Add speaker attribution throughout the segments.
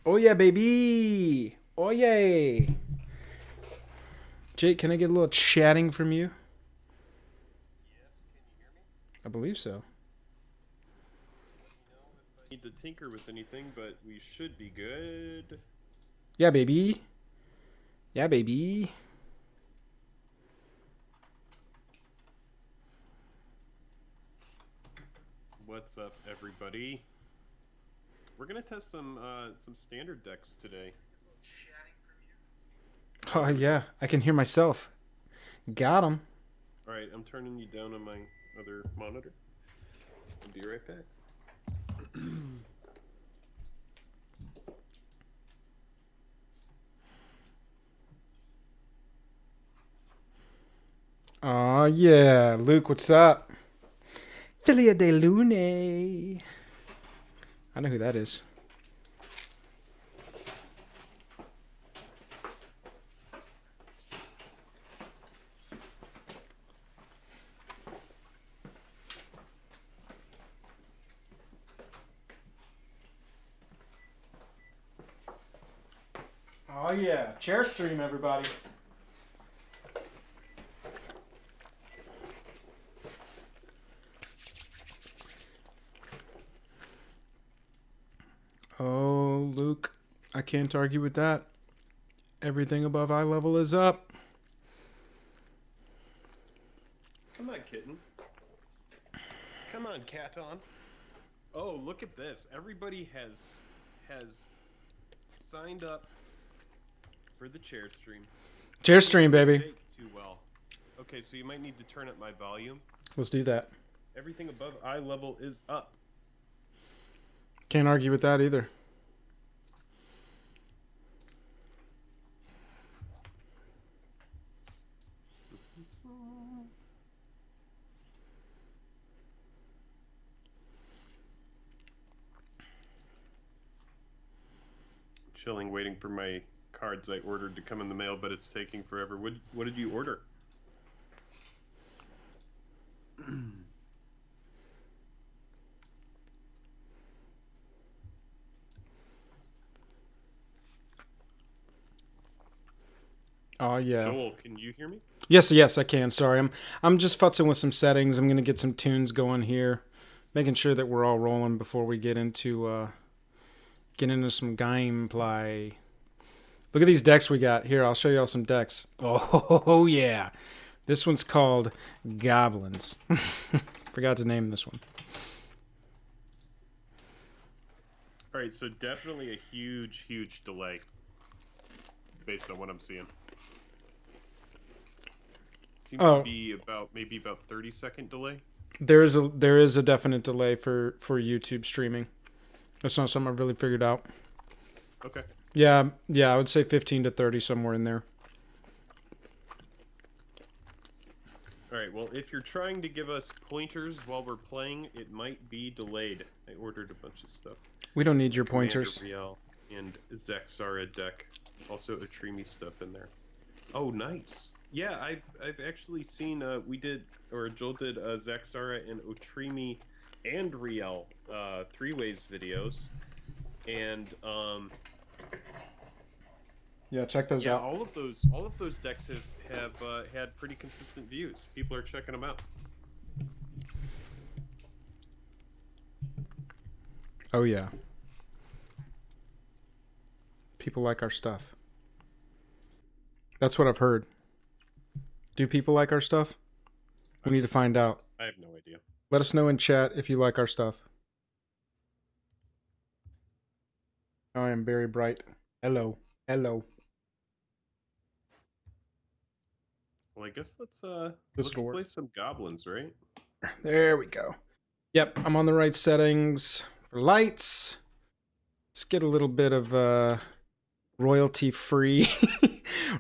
Speaker 1: Oh yeah, baby. Oh yay. Jake, can I get a little chatting from you? I believe so.
Speaker 2: Need to tinker with anything, but we should be good.
Speaker 1: Yeah, baby. Yeah, baby.
Speaker 2: What's up, everybody? We're gonna test some standard decks today.
Speaker 1: Oh yeah, I can hear myself. Got him.
Speaker 2: All right, I'm turning you down on my other monitor. I'll be right back.
Speaker 1: Oh yeah, Luke, what's up? Filia de Lune. I know who that is. Oh yeah, chair stream, everybody. Oh, Luke, I can't argue with that. Everything above eye level is up.
Speaker 2: Come on, kitten. Come on, cat on. Oh, look at this. Everybody has signed up for the chair stream.
Speaker 1: Chair stream,
Speaker 2: Can't hear
Speaker 1: baby.
Speaker 2: Jake too well. Okay, so you might need to turn up my volume.
Speaker 1: Let's do that.
Speaker 2: Everything above eye level is up.
Speaker 1: Can't argue with that either.
Speaker 2: Chilling, waiting for my cards I ordered to come in the mail, but it's taking forever. What did you order?
Speaker 1: Oh yeah.
Speaker 2: Joel, can you hear me?
Speaker 1: Yes, I can. Sorry, I'm just futzing with some settings. I'm gonna get some tunes going here, making sure that we're all rolling before we get into some gameplay. Look at these decks we got here. I'll show you all some decks. Oh yeah, this one's called Goblins. Forgot to name this one.
Speaker 2: All right, so definitely a huge delay based on what I'm seeing. Seems to
Speaker 1: Oh,
Speaker 2: be maybe about 30-second delay.
Speaker 1: there is a definite delay for YouTube streaming. That's not something I've really figured out.
Speaker 2: Okay.
Speaker 1: Yeah, I would say 15 to 30 somewhere in there.
Speaker 2: All right, well, if you're trying to give us pointers while we're playing, it might be delayed. I ordered a bunch of stuff.
Speaker 1: We don't need your
Speaker 2: Commander
Speaker 1: pointers.
Speaker 2: Riel and Zexara deck. Also Atrimi stuff in there. Oh, nice. Yeah, I've actually seen Joel did Zexara and Otrimi and Riel three ways videos, and
Speaker 1: Yeah, check those
Speaker 2: yeah,
Speaker 1: out.
Speaker 2: all of those decks have had pretty consistent views. People are checking them out.
Speaker 1: Oh yeah. People like our stuff. That's what I've heard. Do people like our stuff? We need to find out.
Speaker 2: I have no idea.
Speaker 1: Let us know in chat if you like our stuff. I am very bright. Hello. Hello.
Speaker 2: Well, I guess let's
Speaker 1: This will work.
Speaker 2: play some goblins, right?
Speaker 1: There we go. Yep, I'm on the right settings for lights. Let's get a little bit of royalty-free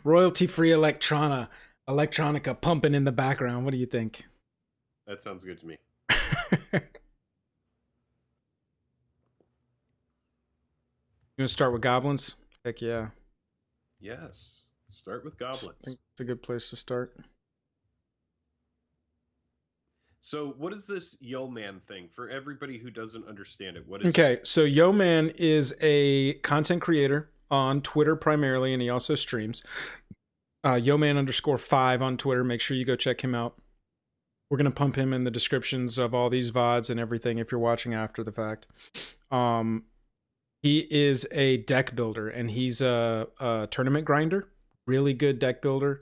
Speaker 1: royalty-free electronica pumping in the background. What do you think?
Speaker 2: That sounds good to me.
Speaker 1: You gonna start with goblins? Heck yeah.
Speaker 2: Yes. Start with
Speaker 1: I
Speaker 2: goblins.
Speaker 1: think it's a good place to start.
Speaker 2: So what is this Yeoman thing for everybody who doesn't understand it? What is it?
Speaker 1: Okay, so Yo Man is a content creator on Twitter primarily, and he also streams. Yoman_5 on Twitter. Make sure you go check him out. We're gonna pump him in the descriptions of all these VODs and everything if you're watching after the fact. He is a deck builder, and he's a tournament grinder. Really good deck builder.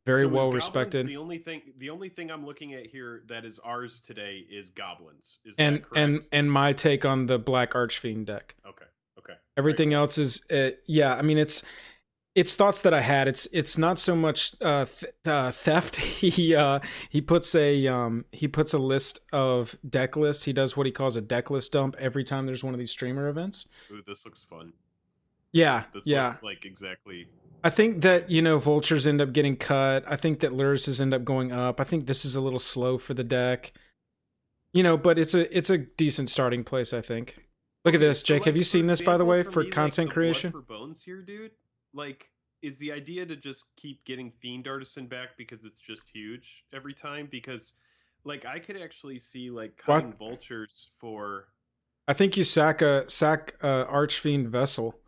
Speaker 1: Very
Speaker 2: So
Speaker 1: well
Speaker 2: Goblins,
Speaker 1: respected.
Speaker 2: the only thing I'm looking at here that is ours today is Goblins. Is
Speaker 1: And
Speaker 2: that correct?
Speaker 1: and my take on the Black Archfiend deck.
Speaker 2: Okay.
Speaker 1: Everything
Speaker 2: Right.
Speaker 1: else is yeah. I mean, it's thoughts that I had. It's not so much theft. He puts a list of deck lists. He does what he calls a deck list dump every time there's one of these streamer events.
Speaker 2: Ooh, this looks fun.
Speaker 1: Yeah,
Speaker 2: This
Speaker 1: yeah.
Speaker 2: looks like exactly.
Speaker 1: I think that vultures end up getting cut. I think that lurises end up going up. I think this is a little slow for the deck. But it's a decent starting place. I think. Look at this,
Speaker 2: So,
Speaker 1: Jake.
Speaker 2: like,
Speaker 1: Have you
Speaker 2: for
Speaker 1: seen this, by the
Speaker 2: example,
Speaker 1: way,
Speaker 2: for
Speaker 1: for
Speaker 2: me, like,
Speaker 1: content
Speaker 2: the
Speaker 1: creation?
Speaker 2: Blood for Bones here, dude. Like, is the idea to just keep getting Fiend Artisan back because it's just huge every time? Because, like, I could actually see like cutting vultures for.
Speaker 1: I think you sack Archfiend Vessel,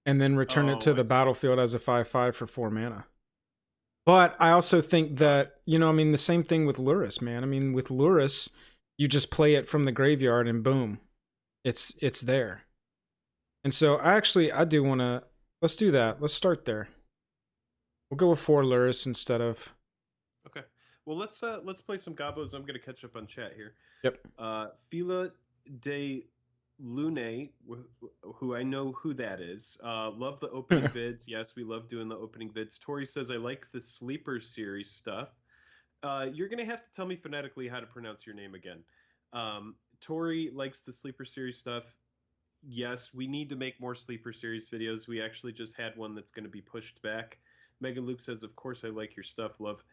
Speaker 1: and then return it to
Speaker 2: Oh,
Speaker 1: the
Speaker 2: I see.
Speaker 1: battlefield as a 5/5 for 4 mana. But I also think that the same thing with Luris, man. I mean, with Luris, you just play it from the graveyard and boom, it's there. And so I do want to. Let's do that. Let's start there. We'll go with 4 Luris instead of.
Speaker 2: Okay. Well, let's play some Gobos. I'm gonna catch up on chat here.
Speaker 1: Yep.
Speaker 2: Fila de Lune, who I know who that is. Love the opening vids. Yes, we love doing the opening vids. Tori says, I like the Sleeper series stuff. You're going to have to tell me phonetically how to pronounce your name again. Tori likes the Sleeper series stuff. Yes, we need to make more Sleeper series videos. We actually just had one that's going to be pushed back. Megan Luke says, of course, I like your stuff. Love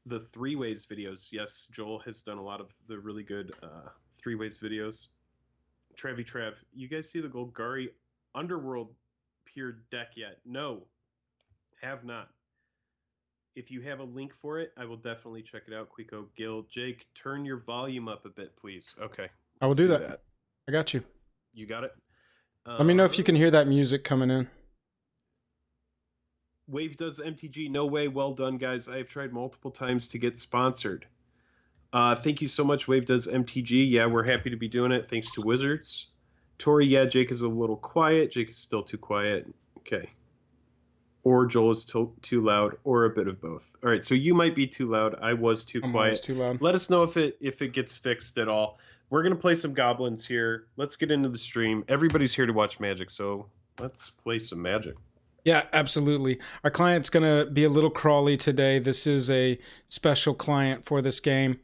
Speaker 2: the Three Ways videos. Yes, Joel has done a lot of the really good Three Ways videos. Trevi Trav, you guys see the Golgari Underworld Pure deck yet? No, have not. If you have a link for it, I will definitely check it out. Quico, Gil, Jake, turn your volume up a bit, please. Okay.
Speaker 1: I will do that. I got you.
Speaker 2: You got it?
Speaker 1: Let me know if you can hear that music coming in.
Speaker 2: Wave does MTG. No way. Well done, guys. I've tried multiple times to get sponsored. Thank you so much, Wave does MTG. Yeah, we're happy to be doing it. Thanks to Wizards. Tori, yeah, Jake is a little quiet. Jake is still too quiet. Okay. Or Joel is too loud, or a bit of both. All right, so you might be too loud. I was too quiet.
Speaker 1: Was too loud.
Speaker 2: Let us know if it gets fixed at all. We're gonna play some Goblins here. Let's get into the stream. Everybody's here to watch Magic, so let's play some Magic.
Speaker 1: Yeah, absolutely. Our client's gonna be a little crawly today. This is a special client for this game.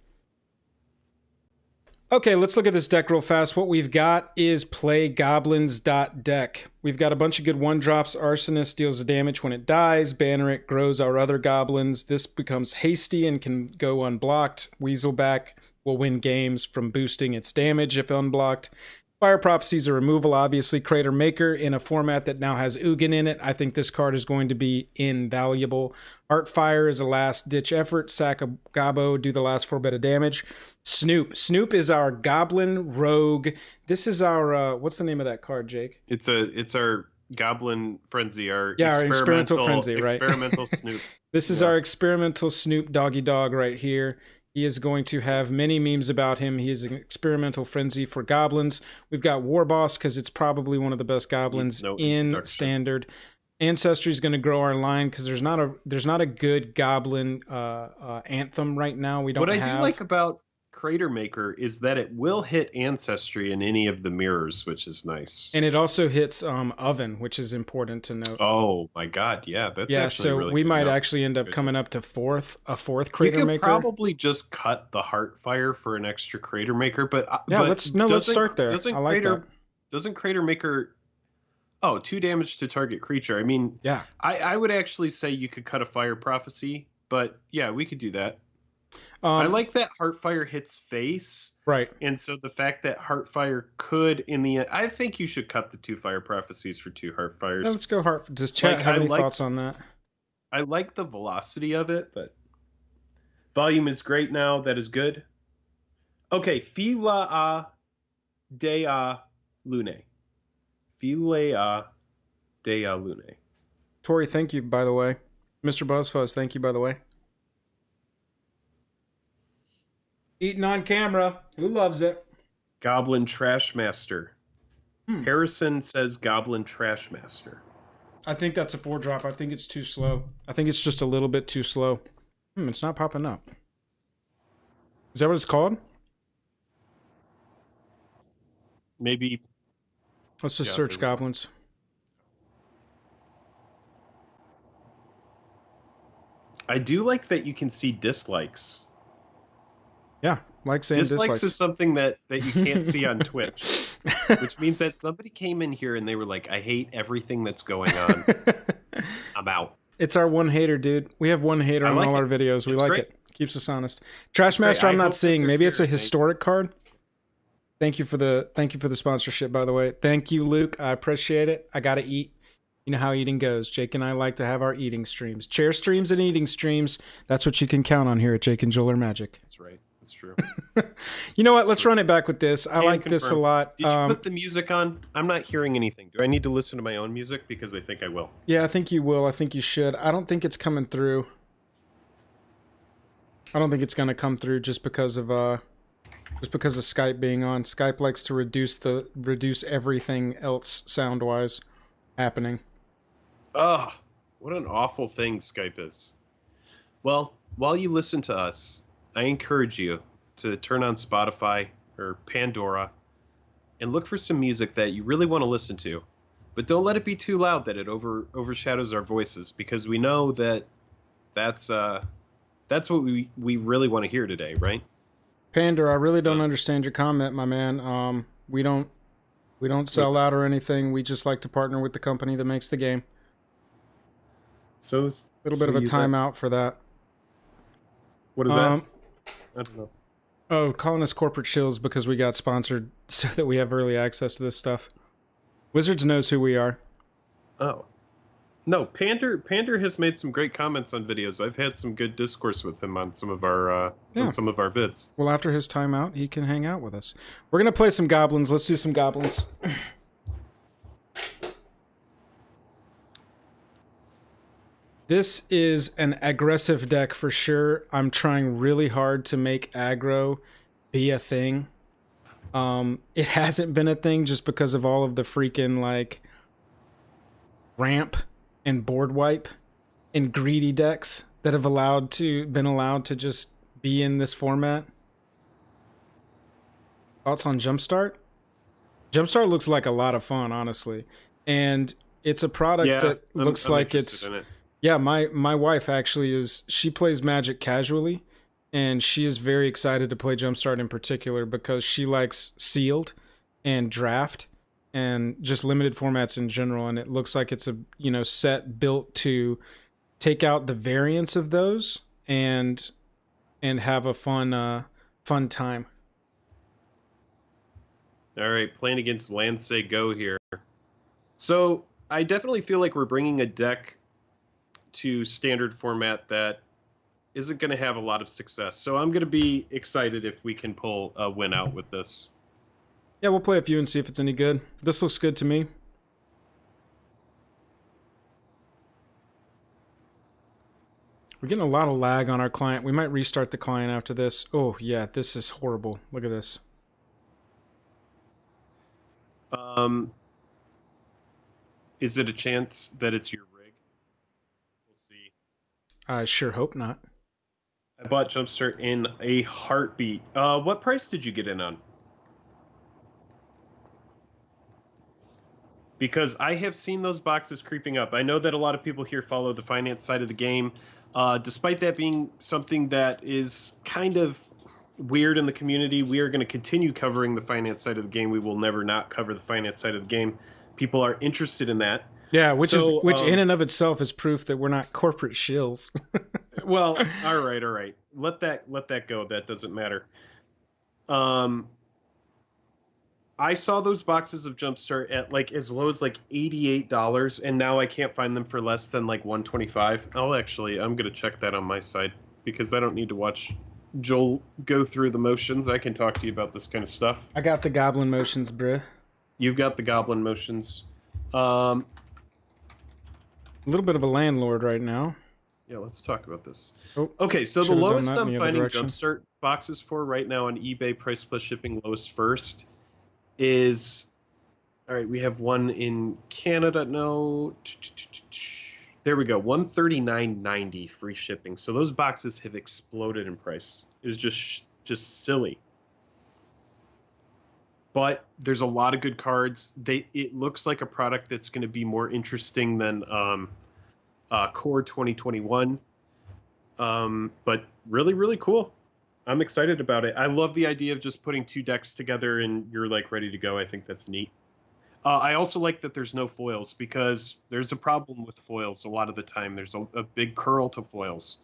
Speaker 1: Okay, let's look at this deck real fast. What we've got is play goblins.deck. We've got a bunch of good 1-drops. Arsonist deals the damage when it dies. Banneret grows our other goblins. This becomes hasty and can go unblocked. Weaselback will win games from boosting its damage if unblocked. Fire Prophecy's a removal, obviously. Crater Maker in a format that now has Ugin in it. I think this card is going to be invaluable. Heartfire is a last-ditch effort. Sack a Gobbo, do the last 4 bit of damage. Snoop. Snoop is our Goblin Rogue. This is our, what's the name of that card, Jake?
Speaker 2: It's our Goblin Frenzy, our
Speaker 1: experimental frenzy, right?
Speaker 2: Experimental Snoop.
Speaker 1: This is our experimental Snoop doggy dog right here. He is going to have many memes about him. He is an experimental frenzy for goblins. We've got War Boss because it's probably one of the best goblins in Standard. Ancestry is going to grow our line because there's not a good goblin anthem right now. We don't.
Speaker 2: What I do like about Crater Maker is that it will hit Ancestry in any of the mirrors, which is nice.
Speaker 1: And it also hits Oven, which is important to note.
Speaker 2: Oh my god, yeah, that's actually
Speaker 1: so
Speaker 2: really
Speaker 1: we
Speaker 2: good.
Speaker 1: might actually end up coming up to a fourth Crater Maker.
Speaker 2: You could probably just cut the Heartfire for an extra Crater Maker, but
Speaker 1: let's start there. I like that.
Speaker 2: Doesn't Crater Maker 2 damage to target creature? I mean,
Speaker 1: yeah,
Speaker 2: I would actually say you could cut a Fire Prophecy, but yeah, we could do that. I like that Heartfire hits face.
Speaker 1: Right.
Speaker 2: And so the fact that Heartfire could, in the end, I think you should cut the 2 Fire Prophecies for 2 Heartfires.
Speaker 1: Yeah, let's go Does chat have any thoughts on that?
Speaker 2: I like the velocity of it, but Volume is great now. That is good. Okay, Fila Dea Lune. Filea Dea Lune.
Speaker 1: Tori, thank you, by the way. Mr. Buzzfuzz, thank you, by the way. Eating on camera. Who loves it?
Speaker 2: Goblin Trashmaster. Harrison says Goblin Trashmaster.
Speaker 1: I think that's a 4-drop. I think it's too slow. I think it's just a little bit too slow. It's not popping up. Is that what it's called?
Speaker 2: Maybe.
Speaker 1: Let's just search Goblins.
Speaker 2: I do like that you can see dislikes.
Speaker 1: Yeah, likes and dislikes.
Speaker 2: Is something that you can't see on Twitch, which means that somebody came in here and they were like, I hate everything that's going on. I'm out.
Speaker 1: It's our one hater, dude. We have one hater on all our videos. We like it. Keeps us honest. Trashmaster, I'm not seeing. Maybe it's a historic card. Thank you for the sponsorship, by the way. Thank you, Luke. I appreciate it. I gotta eat. You know how eating goes. Jake and I like to have our eating streams. Chair streams and eating streams. That's what you can count on here at Jake and Joel are Magic.
Speaker 2: That's right. That's true.
Speaker 1: You know what? Let's run it back with this. I like this a lot.
Speaker 2: Did you put the music on? I'm not hearing anything. Do I need to listen to my own music? Because I think I will.
Speaker 1: Yeah, I think you will. I think you should. I don't think it's coming through. I don't think it's going to come through just because of Skype being on. Skype likes to reduce everything else sound-wise happening.
Speaker 2: Ugh, what an awful thing Skype is. Well, while you listen to us, I encourage you to turn on Spotify or Pandora and look for some music that you really want to listen to. But don't let it be too loud that it overshadows our voices, because we know that that's what we really want to hear today, right?
Speaker 1: Pandora, I really don't understand your comment, my man. We don't sell out or anything. We just like to partner with the company that makes the game.
Speaker 2: So
Speaker 1: a little bit of a timeout for that.
Speaker 2: What is that? I don't know.
Speaker 1: Oh, calling us corporate shills because we got sponsored so that we have early access to this stuff. Wizards knows who we are.
Speaker 2: Oh. No, Pander has made some great comments on videos. I've had some good discourse with him on some of our vids.
Speaker 1: Well, after his timeout, he can hang out with us. We're gonna play some goblins. Let's do some goblins. This is an aggressive deck for sure. I'm trying really hard to make aggro be a thing. It hasn't been a thing just because of all of the freaking like ramp and board wipe and greedy decks that have been allowed to just be in this format. Thoughts on Jumpstart? Jumpstart looks like a lot of fun, honestly, and it's a product that looks like it's. Yeah, my wife actually she plays Magic casually, and she is very excited to play Jumpstart in particular because she likes sealed and draft and just limited formats in general, and it looks like it's a set built to take out the variance of those and have a fun time.
Speaker 2: All right, playing against Land Say Go here. So I definitely feel like we're bringing a deck to standard format that isn't going to have a lot of success. So I'm going to be excited if we can pull a win out with this.
Speaker 1: Yeah, we'll play a few and see if it's any good. This looks good to me. We're getting a lot of lag on our client. We might restart the client after this. Oh, yeah, this is horrible. Look at this.
Speaker 2: Is it a chance that it's your rig? We'll see.
Speaker 1: I sure hope not.
Speaker 2: I bought Jumpstart in a heartbeat. What price did you get in on? Because I have seen those boxes creeping up. I know that a lot of people here follow the finance side of the game. Despite that being something that is kind of weird in the community, we are going to continue covering the finance side of the game. We will never not cover the finance side of the game. People are interested in that.
Speaker 1: Yeah, which in and of itself is proof that we're not corporate shills.
Speaker 2: Well, all right. Let that go. That doesn't matter. I saw those boxes of Jumpstart at like as low as like $88, and now I can't find them for less than like $125. I'm gonna check that on my side. because I don't need to watch Joel go through the motions. I can talk to you about this kind of stuff.
Speaker 1: I got the goblin motions, bruh.
Speaker 2: You've got the goblin motions.
Speaker 1: A little bit of a landlord right now.
Speaker 2: Yeah, let's talk about this.
Speaker 1: Oh,
Speaker 2: okay, so the
Speaker 1: should've done
Speaker 2: lowest
Speaker 1: that in
Speaker 2: I'm
Speaker 1: the other
Speaker 2: finding
Speaker 1: direction.
Speaker 2: Jumpstart boxes for right now on eBay, price plus shipping, lowest first, is... All right, we have one in Canada. No. There we go. $139.90 free shipping. So those boxes have exploded in price. It was just silly. But there's a lot of good cards. It looks like a product that's going to be more interesting than Core 2021. But really, really cool. I'm excited about it. I love the idea of just putting 2 decks together and you're like ready to go. I think that's neat. I also like that there's no foils, because there's a problem with foils a lot of the time. There's a big curl to foils.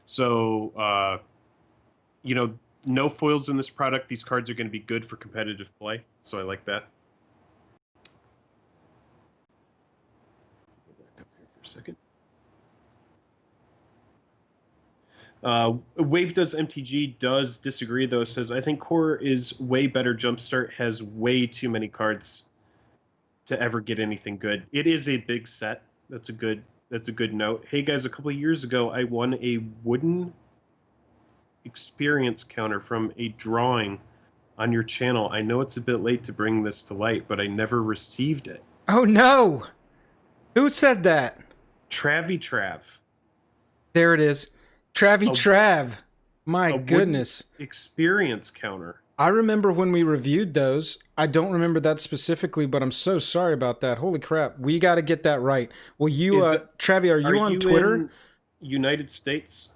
Speaker 2: So, no foils in this product. These cards are going to be good for competitive play. So I like that. Go back up here for a second. Wave Does MTG does disagree, though. Says, I think Core is way better. Jumpstart has way too many cards to ever get anything good. It is a big set. That's a good note. Hey guys, a couple of years ago I won a wooden experience counter from a drawing on your channel. I know it's a bit late to bring this to light, but I never received it.
Speaker 1: Oh no! Who said that?
Speaker 2: Travy Trav.
Speaker 1: There it is. Travy Trav. My goodness.
Speaker 2: Experience counter.
Speaker 1: I remember when we reviewed those. I don't remember that specifically, but I'm so sorry about that. Holy crap. We got to get that right. Well, Travy, are you on Twitter?
Speaker 2: In United States?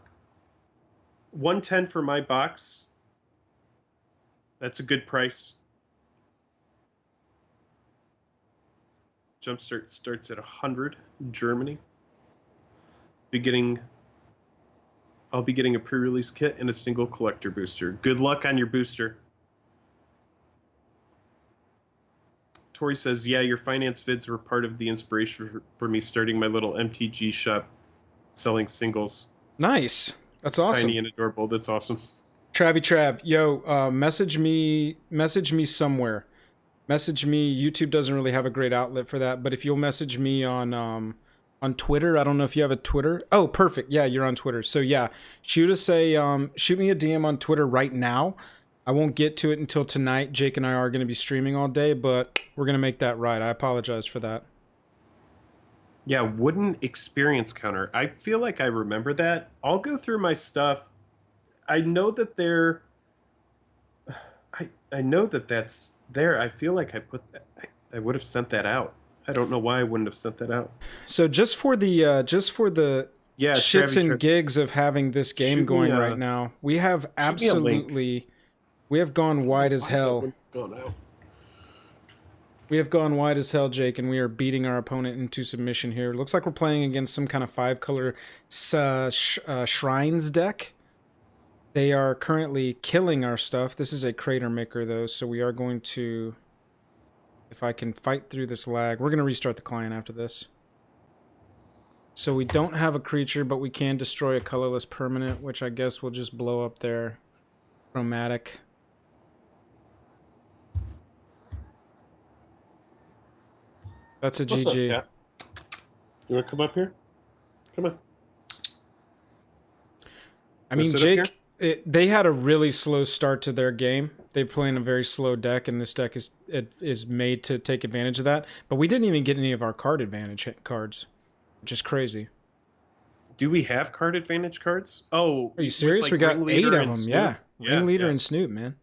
Speaker 2: 110 for my box. That's a good price. Jumpstart starts at 100 in Germany. I'll be getting a pre-release kit and a single collector booster. Good luck on your booster. Tori says, yeah, your finance vids were part of the inspiration for me starting my little MTG shop selling singles.
Speaker 1: Nice. That's
Speaker 2: it's
Speaker 1: awesome.
Speaker 2: Tiny and adorable. That's awesome.
Speaker 1: Travy Trav, yo, message me somewhere. Message me. YouTube doesn't really have a great outlet for that, but if you'll message me on Twitter, I don't know if you have a Twitter. Oh, perfect. Yeah, you're on Twitter. So yeah, shoot me a DM on Twitter right now. I won't get to it until tonight. Jake and I are going to be streaming all day, but we're going to make that right. I apologize for that.
Speaker 2: Yeah, wooden experience counter. I feel like I remember that. I'll go through my stuff. I know that I know that that's there. I feel like I would have sent that out. I don't know why I wouldn't have sent that out.
Speaker 1: So just for the shits and gigs of having this game going right now, we have gone wide as hell. We have gone wide as hell, Jake, and we are beating our opponent into submission here. It looks like we're playing against some kind of 5-color Shrines deck. They are currently killing our stuff. This is a Crater Maker, though, so we are going to... If I can fight through this lag, we're going to restart the client after this. So we don't have a creature, but we can destroy a colorless permanent, which I guess will just blow up their chromatic. That's a
Speaker 2: What's
Speaker 1: GG.
Speaker 2: up, Kat? You want to come up here? Come on.
Speaker 1: I mean, Jake, they had a really slow start to their game. They play in a very slow deck, and this deck is made to take advantage of that. But we didn't even get any of our card advantage cards, which is crazy.
Speaker 2: Do we have card advantage cards? Oh,
Speaker 1: are you serious? Like we got 8 of them. Yeah, Ringleader and Snoop, man.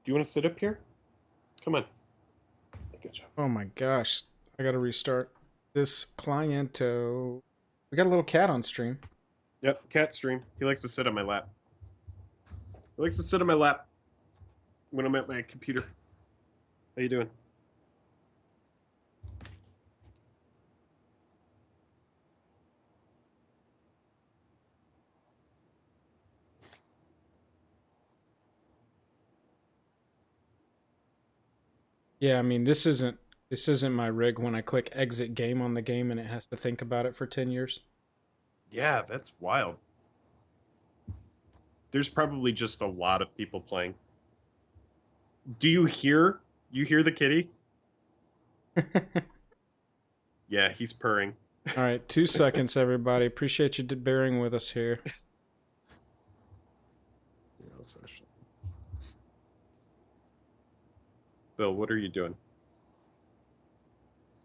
Speaker 2: Do you want to sit up here? Come on. Good job.
Speaker 1: Oh my gosh. I gotta restart this cliento. We got a little cat on stream.
Speaker 2: Yep, cat stream. He likes to sit on my lap. He likes to sit on my lap when I'm at my computer. How you doing?
Speaker 1: Yeah, I mean, this isn't This isn't my rig when I click exit game on the game and it has to think about it for 10 years.
Speaker 2: Yeah, that's wild. There's probably just a lot of people playing. Do you hear? You hear the kitty? Yeah, he's purring.
Speaker 1: All right, 2 seconds, everybody. Appreciate you bearing with us here.
Speaker 2: Bill, what are you doing?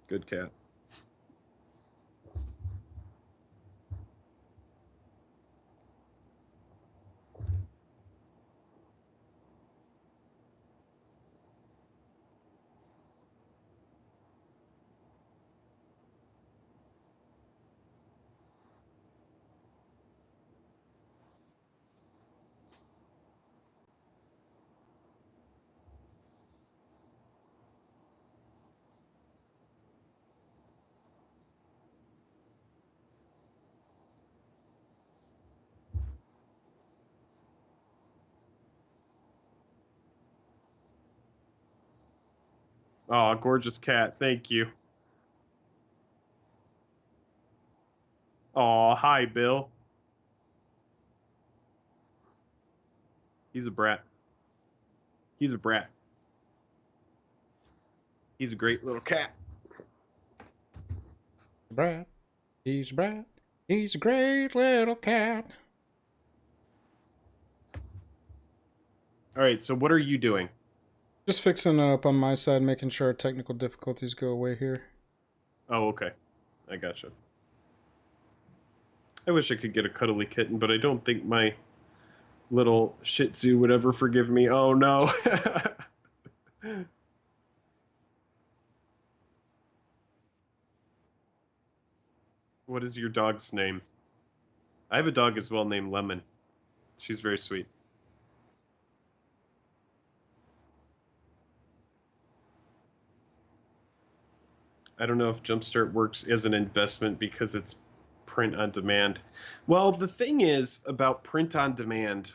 Speaker 2: Good cat. Oh, gorgeous cat. Thank you. Oh, hi, Bill. He's a brat. He's a brat. He's a great little cat.
Speaker 1: Brat. He's a brat. He's a great little cat.
Speaker 2: All right, so what are you doing?
Speaker 1: Just fixing it up on my side, making sure our technical difficulties go away here.
Speaker 2: Oh, okay. I gotcha. I wish I could get a cuddly kitten, but I don't think my little Shih Tzu would ever forgive me. Oh, no. What is your dog's name? I have a dog as well named Lemon. She's very sweet. I don't know if Jumpstart works as an investment because it's print on demand. Well, the thing is about print on demand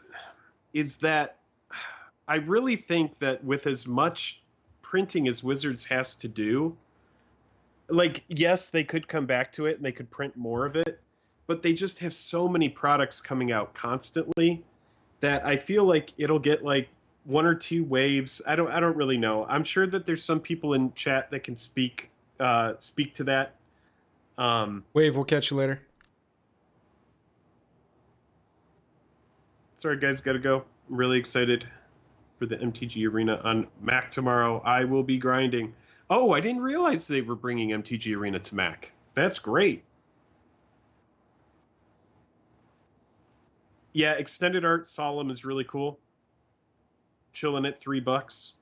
Speaker 2: is that I really think that with as much printing as Wizards has to do, like, yes, they could come back to it and they could print more of it, but they just have so many products coming out constantly that I feel like it'll get like 1 or 2 waves. I don't really know. I'm sure that there's some people in chat that can speak to that.
Speaker 1: Wave, we'll catch you later.
Speaker 2: Sorry, guys, gotta go. I'm really excited for the MTG Arena on Mac tomorrow. I will be grinding. Oh, I didn't realize they were bringing MTG Arena to Mac. That's great. Yeah, extended art Solemn is really cool. Chilling at $3.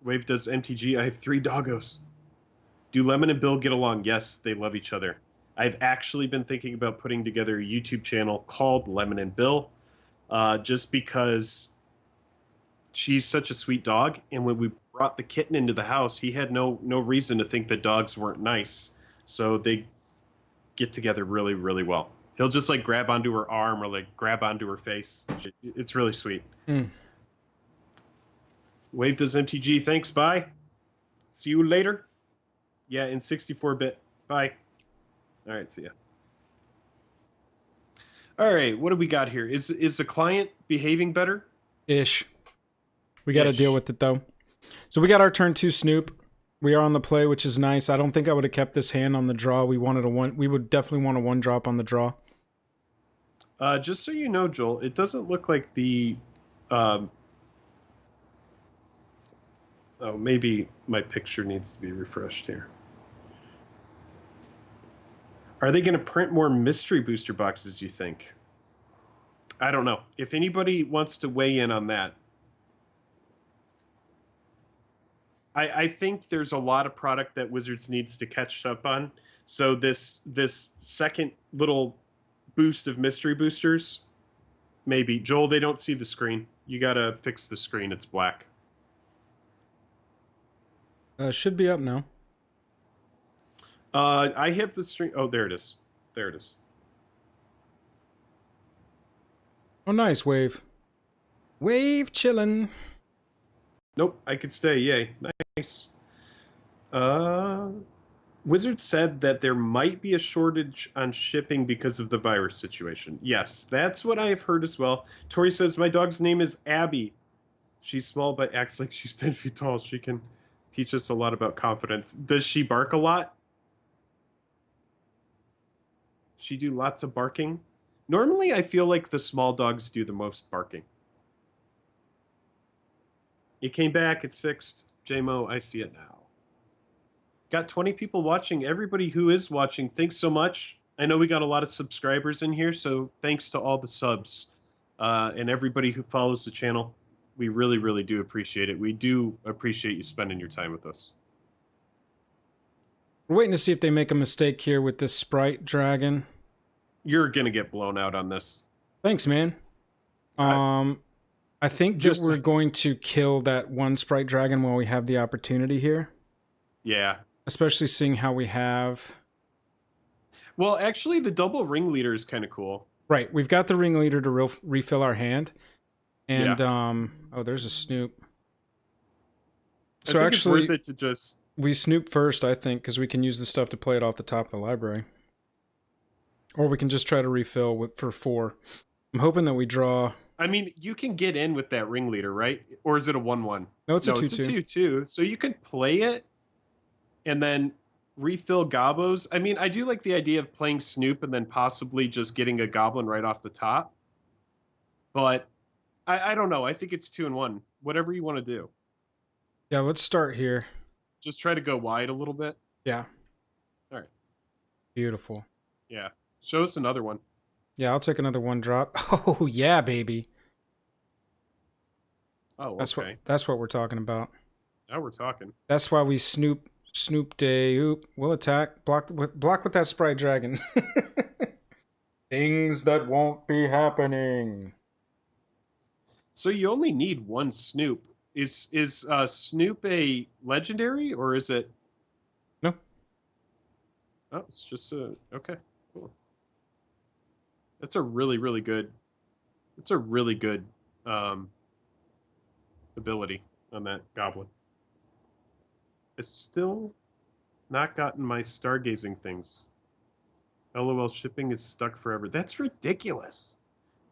Speaker 2: Wave does MTG. I have 3 doggos. Do Lemon and Bill get along? Yes, they love each other. I've actually been thinking about putting together a YouTube channel called Lemon and Bill, just because she's such a sweet dog. And when we brought the kitten into the house, he had no reason to think that dogs weren't nice. So they get together really, really well. He'll just like grab onto her arm or like grab onto her face. It's really sweet. Wave does MTG. Thanks. Bye. See you later. Yeah, in 64-bit. Bye. All right. See ya. All right. What do we got here? Is the client behaving better?
Speaker 1: Ish. We got to deal with it though. So we got our turn 2 Snoop. We are on the play, which is nice. I don't think I would have kept this hand on the draw. We would definitely want a 1-drop on the draw.
Speaker 2: Just so you know, Joel, it doesn't look like the. Oh, maybe my picture needs to be refreshed here. Are they going to print more mystery booster boxes, do you think? I don't know. If anybody wants to weigh in on that. I think there's a lot of product that Wizards needs to catch up on. So this second little boost of mystery boosters, maybe. Joel, they don't see the screen. You got to fix the screen. It's black.
Speaker 1: Should be up now.
Speaker 2: I have the string. Oh, there it is. There it is.
Speaker 1: Oh, nice, Wave. Wave chillin'.
Speaker 2: Nope, I could stay. Yay. Nice. Uh, Wizard said that there might be a shortage on shipping because of the virus situation. Yes, that's what I've heard as well. Tori says, my dog's name is Abby. She's small but acts like she's 10 feet tall. She can teach us a lot about confidence. Does she bark a lot? She do lots of barking? Normally, I feel like the small dogs do the most barking. It came back. It's fixed. JMO, I see it now. Got 20 people watching. Everybody who is watching, thanks so much. I know we got a lot of subscribers in here, so thanks to all the subs and everybody who follows the channel. We really, really do appreciate it. We do appreciate you spending your time with us.
Speaker 1: We're waiting to see if they make a mistake here with this Sprite Dragon.
Speaker 2: You're going to get blown out on this.
Speaker 1: Thanks, man. I think that we're going to kill that one Sprite Dragon while we have the opportunity here.
Speaker 2: Yeah.
Speaker 1: Especially seeing how we have...
Speaker 2: Well, actually, the double ringleader is kind of cool.
Speaker 1: Right. We've got the ringleader to refill our hand. And, yeah. Oh, there's a Snoop. So actually,
Speaker 2: it's worth it to just...
Speaker 1: We Snoop first, I think, because we can use the stuff to play it off the top of the library. Or we can just try to refill for 4. I'm hoping that we draw...
Speaker 2: I mean, you can get in with that ringleader, right? Or is it a 1-1?
Speaker 1: No, it's a 2-2.
Speaker 2: It's a 2-2. So you can play it and then refill gobos. I mean, I do like the idea of playing Snoop and then possibly just getting a goblin right off the top. But I don't know. I think it's 2-1. Whatever you want to do.
Speaker 1: Yeah, let's start here.
Speaker 2: Just try to go wide a little bit.
Speaker 1: Yeah.
Speaker 2: All right.
Speaker 1: Beautiful.
Speaker 2: Yeah. Show us another one.
Speaker 1: Yeah, I'll take another 1-drop. Oh, yeah, baby.
Speaker 2: Oh, okay.
Speaker 1: That's what we're talking about.
Speaker 2: Now we're talking.
Speaker 1: That's why we Snoop Day. Oop, we'll attack. Block with that Sprite Dragon. Things that won't be happening.
Speaker 2: So you only need one Snoop. Is Snoop a legendary or is it?
Speaker 1: No.
Speaker 2: Oh, it's just a okay. Cool. That's a really, really good. It's a really good ability on that goblin. It's still not gotten my stargazing things. LOL, shipping is stuck forever. That's ridiculous.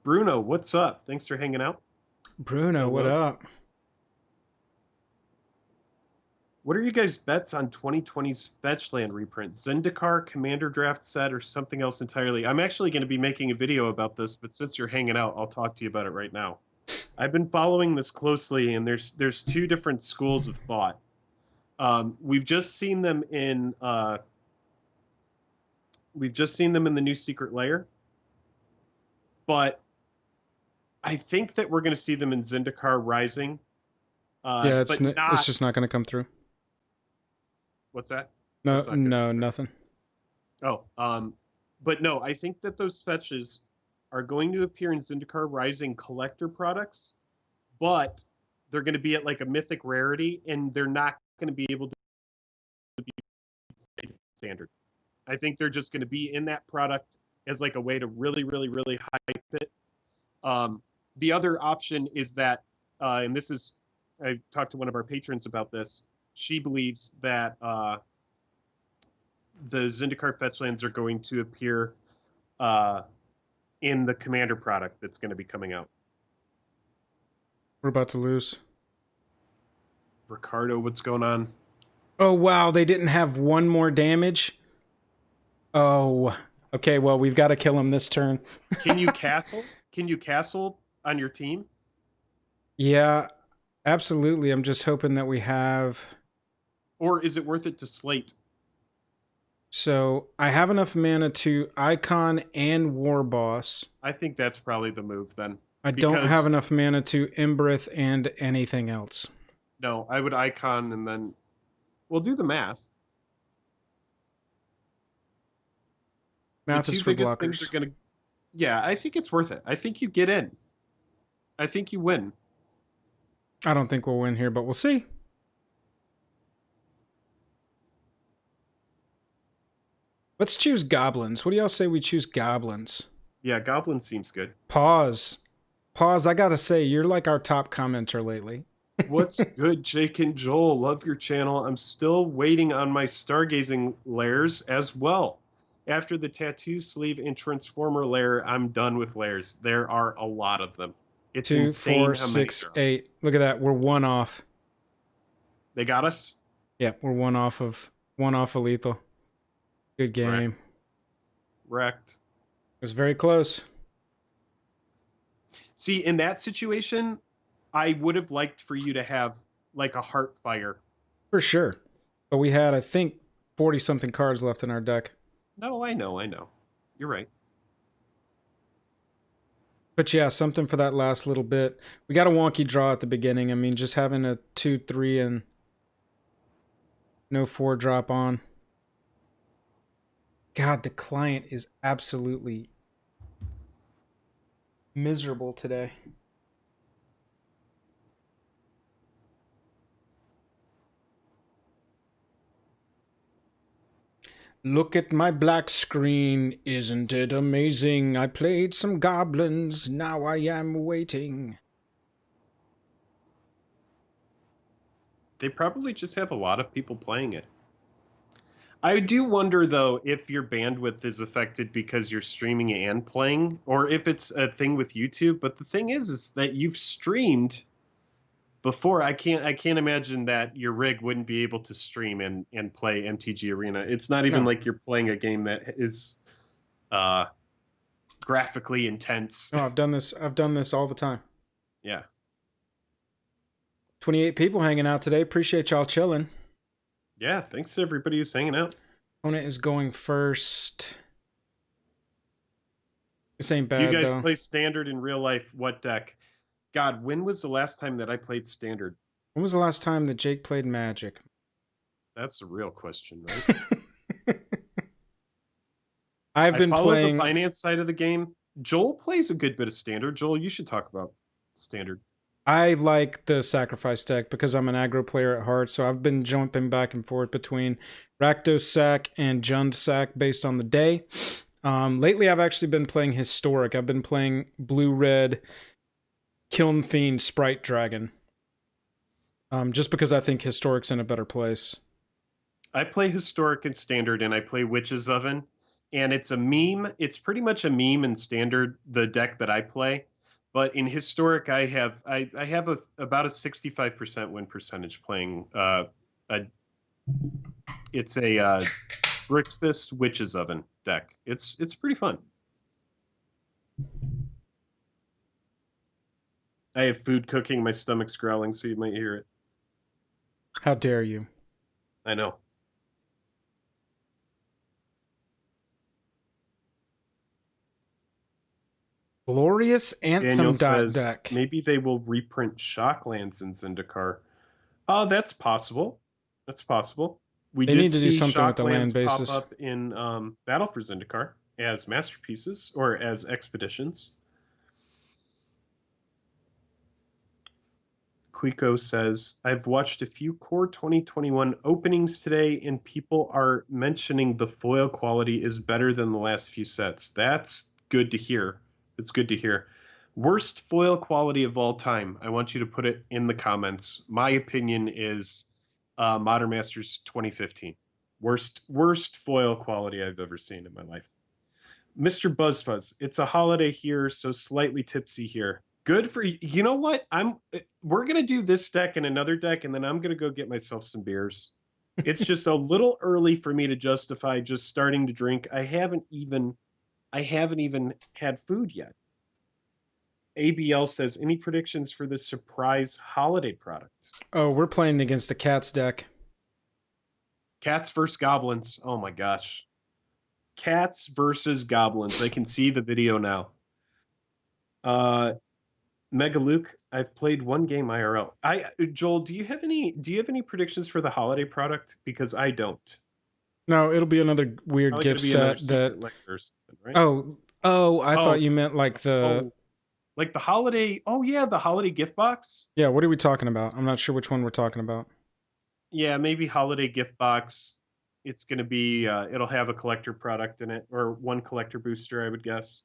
Speaker 2: Bruno, what's up? Thanks for hanging out.
Speaker 1: Bruno, what up?
Speaker 2: What are you guys' bets on 2020's Fetchland reprint? Zendikar, Commander Draft set, or something else entirely? I'm actually going to be making a video about this, but since you're hanging out, I'll talk to you about it right now. I've been following this closely, and there's 2 different schools of thought. We've just seen them in the new Secret Lair, but I think that we're going to see them in Zendikar Rising.
Speaker 1: Yeah, it's just not going to come through.
Speaker 2: What's that?
Speaker 1: No, nothing.
Speaker 2: Oh, but no, I think that those fetches are going to appear in Zendikar Rising collector products, but they're going to be at like a mythic rarity, and they're not going to be able to be standard. I think they're just going to be in that product as like a way to really, really, really hype it. The other option is that, and this is, I talked to one of our patrons about this. She believes that the Zendikar Fetchlands are going to appear in the Commander product that's going to be coming out.
Speaker 1: We're about to lose.
Speaker 2: Ricardo, what's going on?
Speaker 1: Oh, wow. They didn't have 1 more damage? Oh, okay. Well, we've got to kill him this turn.
Speaker 2: Can you castle? Can you castle on your team?
Speaker 1: Yeah, absolutely. I'm just hoping that we have...
Speaker 2: Or is it worth it to slate?
Speaker 1: So I have enough mana to Icon and War Boss.
Speaker 2: I think that's probably the move then.
Speaker 1: I don't have enough mana to Embrith and anything else.
Speaker 2: No, I would Icon and then... We'll do the math.
Speaker 1: Math is for blockers.
Speaker 2: Yeah, I think it's worth it. I think you get in. I think you win.
Speaker 1: I don't think we'll win here, but we'll see. Let's choose Goblins. What do y'all say we choose Goblins?
Speaker 2: Yeah, Goblin seems good.
Speaker 1: Pause. I gotta say, you're like our top commenter lately.
Speaker 2: What's good, Jake and Joel? Love your channel. I'm still waiting on my stargazing layers as well. After the tattoo sleeve and transformer layer, I'm done with layers. There are a lot of them. It's
Speaker 1: 2,
Speaker 2: insane
Speaker 1: 4,
Speaker 2: how many
Speaker 1: 6,
Speaker 2: there are.
Speaker 1: 8. Look at that. We're one off.
Speaker 2: They got us?
Speaker 1: Yeah, we're one off of lethal. Good game.
Speaker 2: Wrecked.
Speaker 1: It was very close.
Speaker 2: See, in that situation, I would have liked for you to have like a heart fire.
Speaker 1: For sure. But we had, I think, 40 something cards left in our deck.
Speaker 2: No, I know. You're right.
Speaker 1: But yeah, something for that last little bit. We got a wonky draw at the beginning. I mean, just having a 2-3 and no 4 drop on. God, the client is absolutely miserable today. Look at my black screen, isn't it amazing? I played some goblins, now I am waiting.
Speaker 2: They probably just have a lot of people playing it. I do wonder, though, if your bandwidth is affected because you're streaming and playing, or if it's a thing with YouTube. But the thing is that you've streamed before. I can't imagine that your rig wouldn't be able to stream and play MTG Arena. It's not even like you're playing a game that is graphically intense.
Speaker 1: No, I've done this all the time.
Speaker 2: Yeah.
Speaker 1: 28 people hanging out today. Appreciate y'all chilling.
Speaker 2: Yeah, thanks to everybody who's hanging out.
Speaker 1: Opponent is going first. This ain't bad,
Speaker 2: Do you guys
Speaker 1: though.
Speaker 2: play Standard in real life? What deck? God, when was the last time that I played Standard?
Speaker 1: When was the last time that Jake played Magic?
Speaker 2: That's a real question, right?
Speaker 1: I've been playing
Speaker 2: the finance side of the game. Joel plays a good bit of Standard. Joel, you should talk about Standard.
Speaker 1: I like the sacrifice deck because I'm an aggro player at heart, so I've been jumping back and forth between Rakdos Sack and Jund Sack based on the day. Lately, I've actually been playing Historic. I've been playing Blue-Red Kiln Fiend Sprite Dragon. Just because I think Historic's in a better place.
Speaker 2: I play Historic and Standard, and I play Witch's Oven, and it's a meme. It's pretty much a meme in Standard, the deck that I play. But in Historic, I have about a 65% win percentage playing it's a Grixis Witch's Oven deck. It's pretty fun. I have food cooking, my stomach's growling, so you might hear it.
Speaker 1: How dare you?
Speaker 2: I know.
Speaker 1: Glorious Anthem
Speaker 2: says,
Speaker 1: deck.
Speaker 2: maybe they will reprint Shocklands in Zendikar. Oh, that's possible. That's possible. They
Speaker 1: need to do
Speaker 2: see
Speaker 1: something with the land
Speaker 2: Shocklands
Speaker 1: bases.
Speaker 2: pop up in Battle for Zendikar as masterpieces or as expeditions. Quico says, I've watched a few core 2021 openings today, and people are mentioning the foil quality is better than the last few sets. That's good to hear. It's good to hear. Worst foil quality of all time. I want you to put it in the comments. My opinion is Modern Masters 2015. Worst foil quality I've ever seen in my life. Mr. Buzzfuzz, it's a holiday here, so slightly tipsy here. Good for you. You know what? We're gonna do this deck and another deck, and then I'm gonna go get myself some beers. It's just a little early for me to justify just starting to drink. I haven't even had food yet. ABL says, any predictions for the surprise holiday product?
Speaker 1: Oh, we're playing against the Cats deck.
Speaker 2: Cats versus Goblins. Oh my gosh. Cats versus Goblins. I can see the video now. Mega Luke, I've played one game IRL. Joel, do you have any predictions for the holiday product? Because I don't.
Speaker 1: No, it'll be another weird
Speaker 2: Probably
Speaker 1: gift set that.
Speaker 2: Right?
Speaker 1: I thought you meant like the.
Speaker 2: Like the holiday. Oh yeah, the holiday gift box.
Speaker 1: Yeah, what are we talking about? I'm not sure which one we're talking about.
Speaker 2: Yeah, maybe holiday gift box. It's going to be. It'll have a collector product in it, or one collector booster, I would guess.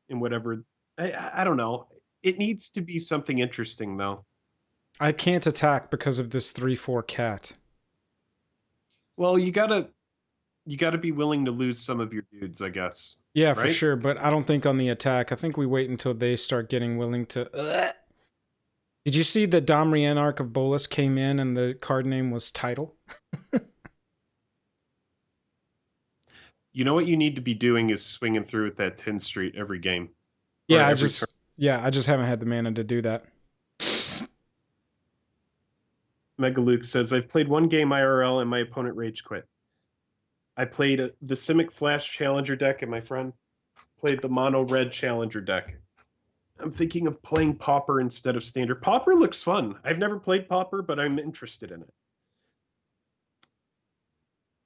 Speaker 2: And whatever. I don't know. It needs to be something interesting, though.
Speaker 1: I can't attack because of this 3/4 cat.
Speaker 2: Well, you gotta be willing to lose some of your dudes, I guess.
Speaker 1: Yeah, for
Speaker 2: Right?
Speaker 1: sure, but I don't think on the attack. I think we wait until they start getting willing to... Did you see the Domrian Arc of Bolas came in and the card name was Title?
Speaker 2: You know what you need to be doing is swinging through with that 10 Street every game.
Speaker 1: Yeah, I just haven't had the mana to do that.
Speaker 2: Megaluke says, I've played one game IRL and my opponent rage quit. I played the Simic Flash Challenger deck and my friend played the Mono Red Challenger deck. I'm thinking of playing Pauper instead of Standard. Pauper looks fun. I've never played Pauper, but I'm interested in it.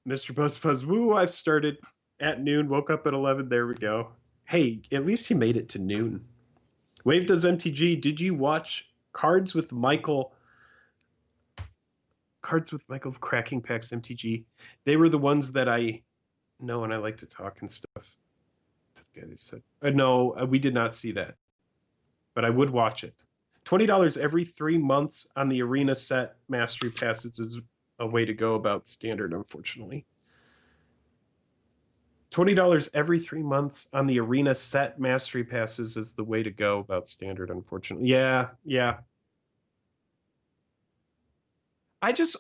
Speaker 2: Mr. BuzzFuzz, woo, I've started at noon, woke up at 11. There we go. Hey, at least you made it to noon. Wave does MTG. Did you watch Cards with Michael of Cracking Packs MTG? They were the ones that I know and I like to talk and stuff. The guy they said, no, we did not see that, but I would watch it. $20 every 3 months on the Arena set Mastery Passes is a way to go about Standard, unfortunately. $20 every 3 months on the Arena set Mastery Passes is the way to go about Standard, unfortunately. Yeah.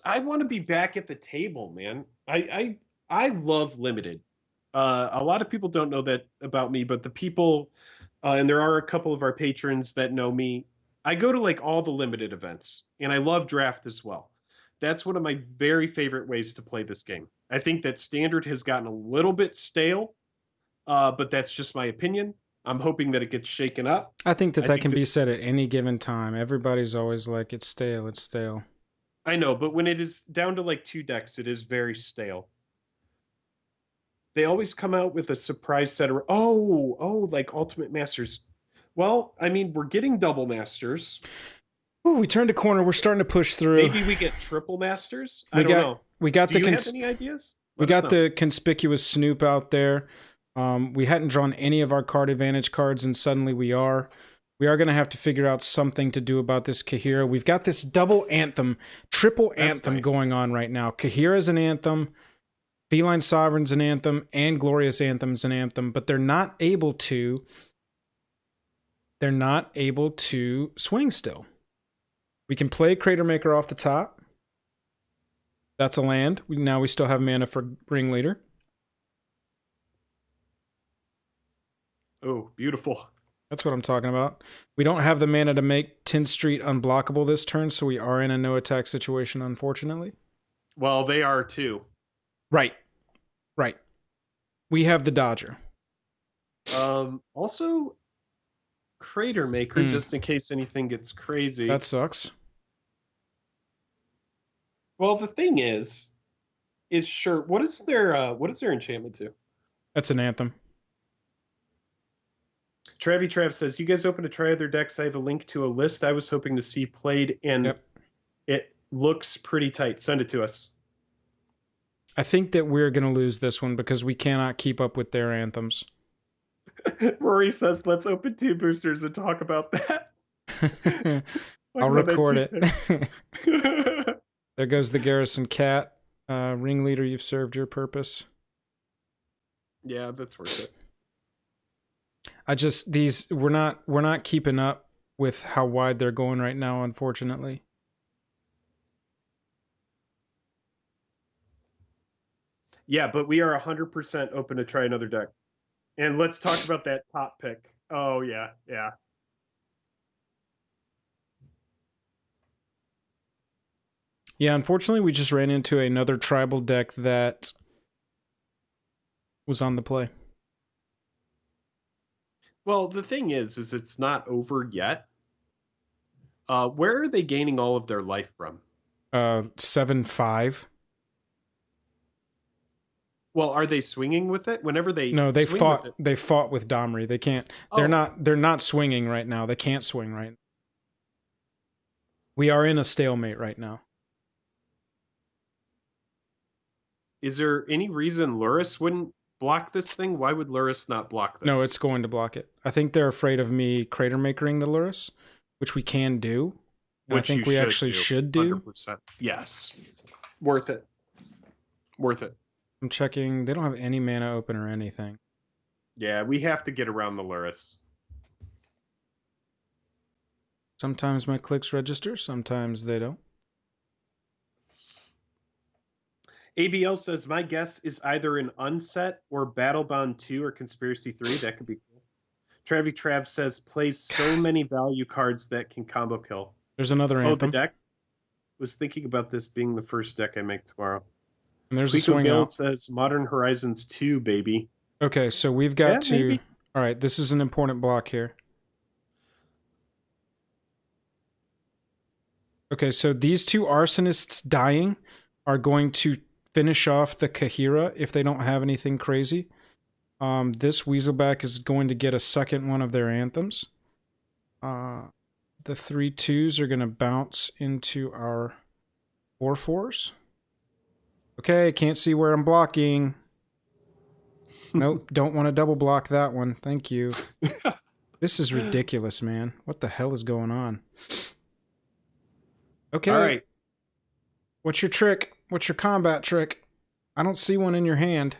Speaker 2: I want to be back at the table, man. I love Limited. A lot of people don't know that about me, but the people, and there are a couple of our patrons that know me, I go to like all the Limited events, and I love Draft as well. That's one of my very favorite ways to play this game. I think that Standard has gotten a little bit stale, but that's just my opinion. I'm hoping that it gets shaken up.
Speaker 1: I think that can be said at any given time. Everybody's always like, it's stale, it's stale.
Speaker 2: I know, but when it is down to like 2 decks, it is very stale. They always come out with a surprise set of like Ultimate Masters. Well, I mean, we're getting double masters.
Speaker 1: Ooh, we turned a corner. We're starting to push through.
Speaker 2: Maybe we get triple masters. I don't know.
Speaker 1: We got
Speaker 2: Do you have any ideas?
Speaker 1: We got the conspicuous Snoop out there. We hadn't drawn any of our card advantage cards, and suddenly we are. We are going to have to figure out something to do about this Kahira. We've got this double anthem, triple anthem going on right now. Kahira's an anthem, Feline Sovereign's an anthem, and Glorious Anthem's an anthem, but they're not able to swing still. We can play Crater Maker off the top. That's a land. Now we still have mana for Ringleader.
Speaker 2: Oh, beautiful.
Speaker 1: That's what I'm talking about. We don't have the mana to make 10th Street unblockable this turn, so we are in a no attack situation, unfortunately.
Speaker 2: Well, they are too.
Speaker 1: Right. We have the Dodger.
Speaker 2: Also, Crater Maker, just in case anything gets crazy.
Speaker 1: That sucks.
Speaker 2: Well, the thing is sure. What is their enchantment to?
Speaker 1: That's an anthem.
Speaker 2: Trav says, you guys open to try other decks. I have a link to a list I was hoping to see played, and It looks pretty tight. Send it to us.
Speaker 1: I think that we're going to lose this one because we cannot keep up with their anthems.
Speaker 2: Rory says, let's open 2 boosters and talk about that.
Speaker 1: I'll record it. There goes the Garrison Cat. Ringleader, you've served your purpose.
Speaker 2: Yeah, that's worth it.
Speaker 1: We're not keeping up with how wide they're going right now, unfortunately.
Speaker 2: Yeah, but we are 100% open to try another deck. And let's talk about that top pick. Oh, yeah.
Speaker 1: Yeah, unfortunately, we just ran into another tribal deck that was on the play.
Speaker 2: Well, the thing is it's not over yet. Where are they gaining all of their life from?
Speaker 1: 7/5.
Speaker 2: Well, are they swinging with it? Whenever they
Speaker 1: they fought with Domri. They can't. They're not swinging right now. They can't swing right now. We are in a stalemate right now.
Speaker 2: Is there any reason Luris wouldn't block this thing? Why would Luris not block this?
Speaker 1: No, it's going to block it. I think they're afraid of me crater makering the Luris, which we can do. I think we actually should do.
Speaker 2: 100%. Yes. Worth it. Worth it.
Speaker 1: I'm checking. They don't have any mana open or anything.
Speaker 2: Yeah, we have to get around the Luris.
Speaker 1: Sometimes my clicks register, sometimes they don't.
Speaker 2: ABL says, my guess is either an Unset or Battlebound 2 or Conspiracy 3. That could be cool. Trav says, plays so many value cards that can combo kill.
Speaker 1: There's another anthem.
Speaker 2: Oh, the deck? Was thinking about this being the first deck I make tomorrow.
Speaker 1: And there's a swing
Speaker 2: Gil
Speaker 1: out.
Speaker 2: says, Modern Horizons 2, baby.
Speaker 1: Okay, so we've got to...
Speaker 2: Maybe.
Speaker 1: All right, this is an important block here. Okay, so these two Arsonists dying are going to finish off the Kahira if they don't have anything crazy. This Weaselback is going to get a second one of their anthems. The 3/2s are going to bounce into our 4/4s. Okay, can't see where I'm blocking. Nope, don't want to double block that one. Thank you. This is ridiculous, man. What the hell is going on? Okay.
Speaker 2: All right.
Speaker 1: What's your trick? What's your combat trick? I don't see one in your hand.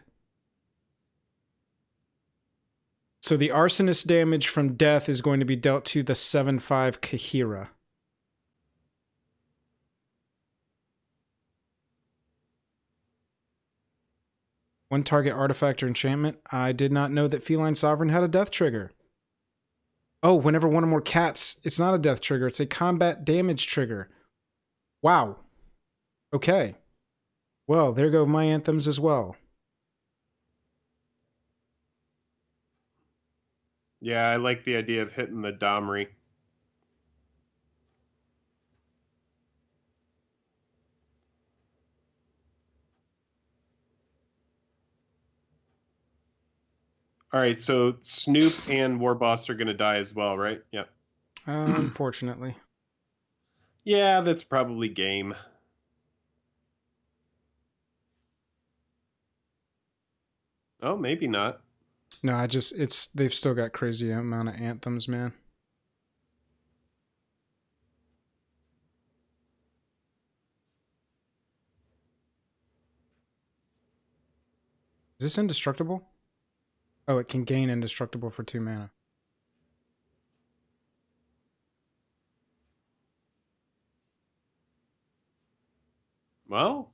Speaker 1: So the Arsonist damage from death is going to be dealt to the 7/5 Kahira. One target artifact or enchantment. I did not know that Feline Sovereign had a death trigger. Oh, whenever one or more cats, it's not a death trigger, it's a combat damage trigger. Wow. Okay. Well, there go my anthems as well.
Speaker 2: Yeah, I like the idea of hitting the Domri. All right, so Snoop and Warboss are going to die as well, right? Yep.
Speaker 1: Unfortunately.
Speaker 2: Yeah, that's probably game. Oh, maybe not.
Speaker 1: No, they've still got crazy amount of anthems, man. Is this indestructible? Oh, it can gain indestructible for 2 mana.
Speaker 2: Well,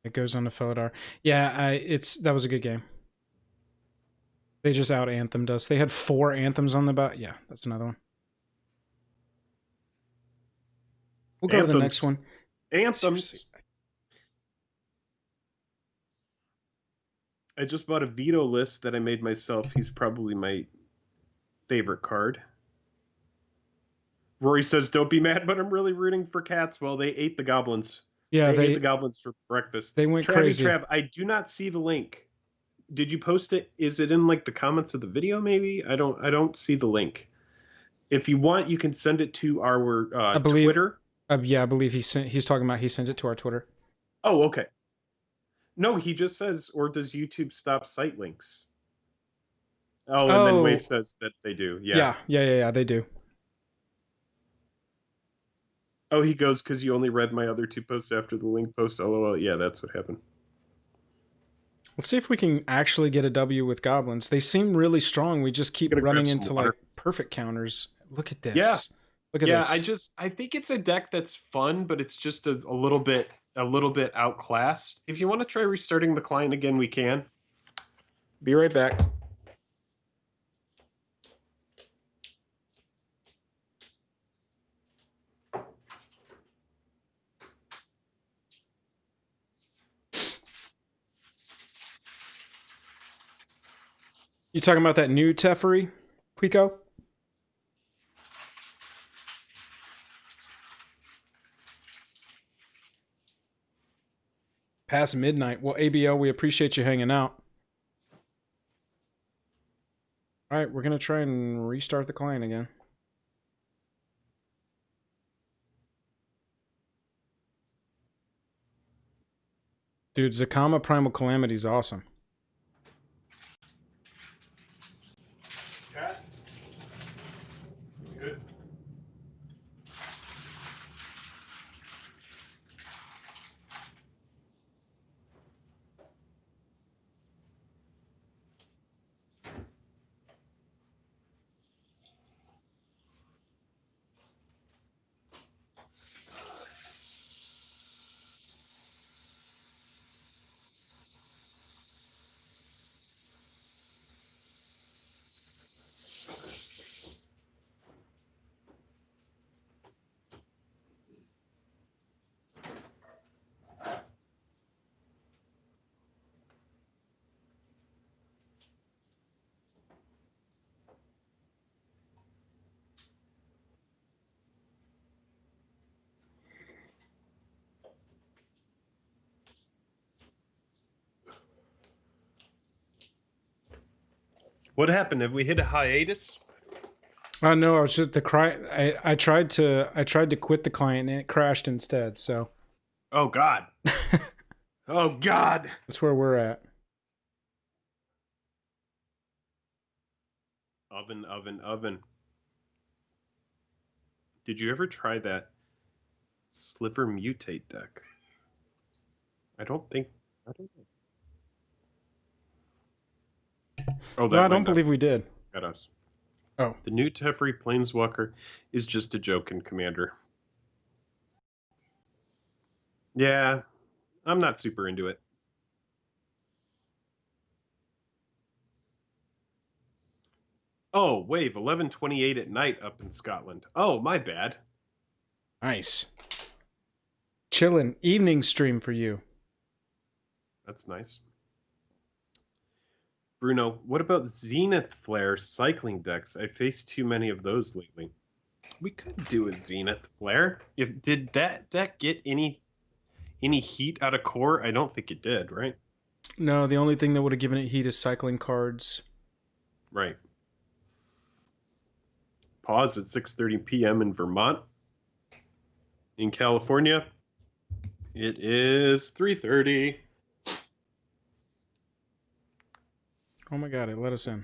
Speaker 1: it goes on to Felidar. Yeah, that was a good game. They just out anthemed us. They had 4 anthems on the bat. Yeah, that's another one. We'll go to the next one.
Speaker 2: Anthems.
Speaker 1: Seriously.
Speaker 2: I just bought a veto list that I made myself. He's probably my favorite card. Rory says, don't be mad, but I'm really rooting for cats. Well, they ate the goblins.
Speaker 1: Yeah,
Speaker 2: they ate the goblins for breakfast.
Speaker 1: They went crazy.
Speaker 2: Trav, I do not see the link. Did you post it? Is it in like the comments of the video? Maybe I don't see the link. If you want, you can send it to our Twitter.
Speaker 1: Yeah, I believe he sent it to our Twitter.
Speaker 2: Oh, okay. No, he just says, or does YouTube stop site links? Oh, and then Wave says that they do. Yeah,
Speaker 1: they do.
Speaker 2: Oh, he goes, because you only read my other 2 posts after the link post. LOL. Yeah, that's what happened.
Speaker 1: Let's see if we can actually get a W with goblins. They seem really strong. We just keep running into like perfect counters. Look at this.
Speaker 2: Yeah.
Speaker 1: Look at this.
Speaker 2: Yeah, I think it's a deck that's fun, but it's just a little bit outclassed. If you want to try restarting the client again, we can. Be right back.
Speaker 1: You talking about that new Teferi, Quico? Past midnight. Well, ABL, we appreciate you hanging out. All right, we're going to try and restart the client again. Dude, Zakama Primal Calamity is awesome.
Speaker 2: Cat? Good. What happened? Have we hit a hiatus?
Speaker 1: No, I was just I tried to quit the client and it crashed instead. So.
Speaker 2: Oh God. Oh God.
Speaker 1: That's where we're at.
Speaker 2: Oven. Did you ever try that Sliver Mutate deck? I don't know. Oh,
Speaker 1: No, I don't believe we did.
Speaker 2: At us.
Speaker 1: Oh.
Speaker 2: The new Teferi Planeswalker is just a joke in Commander. Yeah, I'm not super into it. Oh, wave 11:28 at night up in Scotland. Oh, my bad.
Speaker 1: Nice. Chillin' evening stream for you.
Speaker 2: That's nice. Bruno, what about Zenith Flare cycling decks? I faced too many of those lately. We could do a Zenith Flare. Did that deck get any heat out of core? I don't think it did, right?
Speaker 1: No, the only thing that would have given it heat is cycling cards.
Speaker 2: Right. Pause at 6:30 p.m. in Vermont. In California, it is 3:30.
Speaker 1: Oh my god, it let us in.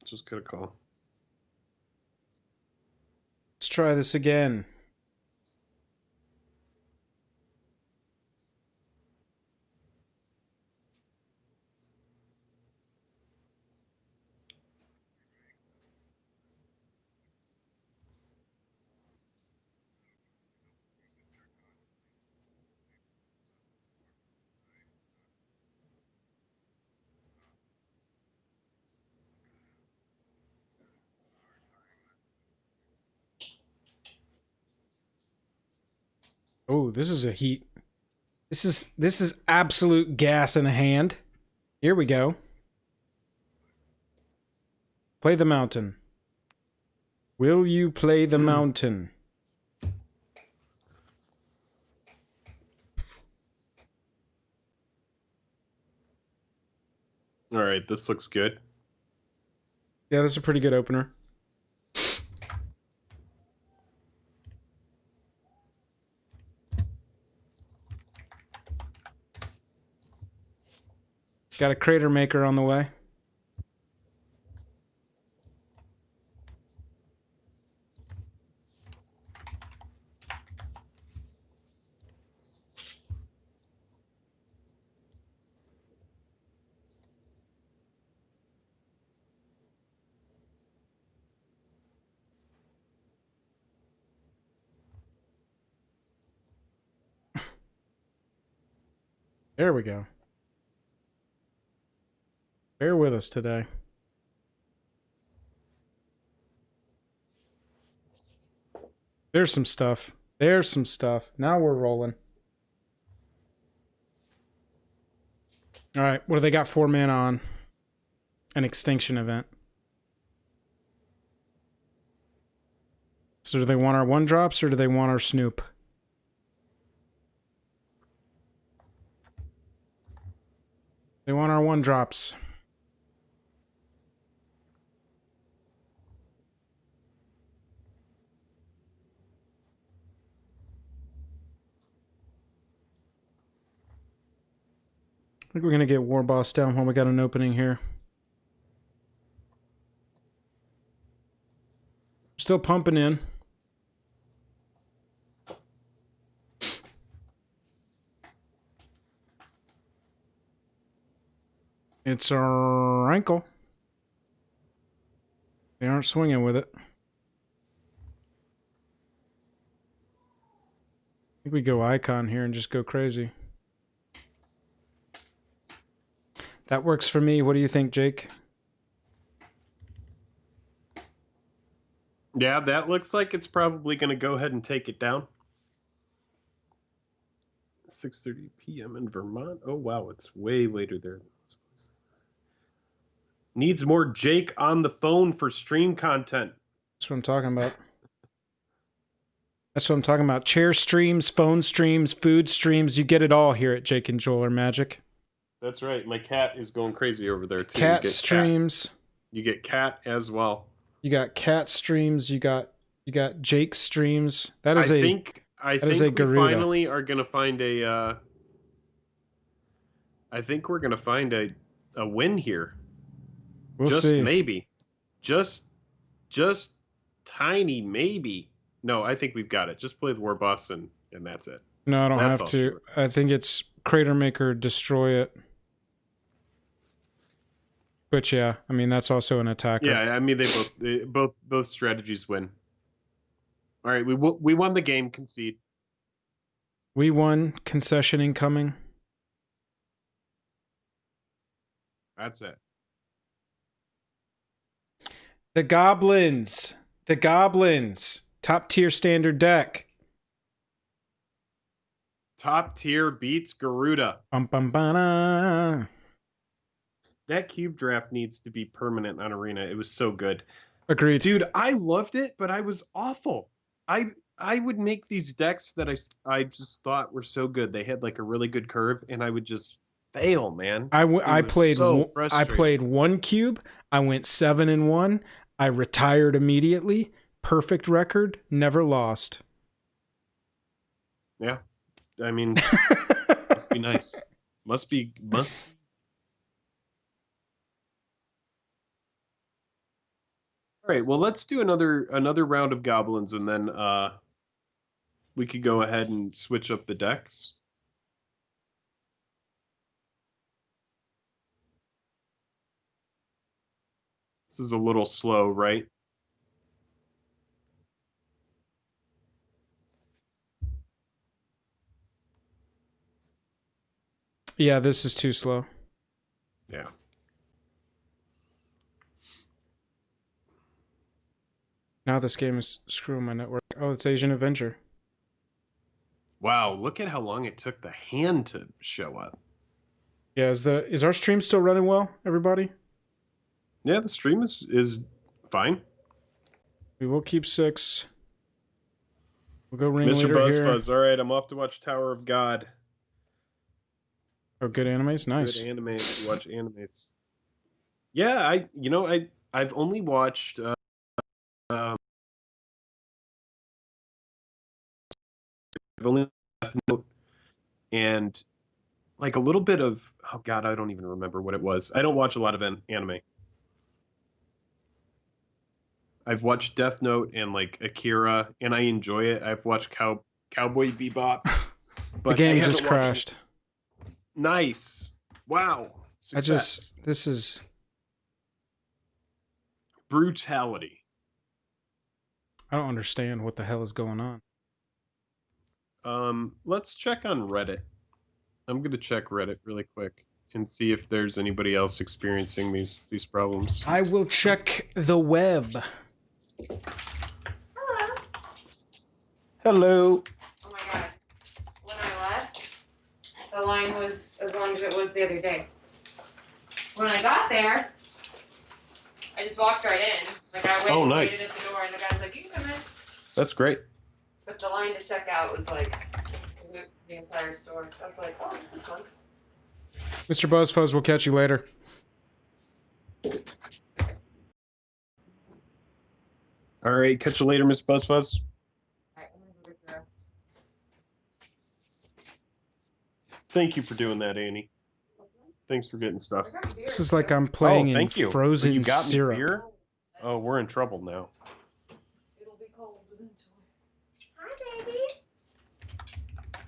Speaker 2: Just got a call.
Speaker 1: Let's try this again. Oh, this is a heat. This is absolute gas in a hand. Here we go. Play the mountain. Will you play the mountain?
Speaker 2: All right, this looks good.
Speaker 1: Yeah, that's a pretty good opener. Got a crater maker on the way. There we go. Bear with us today. There's some stuff. There's some stuff. Now we're rolling. Alright, what do they got 4 mana on? An extinction event. So do they want our 1-drops or do they want our Snoop? They want our 1-drops. I think we're gonna get War Boss down while we got an opening here. Still pumping in. It's a rankle. They aren't swinging with it. I think we go icon here and just go crazy. That works for me. What do you think, Jake?
Speaker 2: Yeah, that looks like it's probably going to go ahead and take it down. 6:30 p.m. in Vermont. Oh, wow. It's way later there. Needs more Jake on the phone for stream content.
Speaker 1: That's what I'm talking about. That's what I'm talking about. Chair streams, phone streams, food streams. You get it all here at Jake and Joel are Magic.
Speaker 2: That's right. My cat is going crazy over there, too.
Speaker 1: Cat streams.
Speaker 2: You get cat as well.
Speaker 1: You got cat streams. You got Jake streams. That is
Speaker 2: I
Speaker 1: a.
Speaker 2: think we finally are going to find a. I think we're going to find a win here.
Speaker 1: We'll
Speaker 2: just
Speaker 1: see.
Speaker 2: Maybe, just tiny maybe. No, I think we've got it. Just play the War Boss and that's it.
Speaker 1: No, I don't have to. Sure. I think it's Crater Maker, destroy it. But yeah, I mean that's also an attacker.
Speaker 2: Yeah, I mean they both strategies win. All right, we won the game. Concede.
Speaker 1: We won. Concession incoming.
Speaker 2: That's it.
Speaker 1: The Goblins. The Goblins. Top tier standard deck.
Speaker 2: Top tier beats Garuda.
Speaker 1: Bum, bum, ba-da.
Speaker 2: That cube draft needs to be permanent on Arena. It was so good.
Speaker 1: Agreed.
Speaker 2: Dude, I loved it, but I was awful. I would make these decks that I just thought were so good. They had like a really good curve, and I would just fail, man.
Speaker 1: I played 1 cube. I went 7-1. I retired immediately. Perfect record. Never lost.
Speaker 2: Yeah. I mean, must be nice. Must be. All right, well, let's do another round of Goblins, and then we could go ahead and switch up the decks. This is a little slow, right?
Speaker 1: Yeah, this is too slow.
Speaker 2: Yeah.
Speaker 1: Now this game is screwing my network. Oh, it's Asian Avenger.
Speaker 2: Wow, look at how long it took the hand to show up.
Speaker 1: Yeah, is our stream still running well, everybody?
Speaker 2: Yeah, the stream is fine.
Speaker 1: We will keep 6. We'll go ringleader
Speaker 2: Mr.
Speaker 1: here.
Speaker 2: Buzzfuzz, all right, I'm off to watch Tower of God.
Speaker 1: Oh, good animes? Nice.
Speaker 2: Good animes. You watch animes. Yeah, I've only watched I've only Death Note and like a little bit of, oh god, I don't even remember what it was. I don't watch a lot of anime. I've watched Death Note and like Akira, and I enjoy it. I've watched Cowboy Bebop.
Speaker 1: But the game just crashed.
Speaker 2: Nice. Wow. Success.
Speaker 1: This is
Speaker 2: brutality.
Speaker 1: I don't understand what the hell is going on.
Speaker 2: Let's check on Reddit. I'm going to check Reddit really quick and see if there's anybody else experiencing these problems.
Speaker 1: I will check the web.
Speaker 2: Hello.
Speaker 3: Oh my god. When I left, the line was as long as it was the other day. When I got there, I just walked right in. Like I went and waited at the door, and the guy's like, "You can come in."
Speaker 2: That's great.
Speaker 3: But the line to check out was like the entire store. I was like, "Oh, this is fun."
Speaker 1: Mr. Buzzfuzz, we'll catch you later.
Speaker 2: All right, catch you later, Miss Buzzfuzz.
Speaker 3: Alright, I'm gonna go get dressed.
Speaker 2: Thank you for doing that, Annie. Thanks for getting stuff.
Speaker 1: This is like I'm playing in
Speaker 2: thank you.
Speaker 1: frozen
Speaker 2: You got
Speaker 1: syrup.
Speaker 2: me beer? Oh, we're in trouble now.
Speaker 3: It'll be cold eventually. Hi, baby.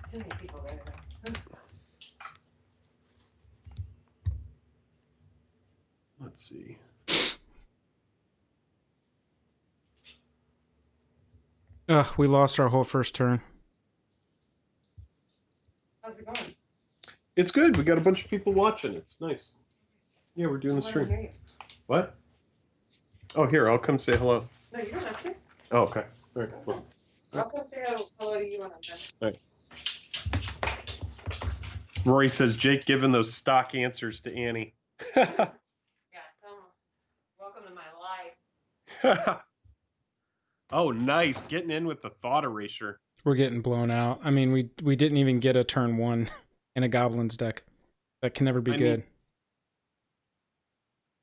Speaker 3: Too many people there.
Speaker 2: Let's see.
Speaker 1: Ugh, we lost our whole first turn.
Speaker 3: How's it going?
Speaker 2: It's good. We got a bunch of people watching. It's nice. Yeah, we're doing the stream. What? Oh, here. I'll come say hello.
Speaker 3: No, you don't have to.
Speaker 2: Oh, okay. All right. Cool.
Speaker 3: I'll come say hello to you when I'm done.
Speaker 2: Rory says, Jake giving those stock answers to Annie.
Speaker 3: Yeah, tell them, welcome to my life.
Speaker 2: Oh, nice. Getting in with the thought erasure.
Speaker 1: We're getting blown out. I mean, we didn't even get a turn 1 in a Goblins deck. That can never be good.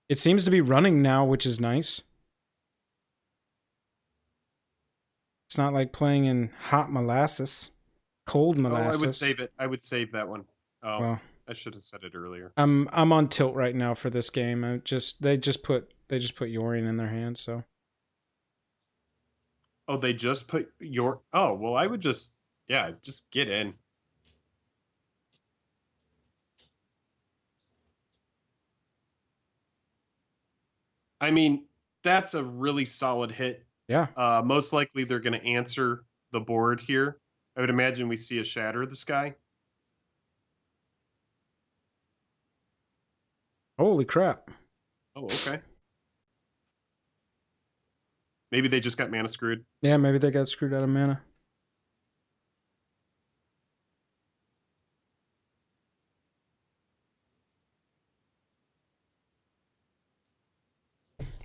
Speaker 1: It seems to be running now, which is nice. It's not like playing in hot molasses, cold molasses.
Speaker 2: Oh, I would save it. I would save that one. Oh,
Speaker 1: well,
Speaker 2: I should have said it earlier.
Speaker 1: I'm on tilt right now for this game. They just put Yorion in their hand, so.
Speaker 2: Oh, they just put your... Oh, well, I would just... Yeah, just get in. I mean, that's a really solid hit.
Speaker 1: Yeah.
Speaker 2: Most likely they're going to answer the board here. I would imagine we see a Shatter the Sky.
Speaker 1: Holy crap.
Speaker 2: Oh, okay. Maybe they just got mana screwed.
Speaker 1: Yeah, maybe they got screwed out of mana.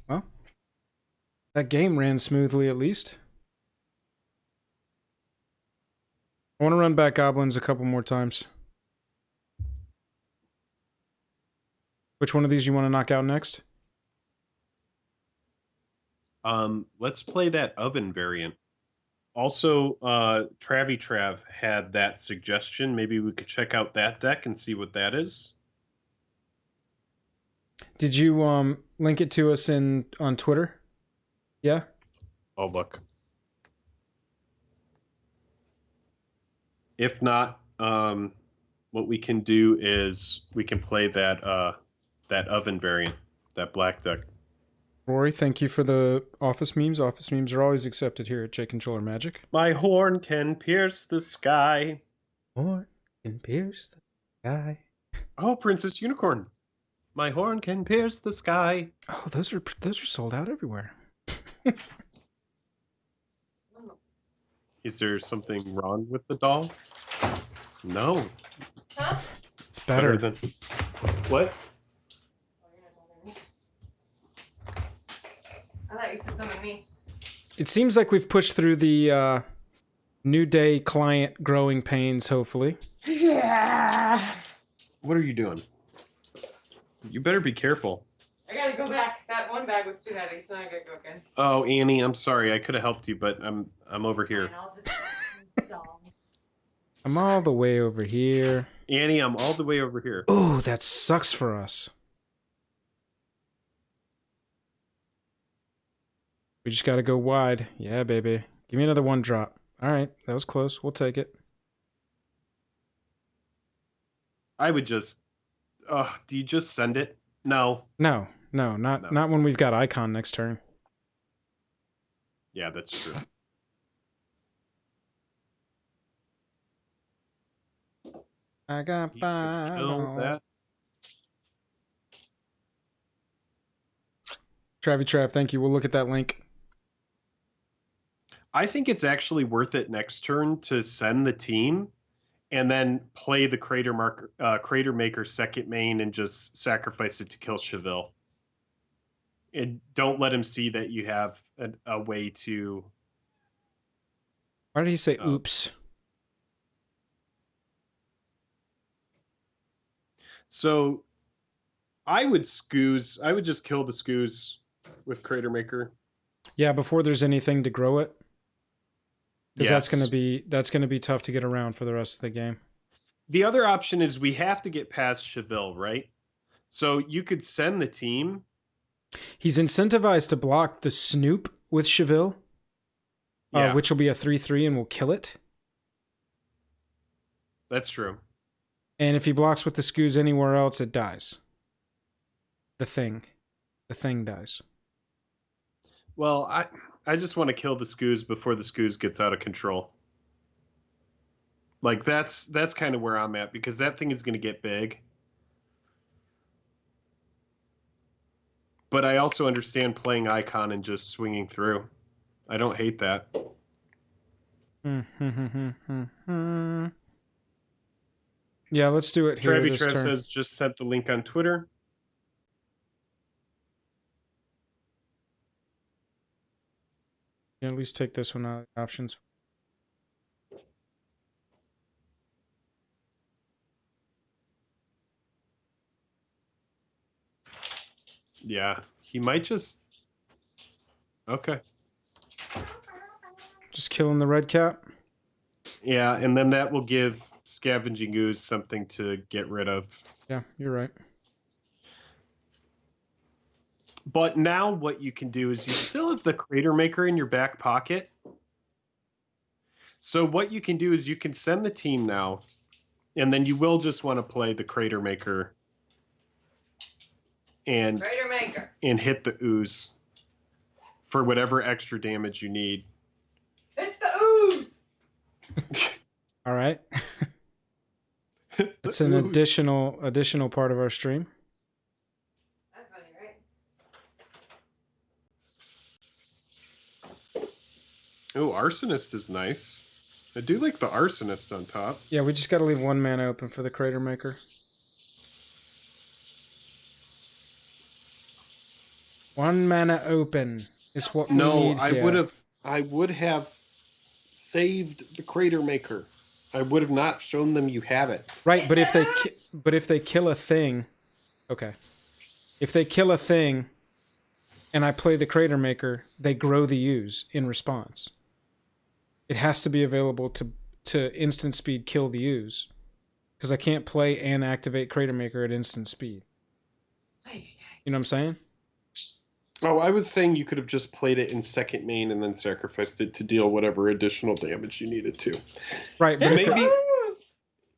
Speaker 1: Well, that game ran smoothly at least. I want to run back Goblins a couple more times. Which one of these you want to knock out next?
Speaker 2: Let's play that oven variant. Also, Travy Trav had that suggestion. Maybe we could check out that deck and see what that is.
Speaker 1: Did you link it to us on Twitter? Yeah?
Speaker 2: Oh, look. If not, what we can do is we can play that that oven variant, that black deck.
Speaker 1: Rory, thank you for the office memes. Office memes are always accepted here at J Controller Magic.
Speaker 2: My horn can pierce the sky.
Speaker 1: Horn can pierce the sky.
Speaker 2: Oh, Princess Unicorn. My horn can pierce the sky.
Speaker 1: Oh, those are sold out everywhere.
Speaker 2: Is there something wrong with the doll? No.
Speaker 3: Huh?
Speaker 1: It's better.
Speaker 2: Than... What?
Speaker 3: I thought you said something to me.
Speaker 1: It seems like we've pushed through the New Day client growing pains, hopefully.
Speaker 3: Yeah.
Speaker 2: What are you doing? You better be careful.
Speaker 3: I gotta go back. That one bag was too heavy, so I gotta go again.
Speaker 2: Oh, Annie, I'm sorry. I could have helped you, but I'm over here.
Speaker 3: Fine, I'll just
Speaker 1: I'm all the way over here.
Speaker 2: Annie, I'm all the way over here.
Speaker 1: Oh, that sucks for us. We just gotta go wide. Yeah, baby. Give me another one drop. All right, that was close. We'll take it.
Speaker 2: I would just... do you just send it? No.
Speaker 1: No, not when we've got Icon next turn.
Speaker 2: Yeah, that's true.
Speaker 1: I got
Speaker 2: He's gonna kill that.
Speaker 1: Travy Trav, thank you. We'll look at that link.
Speaker 2: I think it's actually worth it next turn to send the team and then play the Crater Maker second main and just sacrifice it to kill Cheville. And don't let him see that you have a way to...
Speaker 1: Why did he say oops?
Speaker 2: So I would just kill the Scoos with Crater Maker.
Speaker 1: Yeah, before there's anything to grow it. Because
Speaker 2: Yes.
Speaker 1: that's gonna be tough to get around for the rest of the game.
Speaker 2: The other option is we have to get past Cheville, right? So you could send the team.
Speaker 1: He's incentivized to block the Snoop with Cheville,
Speaker 2: Yeah,
Speaker 1: which will be a 3/3 and will kill it.
Speaker 2: that's true.
Speaker 1: And if he blocks with the Skoos anywhere else, it dies. The thing dies.
Speaker 2: Well, I just want to kill the Skoos before the Skoos gets out of control. Like that's kind of where I'm at, because that thing is going to get big. But I also understand playing Icon and just swinging through. I don't hate that.
Speaker 1: Yeah, let's do it here this
Speaker 2: Trev
Speaker 1: turn.
Speaker 2: says just sent the link on Twitter.
Speaker 1: Yeah, at least take this one out of the options.
Speaker 2: Yeah, he might just... Okay.
Speaker 1: Just killing the red cap.
Speaker 2: Yeah, and then that will give Scavenging Ooze something to get rid of.
Speaker 1: Yeah, you're right.
Speaker 2: But now what you can do is you still have the Crater Maker in your back pocket. So what you can do is you can send the team now, and then you will just want to play the Crater Maker and hit the Ooze for whatever extra damage you need.
Speaker 3: Hit the ooze!
Speaker 1: All right. It's an additional part of our stream.
Speaker 3: That's funny, right?
Speaker 2: Oh, Arsonist is nice. I do like the Arsonist on top.
Speaker 1: Yeah, we just got to leave 1 mana open for the Crater Maker. 1 mana open is what we need here.
Speaker 2: I would have saved the Crater Maker. I would have not shown them you have it.
Speaker 1: Right, but if they kill a thing, okay. If they kill a thing and I play the Crater Maker, they grow the ooze in response. It has to be available to instant speed kill the ooze, because I can't play and activate Crater Maker at instant speed. You know what I'm saying?
Speaker 2: Oh, I was saying you could have just played it in second main and then sacrificed it to deal whatever additional damage you needed to.
Speaker 1: Right, but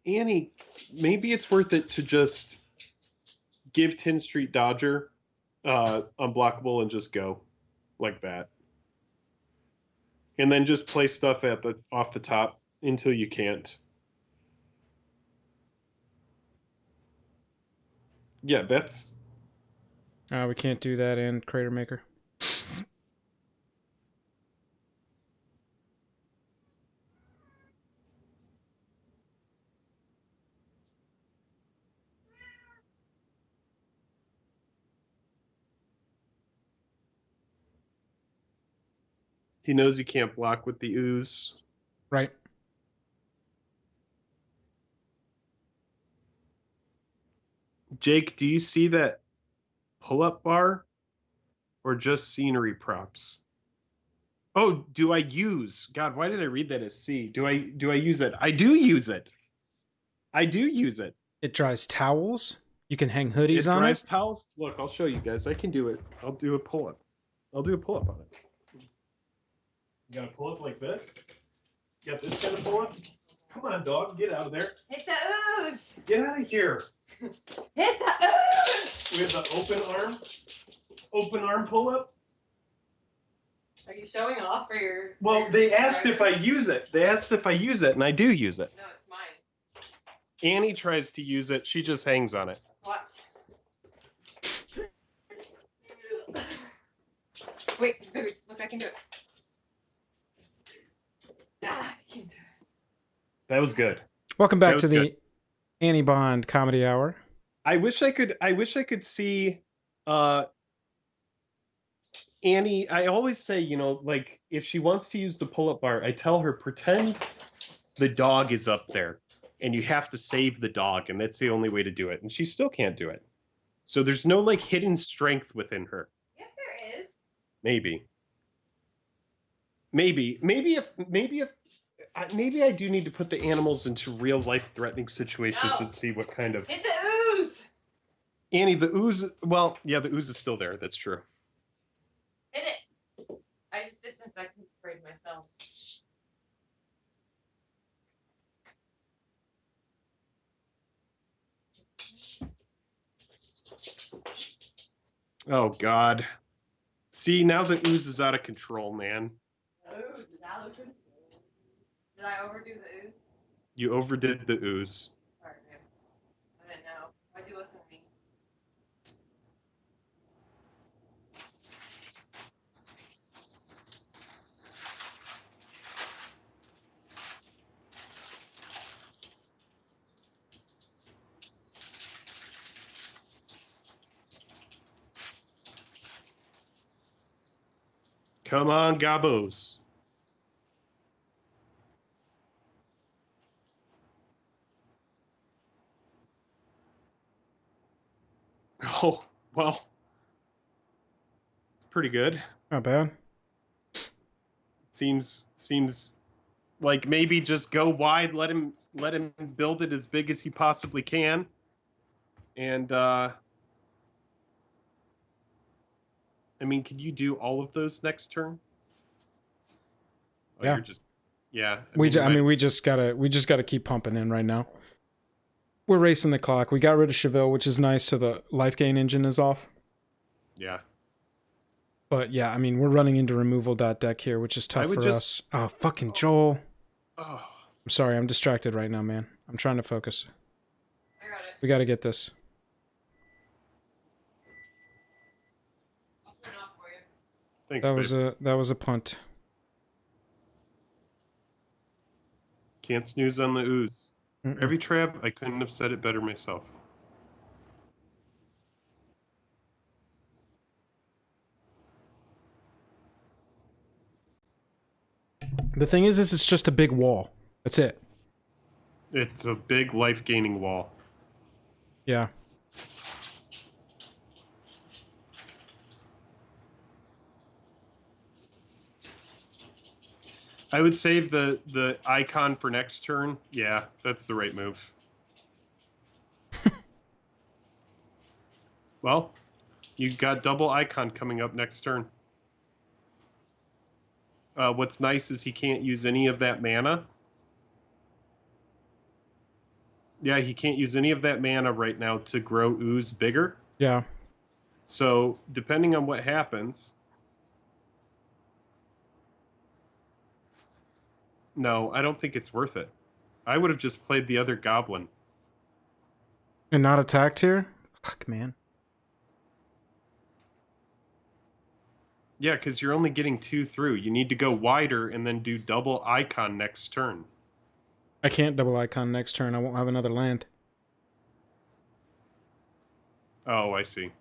Speaker 2: Annie, maybe it's worth it to just give 10 Street Dodger unblockable and just go like that. And then just play stuff off the top until you can't. Yeah, that's...
Speaker 1: we can't do that in Crater Maker.
Speaker 2: He knows he can't block with the ooze.
Speaker 1: Right.
Speaker 2: Jake, do you see that pull-up bar or just scenery props? Oh, do I use? God, why did I read that as C? Do I use it? I do use it. I do use it.
Speaker 1: It dries towels. You can hang hoodies on it.
Speaker 2: It dries towels. Look, I'll show you guys. I can do it. I'll do a pull-up. I'll do a pull-up on it. You got to pull up like this. You got this kind of pull-up. Come on, dog. Get out of there.
Speaker 3: Hit the ooze!
Speaker 2: Get out of here.
Speaker 3: Hit the ooze!
Speaker 2: We have the open arm pull-up.
Speaker 3: Are you showing off for your...
Speaker 2: Well, they asked if I use it. They asked if I use it, and I do use it.
Speaker 3: No, it's mine.
Speaker 2: Annie tries to use it. She just hangs on it.
Speaker 3: Watch. Wait, baby, look, I can do it. I can do it.
Speaker 2: That was good.
Speaker 1: Welcome back to the Annie Bond Comedy Hour.
Speaker 2: I wish I could see Annie. I always say, like, if she wants to use the pull-up bar, I tell her, pretend the dog is up there and you have to save the dog, and that's the only way to do it. And she still can't do it. So there's no, like, hidden strength within her.
Speaker 3: Yes, there is.
Speaker 2: Maybe I do need to put the animals into real life threatening situations and see what kind of...
Speaker 3: Hit the ooze!
Speaker 2: Annie, the ooze. Well, yeah, the ooze is still there. That's true.
Speaker 3: Hit it. I just disinfected sprayed myself.
Speaker 2: Oh God. See, now the ooze is out of control, man.
Speaker 3: The ooze is out of control. Did I overdo the ooze?
Speaker 2: You overdid the ooze.
Speaker 3: Sorry, man. I didn't know. Why'd you listen to me?
Speaker 2: Come on, Gabos. Oh, well. It's pretty good.
Speaker 1: Not bad.
Speaker 2: Seems like maybe just go wide, let him build it as big as he possibly can. And I mean, can you do all of those next turn? Oh,
Speaker 1: Yeah.
Speaker 2: you're just yeah.
Speaker 1: We just gotta keep pumping in right now. We're racing the clock. We got rid of Cheville, which is nice, so the life gain engine is off.
Speaker 2: Yeah.
Speaker 1: But yeah, I mean, we're running into removal.deck here, which is tough for us. Oh, fucking Joel.
Speaker 2: Oh.
Speaker 1: I'm sorry, I'm distracted right now, man. I'm trying to focus.
Speaker 3: I got it.
Speaker 1: We gotta get this.
Speaker 3: I'll turn it off for you.
Speaker 2: Thanks,
Speaker 1: That was a punt.
Speaker 2: Can't snooze on the ooze.
Speaker 1: Mm-mm.
Speaker 2: Every trap, I couldn't have said it better myself.
Speaker 1: The thing is it's just a big wall. That's it.
Speaker 2: It's a big life-gaining wall.
Speaker 1: Yeah.
Speaker 2: I would save the icon for next turn. Yeah, that's the right move. Well, you got double icon coming up next turn. What's nice is he can't use any of that mana. Yeah, he can't use any of that mana right now to grow ooze bigger.
Speaker 1: Yeah.
Speaker 2: So, depending on what happens... No, I don't think it's worth it. I would have just played the other Goblin.
Speaker 1: And not attacked here? Fuck, man.
Speaker 2: Yeah, because you're only getting 2 through. You need to go wider and then do double icon next turn.
Speaker 1: I can't double icon next turn. I won't have another land.
Speaker 2: Oh, I see.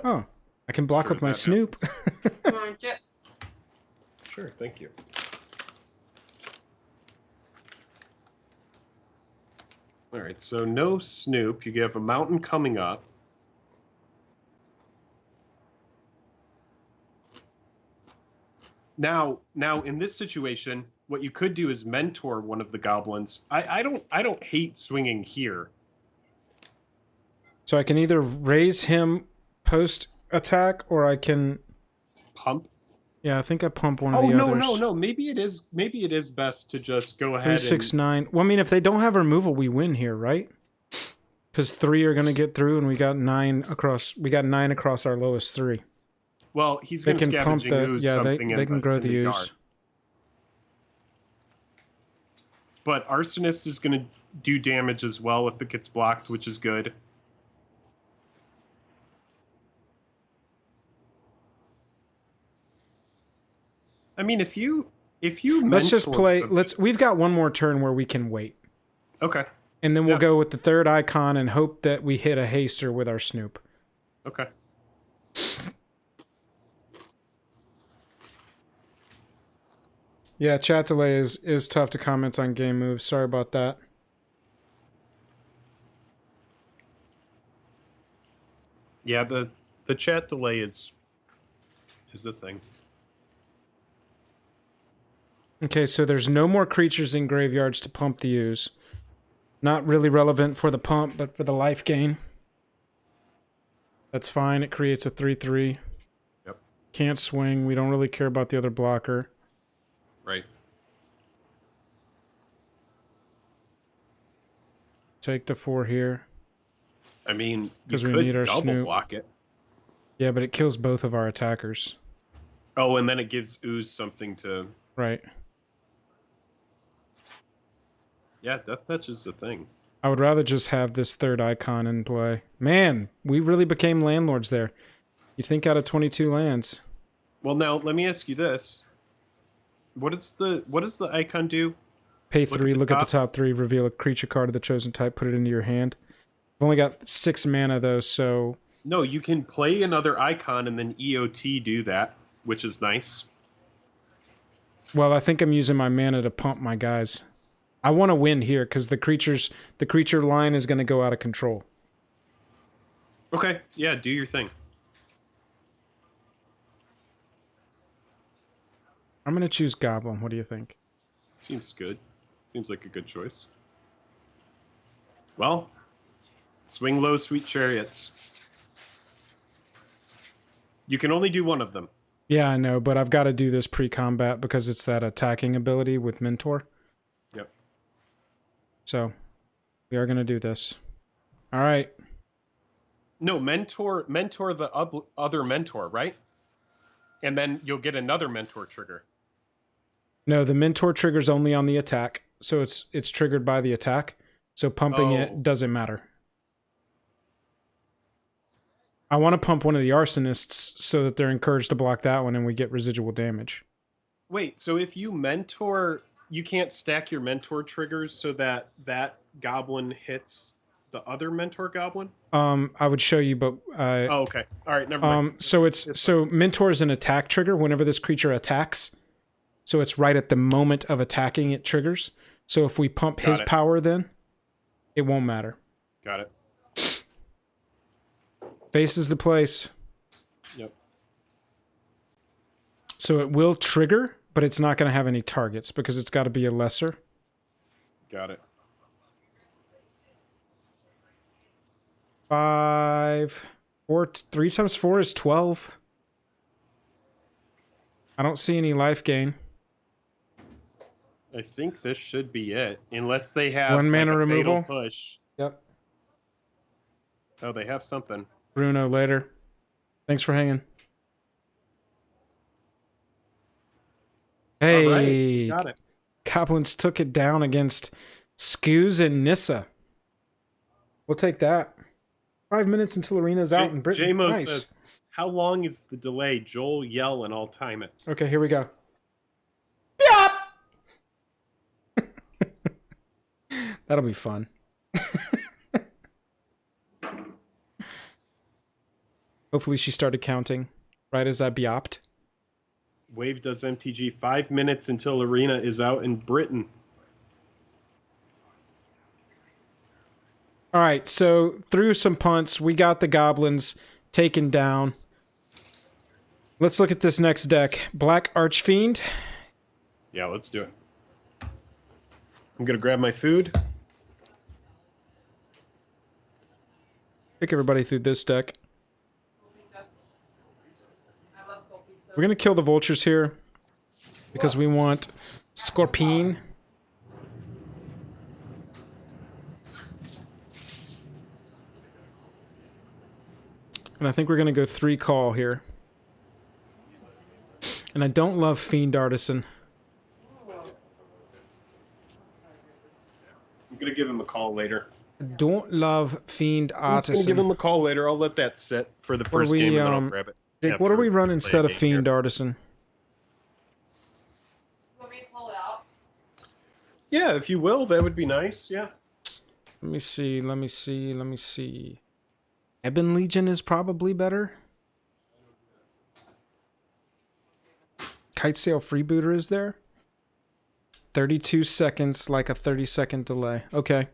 Speaker 1: Oh, I can block
Speaker 2: Sure,
Speaker 1: with my
Speaker 2: that
Speaker 1: Snoop.
Speaker 3: Come on, Chip.
Speaker 2: Sure, thank you. All right, so no Snoop. You have a mountain coming up. Now, in this situation, what you could do is mentor one of the goblins. I don't hate swinging here.
Speaker 1: So I can either raise him post attack or I can
Speaker 2: Pump.
Speaker 1: Yeah, I think I pump one of the
Speaker 2: no,
Speaker 1: others.
Speaker 2: no. Maybe it is best to just go ahead
Speaker 1: 3, 6, 9. Well, I mean, if they don't have removal, we win here, right? Because 3 are gonna get through, and we got 9 across. We got 9 across our lowest 3.
Speaker 2: Well, he's
Speaker 1: They
Speaker 2: going to
Speaker 1: can pump
Speaker 2: scavenging
Speaker 1: the.
Speaker 2: ooze
Speaker 1: Yeah,
Speaker 2: something
Speaker 1: they can grow
Speaker 2: in
Speaker 1: the
Speaker 2: yard.
Speaker 1: ooze.
Speaker 2: But Arsonist is going to do damage as well if it gets blocked, which is good. I mean, if you
Speaker 1: Let's just
Speaker 2: mentor
Speaker 1: play.
Speaker 2: something-
Speaker 1: We've got one more turn where we can wait,
Speaker 2: Okay.
Speaker 1: and then we'll
Speaker 2: Yeah.
Speaker 1: go with the third icon and hope that we hit a haster with our Snoop.
Speaker 2: Okay.
Speaker 1: Yeah, chat delay is tough to comment on game moves. Sorry about that.
Speaker 2: Yeah, the chat delay is the thing.
Speaker 1: Okay, so there's no more creatures in graveyards to pump the ooze. Not really relevant for the pump, but for the life gain. That's fine. It creates a 3/3.
Speaker 2: Yep.
Speaker 1: Can't swing. We don't really care about the other blocker.
Speaker 2: Right.
Speaker 1: Take the 4 here.
Speaker 2: I mean, you
Speaker 1: 'Cause we
Speaker 2: could
Speaker 1: need our
Speaker 2: double
Speaker 1: Snoop.
Speaker 2: block it.
Speaker 1: Yeah, but it kills both of our attackers.
Speaker 2: Oh, and then it gives Ooze something to...
Speaker 1: Right.
Speaker 2: Yeah, Death Touch is a thing.
Speaker 1: I would rather just have this third icon in play. Man, we really became landlords there. You think out of 22 lands.
Speaker 2: Well, now, let me ask you this. What does the icon do?
Speaker 1: Pay 3, look at the top 3, reveal a creature card of the chosen type, put it into your hand. I've only got 6 mana, though, so...
Speaker 2: No, you can play another icon and then EOT do that, which is nice.
Speaker 1: Well, I think I'm using my mana to pump my guys. I want to win here, because the creature line is going to go out of control.
Speaker 2: Okay, yeah, do your thing.
Speaker 1: I'm going to choose Goblin. What do you think?
Speaker 2: Seems good. Seems like a good choice. Well, swing low, sweet chariots. You can only do one of them.
Speaker 1: Yeah, I know, but I've got to do this pre-combat because it's that attacking ability with Mentor.
Speaker 2: Yep.
Speaker 1: So, we are going to do this. All right.
Speaker 2: No, mentor the other mentor, right? And then you'll get another mentor trigger.
Speaker 1: No, the Mentor trigger's only on the attack, so it's triggered by the attack. So pumping it doesn't matter. I want to pump one of the Arsonists so that they're encouraged to block that one and we get residual damage.
Speaker 2: Wait, so if you mentor, you can't stack your mentor triggers so that that goblin hits the other mentor goblin?
Speaker 1: I would show you, but
Speaker 2: oh, okay. All right, never mind.
Speaker 1: So Mentor is an attack trigger whenever this creature attacks. So it's right at the moment of attacking it triggers. So if we pump his power, then it won't matter.
Speaker 2: Got it.
Speaker 1: Face is the place.
Speaker 2: Yep.
Speaker 1: So it will trigger, but it's not going to have any targets because it's got to be a lesser.
Speaker 2: Got it.
Speaker 1: 5, 4, 3 times 4 is 12. I don't see any life gain.
Speaker 2: I think this should be it, unless they have
Speaker 1: 1 mana removal.
Speaker 2: Push.
Speaker 1: Yep.
Speaker 2: Oh, they have something.
Speaker 1: Bruno later. Thanks for hanging. Hey,
Speaker 2: all right, got it.
Speaker 1: Goblins took it down against Skoos and Nissa. We'll take that. 5 minutes until Arena's out in Britain.
Speaker 2: J-Mo
Speaker 1: Nice.
Speaker 2: says, how long is the delay? Joel, yell, and I'll time it.
Speaker 1: Okay, here we go. That'll be fun. Hopefully she started counting right as I beopped.
Speaker 2: Wave does MTG 5 minutes until Arena is out in Britain.
Speaker 1: All right, so through some punts, we got the Goblins taken down. Let's look at this next deck. Black Archfiend.
Speaker 2: Yeah, let's do it. I'm going to grab my food.
Speaker 1: Take everybody through this deck. We're going to kill the vultures here because we want Scorpion. And I think we're going to go 3 call here. And I don't love Fiend Artisan.
Speaker 2: I'm going to give him a call later.
Speaker 1: I don't love Fiend
Speaker 2: I'm just going to
Speaker 1: Artisan.
Speaker 2: give him a call later. I'll let that sit for the first game and then I'll grab it.
Speaker 1: Jake, what do we run instead of Fiend Artisan?
Speaker 3: You want me to pull it out?
Speaker 2: Yeah, if you will, that would be nice. Yeah.
Speaker 1: Let me see. Ebon Legion is probably better. Kitesail Freebooter is there. 32 seconds, like a 30-second delay. Okay.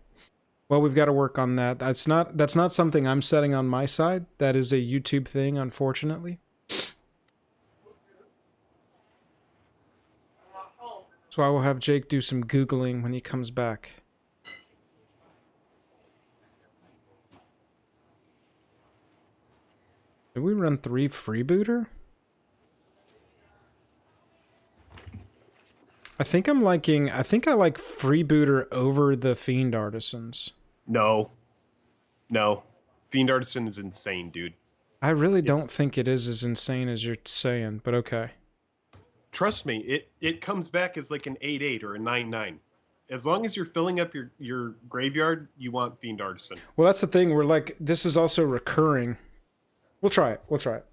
Speaker 1: Well, we've got to work on that. That's not something I'm setting on my side. That is a YouTube thing, unfortunately. So I will have Jake do some Googling when he comes back. Did we run 3 freebooter? I think I like freebooter over the Fiend Artisans.
Speaker 2: No. No. Fiend Artisan is insane, dude.
Speaker 1: I really don't think it is as insane as you're saying, but okay.
Speaker 2: Trust me, it comes back as like an 8/8 or a 9/9. As long as you're filling up your graveyard, you want Fiend Artisan.
Speaker 1: Well, that's the thing. We're like, this is also recurring. We'll try it. We'll try it.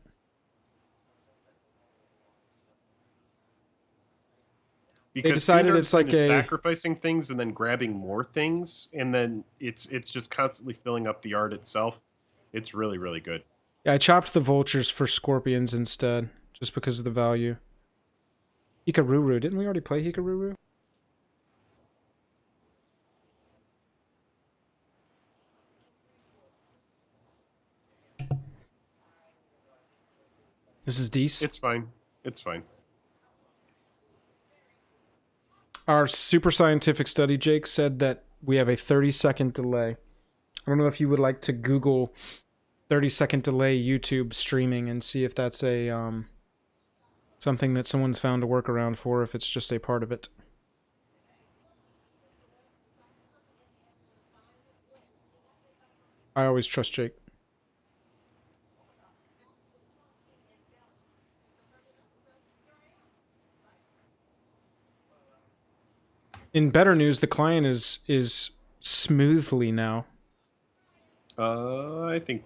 Speaker 2: Because
Speaker 1: they decided
Speaker 2: Fiend
Speaker 1: it's like
Speaker 2: Artisan is
Speaker 1: a
Speaker 2: sacrificing things and then grabbing more things, and then it's just constantly filling up the art itself. It's really, really good.
Speaker 1: Yeah, I chopped the vultures for scorpions instead, just because of the value. Hikaruru. Didn't we already play Hikaruru? This is Dees.
Speaker 2: It's fine. It's fine.
Speaker 1: Our super scientific study, Jake, said that we have a 30-second delay. I don't know if you would like to Google 30-second delay YouTube streaming and see if that's a something that someone's found a workaround for, if it's just a part of it. I always trust Jake. In better news, the client is smoothly now.
Speaker 2: I think,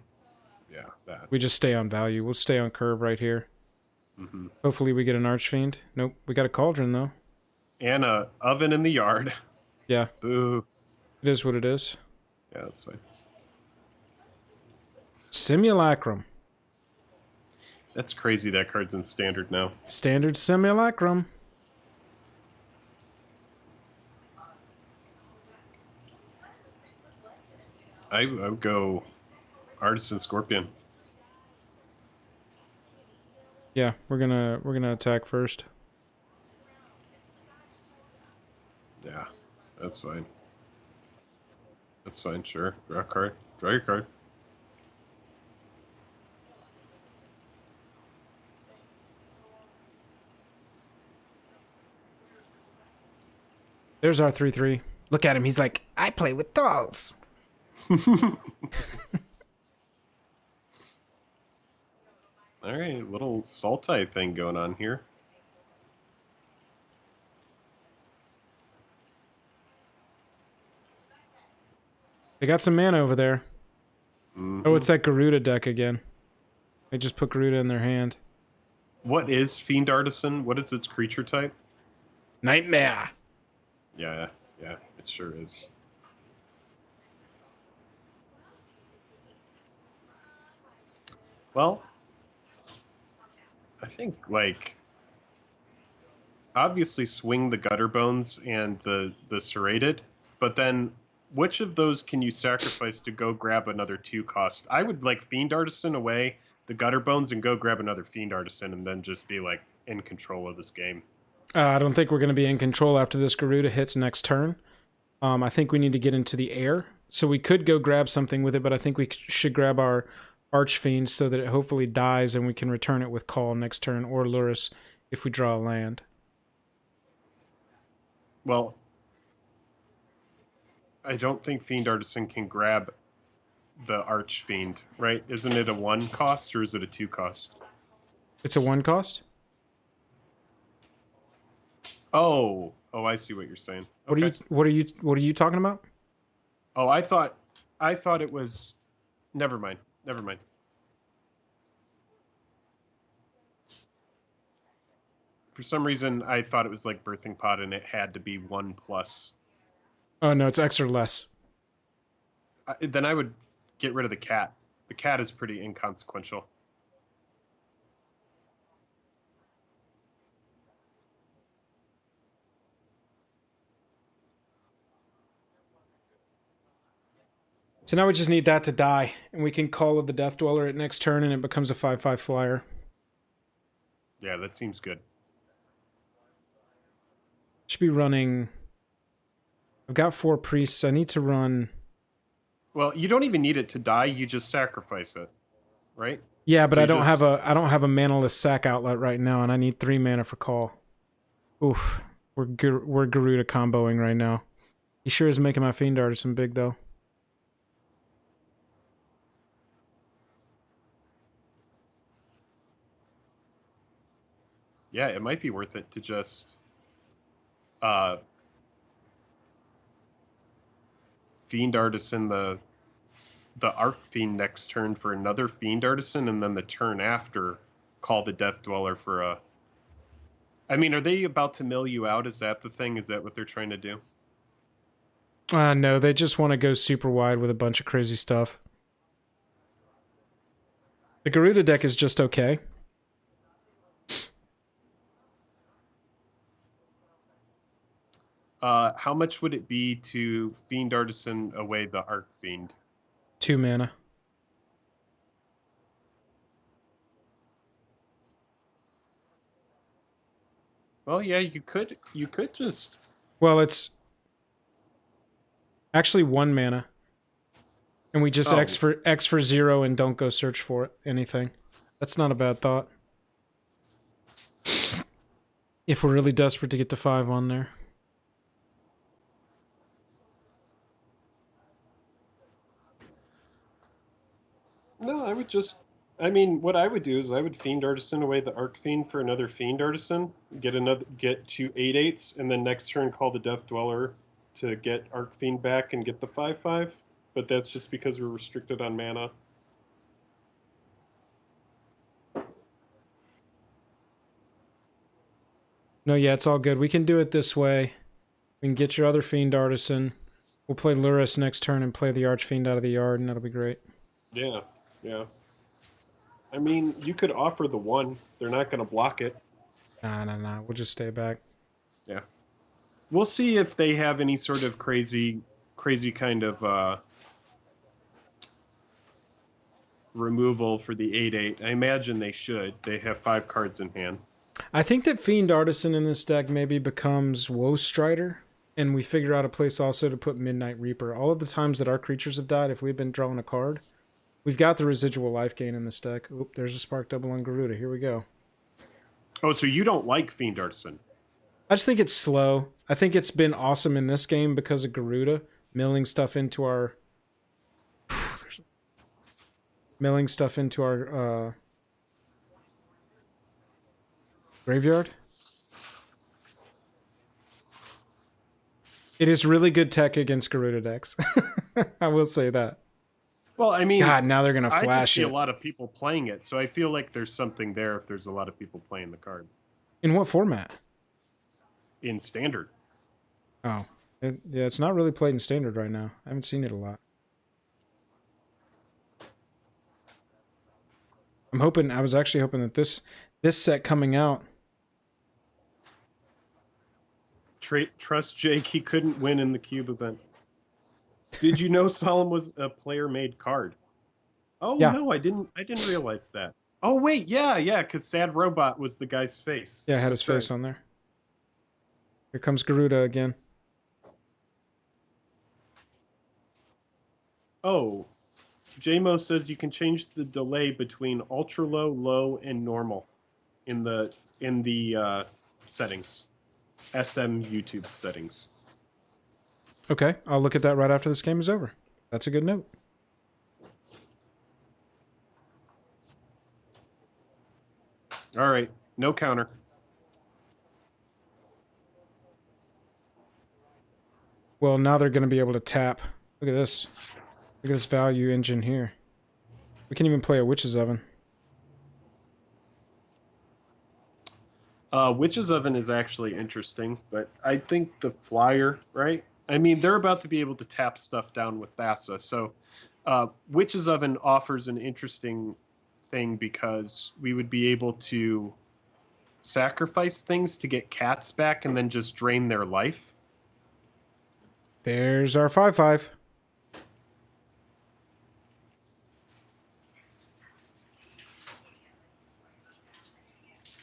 Speaker 2: yeah, that.
Speaker 1: We just stay on value. We'll stay on curve right here.
Speaker 2: Mm-hmm.
Speaker 1: Hopefully we get an Archfiend. Nope, we got a Cauldron though.
Speaker 2: And a oven in the yard.
Speaker 1: Yeah.
Speaker 2: Boo.
Speaker 1: It is what it is.
Speaker 2: Yeah, that's fine.
Speaker 1: Simulacrum.
Speaker 2: That's crazy that card's in standard now.
Speaker 1: Standard Simulacrum.
Speaker 2: I would go Artisan Scorpion.
Speaker 1: Yeah, we're gonna attack first.
Speaker 2: Yeah, that's fine. That's fine, sure. Draw a card. Draw your card.
Speaker 1: There's our 3/3. Look at him. He's like, I play with dolls.
Speaker 2: All right, little Sultai thing going on here.
Speaker 1: They got some mana over there.
Speaker 2: Mm-hmm.
Speaker 1: Oh, it's that Garuda deck again. They just put Garuda in their hand.
Speaker 2: What is Fiend Artisan? What is its creature type?
Speaker 1: Nightmare.
Speaker 2: Yeah, it sure is. Well, I think, like, obviously swing the Gutter Bones and the Serrated, but then which of those can you sacrifice to go grab another 2 cost? I would like Fiend Artisan away, the Gutter Bones, and go grab another Fiend Artisan, and then just be, like, in control of this game.
Speaker 1: I don't think we're going to be in control after this Garuda hits next turn. I think we need to get into the air. So we could go grab something with it, but I think we should grab our Archfiend so that it hopefully dies and we can return it with Call next turn, or Lurrus if we draw a land.
Speaker 2: Well, I don't think Fiend Artisan can grab the Archfiend, right? Isn't it a 1 cost or is it a 2 cost?
Speaker 1: It's a 1 cost?
Speaker 2: Oh, I see what you're saying. Okay.
Speaker 1: What are you talking about?
Speaker 2: Oh, I thought it was. Never mind. For some reason, I thought it was like Birthing Pod, and it had to be 1+.
Speaker 1: Oh no, it's X or less.
Speaker 2: Then I would get rid of the cat. The cat is pretty inconsequential.
Speaker 1: So now we just need that to die, and we can Call of the Death Dweller at next turn, and it becomes a 5/5 flyer.
Speaker 2: Yeah, that seems good.
Speaker 1: Should be running... I've got 4 priests. I need to run...
Speaker 2: Well, you don't even need it to die. You just sacrifice it, right?
Speaker 1: Yeah, but
Speaker 2: So
Speaker 1: I don't have a manaless sack outlet right now, and I need 3 mana for call. Oof. We're Garuda comboing right now. He sure is making my Fiend Artisan big, though.
Speaker 2: Yeah, it might be worth it to just Fiend Artisan the Archfiend next turn for another Fiend Artisan, and then the turn after call the Death Dweller for a... I mean, are they about to mill you out? Is that the thing? Is that what they're trying to do?
Speaker 1: No, they just want to go super wide with a bunch of crazy stuff. The Garuda deck is just okay.
Speaker 2: How much would it be to Fiend Artisan away the Archfiend?
Speaker 1: 2 mana.
Speaker 2: Well, yeah, you could just...
Speaker 1: Well, it's actually 1 mana. And we just X for 0 and don't go search for anything. That's not a bad thought. If we're really desperate to get to 5 on there.
Speaker 2: No, I would just... I mean, what I would do is I would Fiend Artisan away the Archfiend for another Fiend Artisan, get 2 8/8s, and then next turn call the Death Dweller to get Archfiend back and get the 5/5. But that's just because we're restricted on mana.
Speaker 1: No, yeah, it's all good. We can do it this way. We can get your other Fiend Artisan. We'll play Luris next turn and play the Archfiend out of the yard, and that'll be great.
Speaker 2: Yeah, yeah. I mean, you could offer the 1. They're not going to block it.
Speaker 1: Nah. We'll just stay back.
Speaker 2: Yeah. We'll see if they have any sort of crazy kind of removal for the 8/8. I imagine they should. They have 5 cards in hand.
Speaker 1: I think that Fiend Artisan in this deck maybe becomes Woe Strider, and we figure out a place also to put Midnight Reaper. All of the times that our creatures have died, if we've been drawing a card, we've got the residual life gain in this deck. Oop, there's a Spark Double on Garuda. Here we go.
Speaker 2: Oh, so you don't like Fiend Artisan?
Speaker 1: I just think it's slow. I think it's been awesome in this game because of Garuda milling stuff into our... graveyard. It is really good tech against Garuda decks. I will say that.
Speaker 2: Well, I mean...
Speaker 1: God, now they're going to flash
Speaker 2: I just see
Speaker 1: it.
Speaker 2: a lot of people playing it, so I feel like there's something there if there's a lot of people playing the card.
Speaker 1: In what format?
Speaker 2: In Standard.
Speaker 1: Oh. Yeah, it's not really played in Standard right now. I haven't seen it a lot. I was actually hoping that this set coming out...
Speaker 2: Trust Jake, he couldn't win in the Cube event. Did you know Solemn was a player-made card? Oh, yeah. No, I didn't realize that. Oh, wait, yeah, because Sad Robot was the guy's face.
Speaker 1: Yeah, I had his face on there. Here comes Garuda again.
Speaker 2: Oh, JMO says you can change the delay between ultra low, low, and normal in the settings. SM YouTube settings.
Speaker 1: Okay, I'll look at that right after this game is over. That's a good note.
Speaker 2: All right, no counter.
Speaker 1: Well, now they're going to be able to tap. Look at this. Look at this value engine here. We can even play a Witch's Oven.
Speaker 2: Witch's Oven is actually interesting, but I think the flyer, right? I mean, they're about to be able to tap stuff down with Thassa, so Witch's Oven offers an interesting thing because we would be able to sacrifice things to get cats back and then just drain their life.
Speaker 1: There's our 5/5.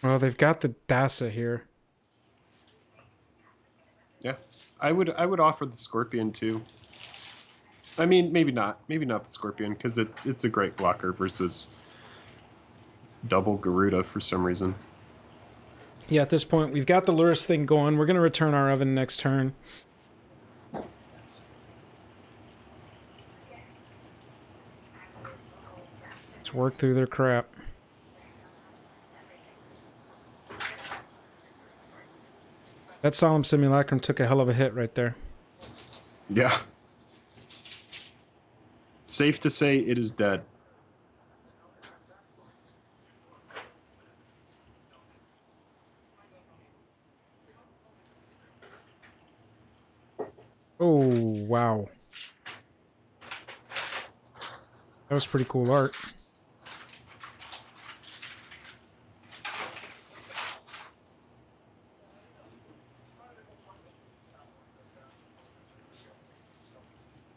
Speaker 1: Well, they've got the Thassa here.
Speaker 2: Yeah, I would offer the Scorpion too. I mean, maybe not the Scorpion because it's a great blocker versus double Garuda for some reason.
Speaker 1: Yeah, at this point, we've got the Lurus thing going. We're going to return our oven next turn. Let's work through their crap. That Solemn Simulacrum took a hell of a hit right there.
Speaker 2: Yeah. Safe to say it is dead.
Speaker 1: Oh, wow. That was pretty cool art.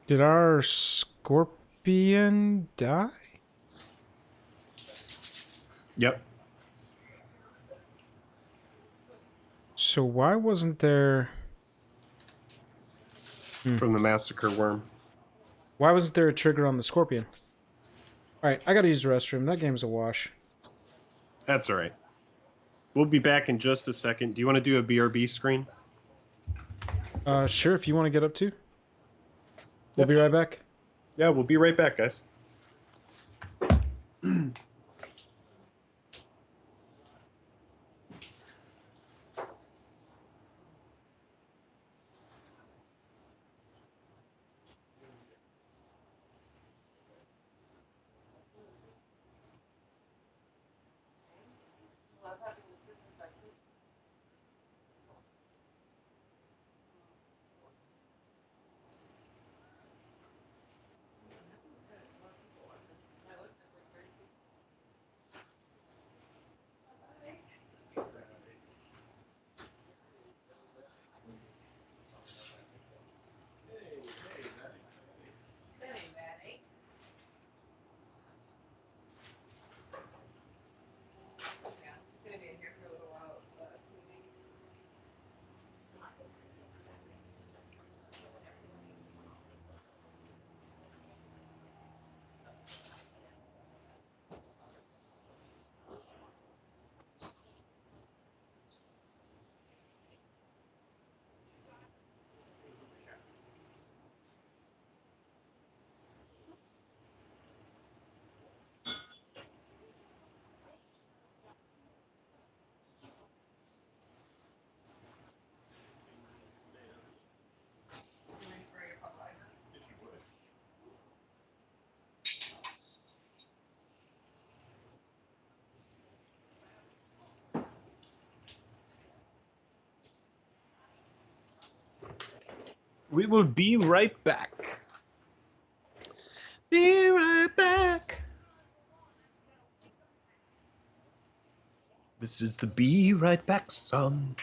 Speaker 1: Did our Scorpion die?
Speaker 2: Yep.
Speaker 1: So why wasn't there...
Speaker 2: From the Massacre Worm.
Speaker 1: Why wasn't there a trigger on the Scorpion? Alright, I gotta use the restroom. That game's a wash.
Speaker 2: That's alright. We'll be back in just a second. Do you want to do a BRB screen?
Speaker 1: Sure, if you want to get up too. We'll be right back.
Speaker 2: Yeah, we'll be right back, guys. We will be right back. Be right back. This is the Be Right Back song.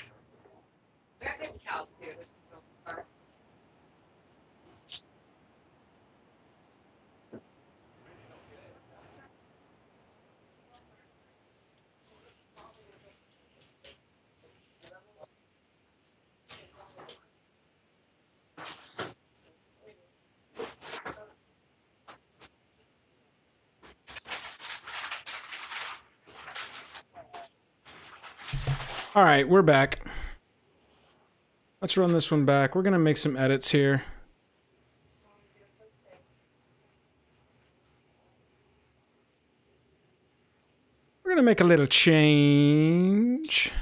Speaker 1: Alright, we're back. Let's run this one back. We're gonna make some edits here. We're gonna make a little change.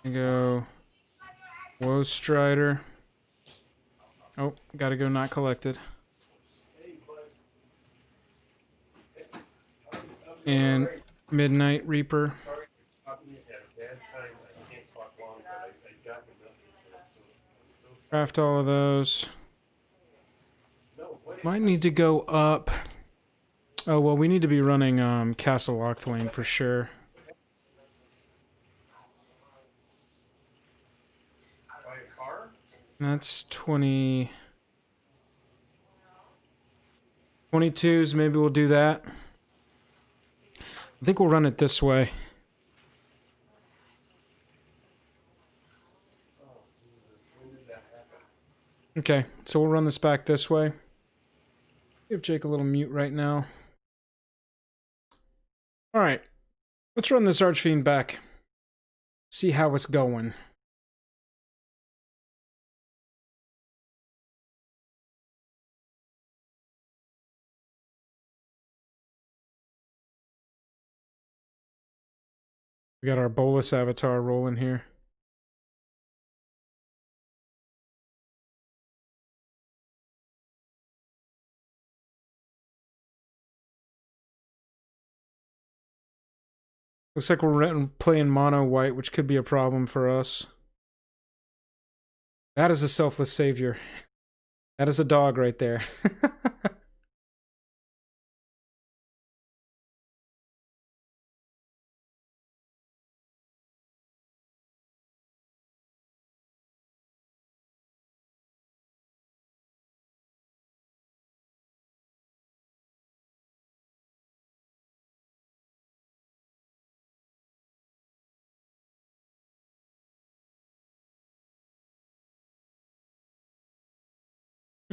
Speaker 1: Go Woe Strider. Oh, gotta go not collected. And Midnight Reaper. Craft all of those. Might need to go up. Oh, well, we need to be running Castle Locthwain for sure. That's 20. 22s, maybe we'll do that. I think we'll run it this way. Okay, so we'll run this back this way. Give Jake a little mute right now. Alright, let's run this Archfiend back. See how it's going. We got our Bolus avatar rolling here. Looks like we're playing mono white, which could be a problem for us. That is a selfless savior. That is a dog right there.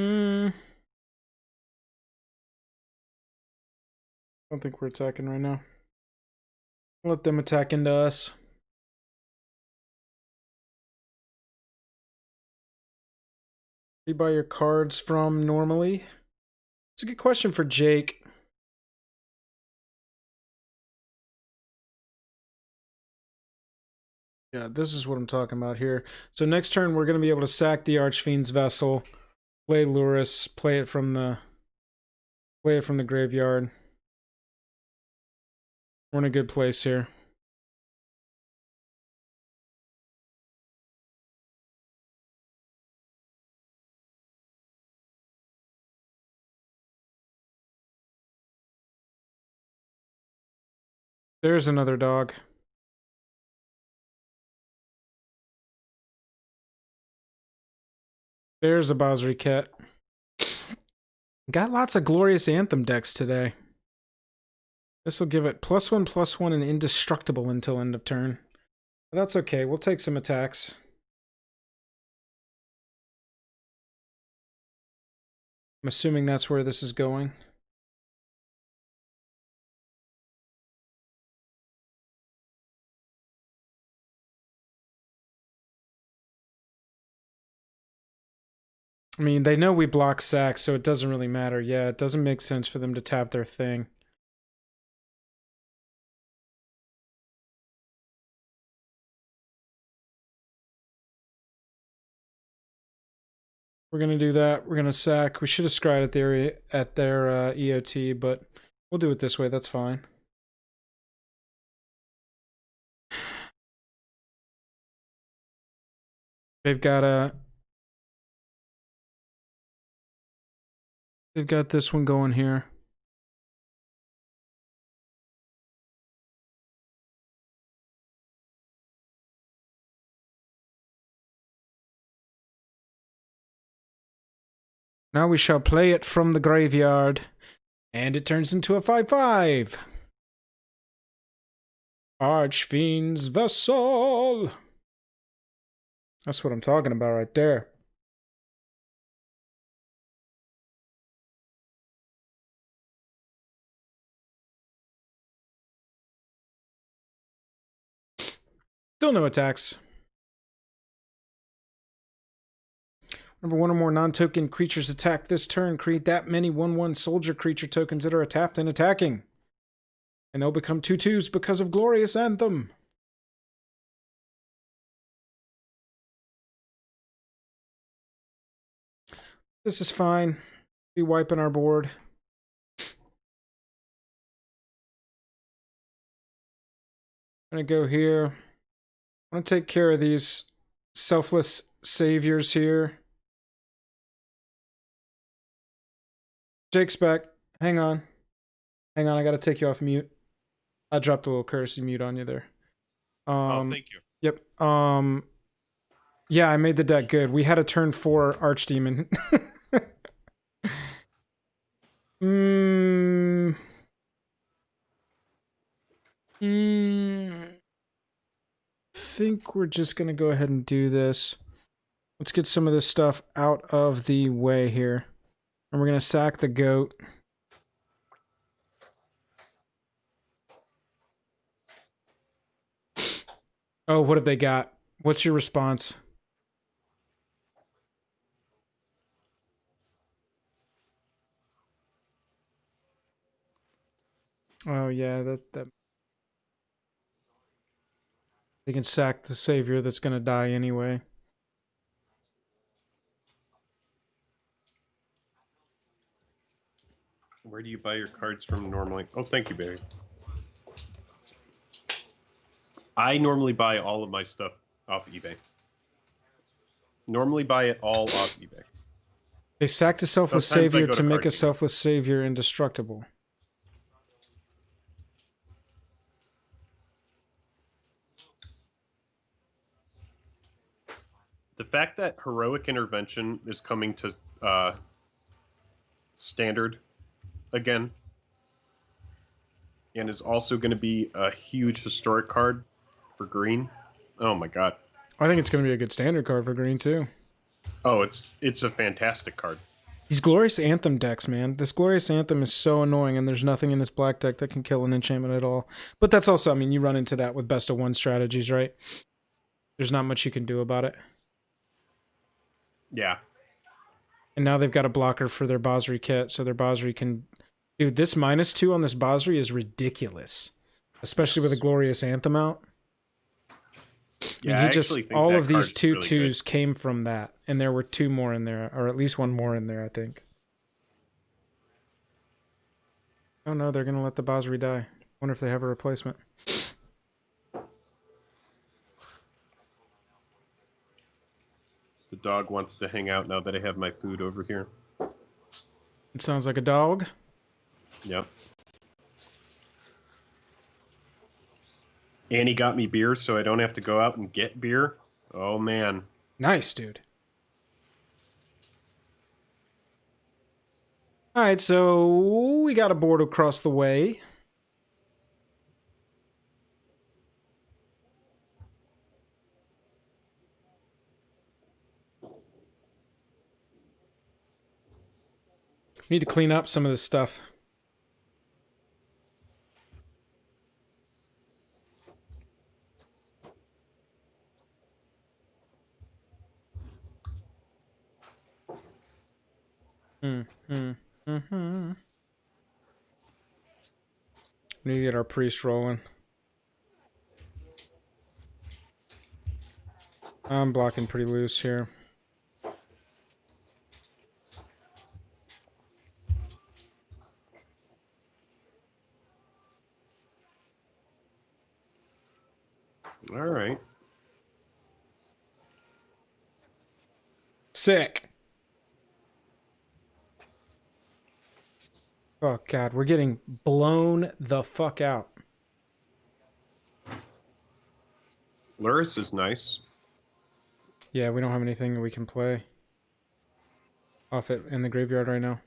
Speaker 1: I don't think we're attacking right now. Let them attack into us. Where do you buy your cards from normally? It's a good question for Jake. Yeah, this is what I'm talking about here. So next turn we're going to be able to sack the Archfiend's Vessel, play Lurrus, play it from the graveyard. We're in a good place here. There's another dog. There's a Basri Cat. Got lots of glorious Anthem decks today. This will give it +1/+1 and indestructible until end of turn. But that's okay. We'll take some attacks. I'm assuming that's where this is going. I mean, they know we block sack, so it doesn't really matter. Yeah, it doesn't make sense for them to tap their thing. We're gonna do that. We're gonna sack. We should have scryed at their EOT, but we'll do it this way. That's fine. They've got this one going here. Now we shall play it from the graveyard, and it turns into a 5/5. Archfiend's Vessel. That's what I'm talking about right there. Still no attacks. Whenever one or more non-token creatures attack this turn, create that many 1/1 soldier creature tokens that are tapped and attacking. And they'll become 2/2s because of Glorious Anthem. This is fine. Be wiping our board. I'm gonna go here. I'm gonna take care of these selfless saviors here. Jake's back. Hang on. Hang on, I gotta take you off mute. I dropped a little courtesy mute on you there.
Speaker 2: Oh, thank you.
Speaker 1: Yep. Yeah, I made the deck good. We had a turn 4 Archdemon. Mm, think we're just gonna go ahead and do this. Let's get some of this stuff out of the way here. And we're gonna sack the goat. Oh, what have they got? What's your response? Oh yeah, that they can sack the savior that's gonna die anyway.
Speaker 2: Where do you buy your cards from normally? Oh, thank you, Barry. I normally buy all of my stuff off eBay. Normally buy it all off eBay.
Speaker 1: They sacked a selfless
Speaker 2: Sometimes I
Speaker 1: savior
Speaker 2: go
Speaker 1: to
Speaker 2: to
Speaker 1: make a
Speaker 2: card dealers.
Speaker 1: selfless savior indestructible.
Speaker 2: The fact that heroic intervention is coming to standard again, and is also going to be a huge historic card for green. Oh my god.
Speaker 1: I think it's gonna be a good standard card for green too.
Speaker 2: Oh, it's a fantastic card.
Speaker 1: These Glorious Anthem decks, man. This Glorious Anthem is so annoying, and there's nothing in this black deck that can kill an enchantment at all. But that's also, I mean, you run into that with best of one strategies, right? There's not much you can do about it.
Speaker 2: Yeah.
Speaker 1: And now they've got a blocker for their Basri kit, so their Basri can... Dude, this -2 on this Basri is ridiculous. Especially with a Glorious Anthem out.
Speaker 2: Yeah,
Speaker 1: I mean, he just...
Speaker 2: actually think
Speaker 1: all
Speaker 2: that
Speaker 1: of these
Speaker 2: card's really
Speaker 1: 2/2s came from that. And there were 2 more in there, or at least 1 more in there, I think. Oh no, they're going to let the Basri die. Wonder if they have a replacement.
Speaker 2: The dog wants to hang out now that I have my food over here.
Speaker 1: It sounds like a dog.
Speaker 2: Yep. And he got me beer so I don't have to go out and get beer. Oh man.
Speaker 1: Nice, dude. All right, so we got a board across the way. We need to clean up some of this stuff. We need to get our priest rolling. I'm blocking pretty loose here.
Speaker 2: All right.
Speaker 1: Sick. Oh god, we're getting blown the fuck out.
Speaker 2: Luris is nice.
Speaker 1: Yeah, we don't have anything we can play off it in the graveyard right now.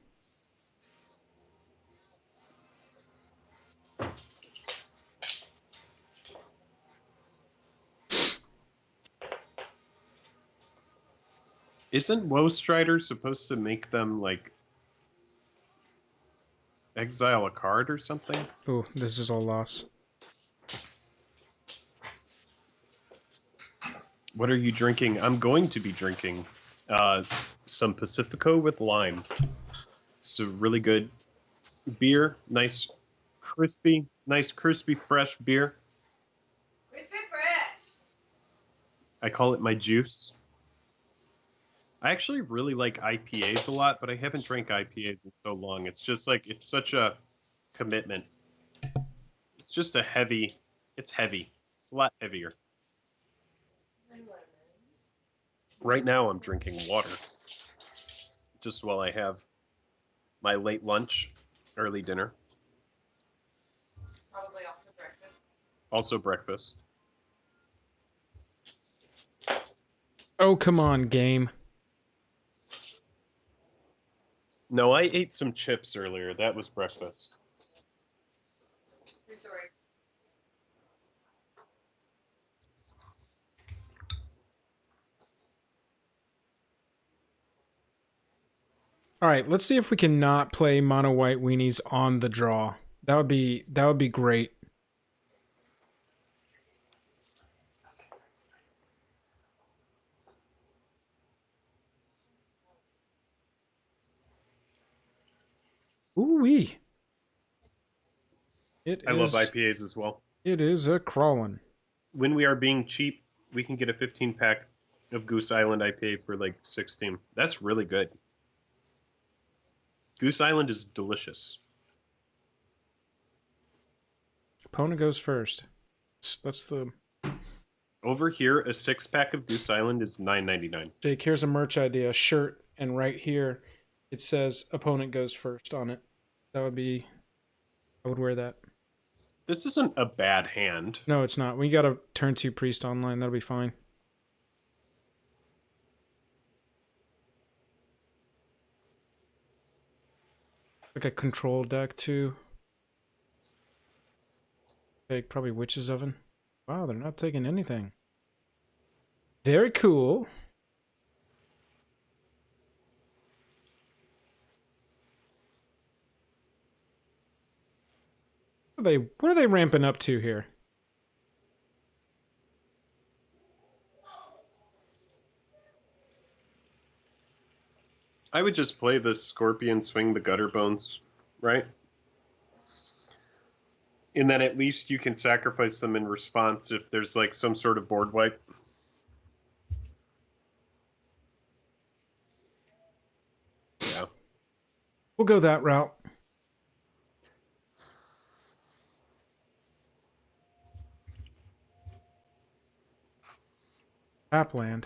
Speaker 2: Isn't Woe Strider supposed to make them like exile a card or something?
Speaker 1: Oh, this is all loss.
Speaker 2: What are you drinking? I'm going to be drinking some Pacifico with lime. It's a really good beer. Nice, crispy, fresh beer.
Speaker 3: Crispy fresh.
Speaker 2: I call it my juice. I actually really like IPAs a lot, but I haven't drank IPAs in so long. It's just like, it's such a commitment. It's just a heavy, it's heavy. It's a lot heavier. Right now I'm drinking water. Just while I have my late lunch, early dinner.
Speaker 3: Probably also breakfast.
Speaker 2: Also breakfast.
Speaker 1: Oh, come on, game.
Speaker 2: No, I ate some chips earlier. That was breakfast.
Speaker 3: True story.
Speaker 1: All right, let's see if we can not play mono white weenies on the draw. That would be great. Ooh-wee.
Speaker 2: I love IPAs as well.
Speaker 1: It is a crawling.
Speaker 2: When we are being cheap, we can get a 15-pack of Goose Island IPA for like 16. That's really good. Goose Island is delicious.
Speaker 1: Opponent goes first. That's the...
Speaker 2: Over here, a 6-pack of Goose Island is $9.99.
Speaker 1: Jake, here's a merch idea. A shirt, and right here it says opponent goes first on it. That would be... I would wear that.
Speaker 2: This isn't a bad hand.
Speaker 1: No, it's not. We got a turn 2 priest online. That'll be fine. Like a control deck too. Take probably Witch's Oven. Wow, they're not taking anything. Very cool. What are they ramping up to here?
Speaker 2: I would just play the Scorpion, swing the Gutter Bones, right? And then at least you can sacrifice them in response if there's like some sort of board wipe. Yeah.
Speaker 1: We'll go that route. Tapland.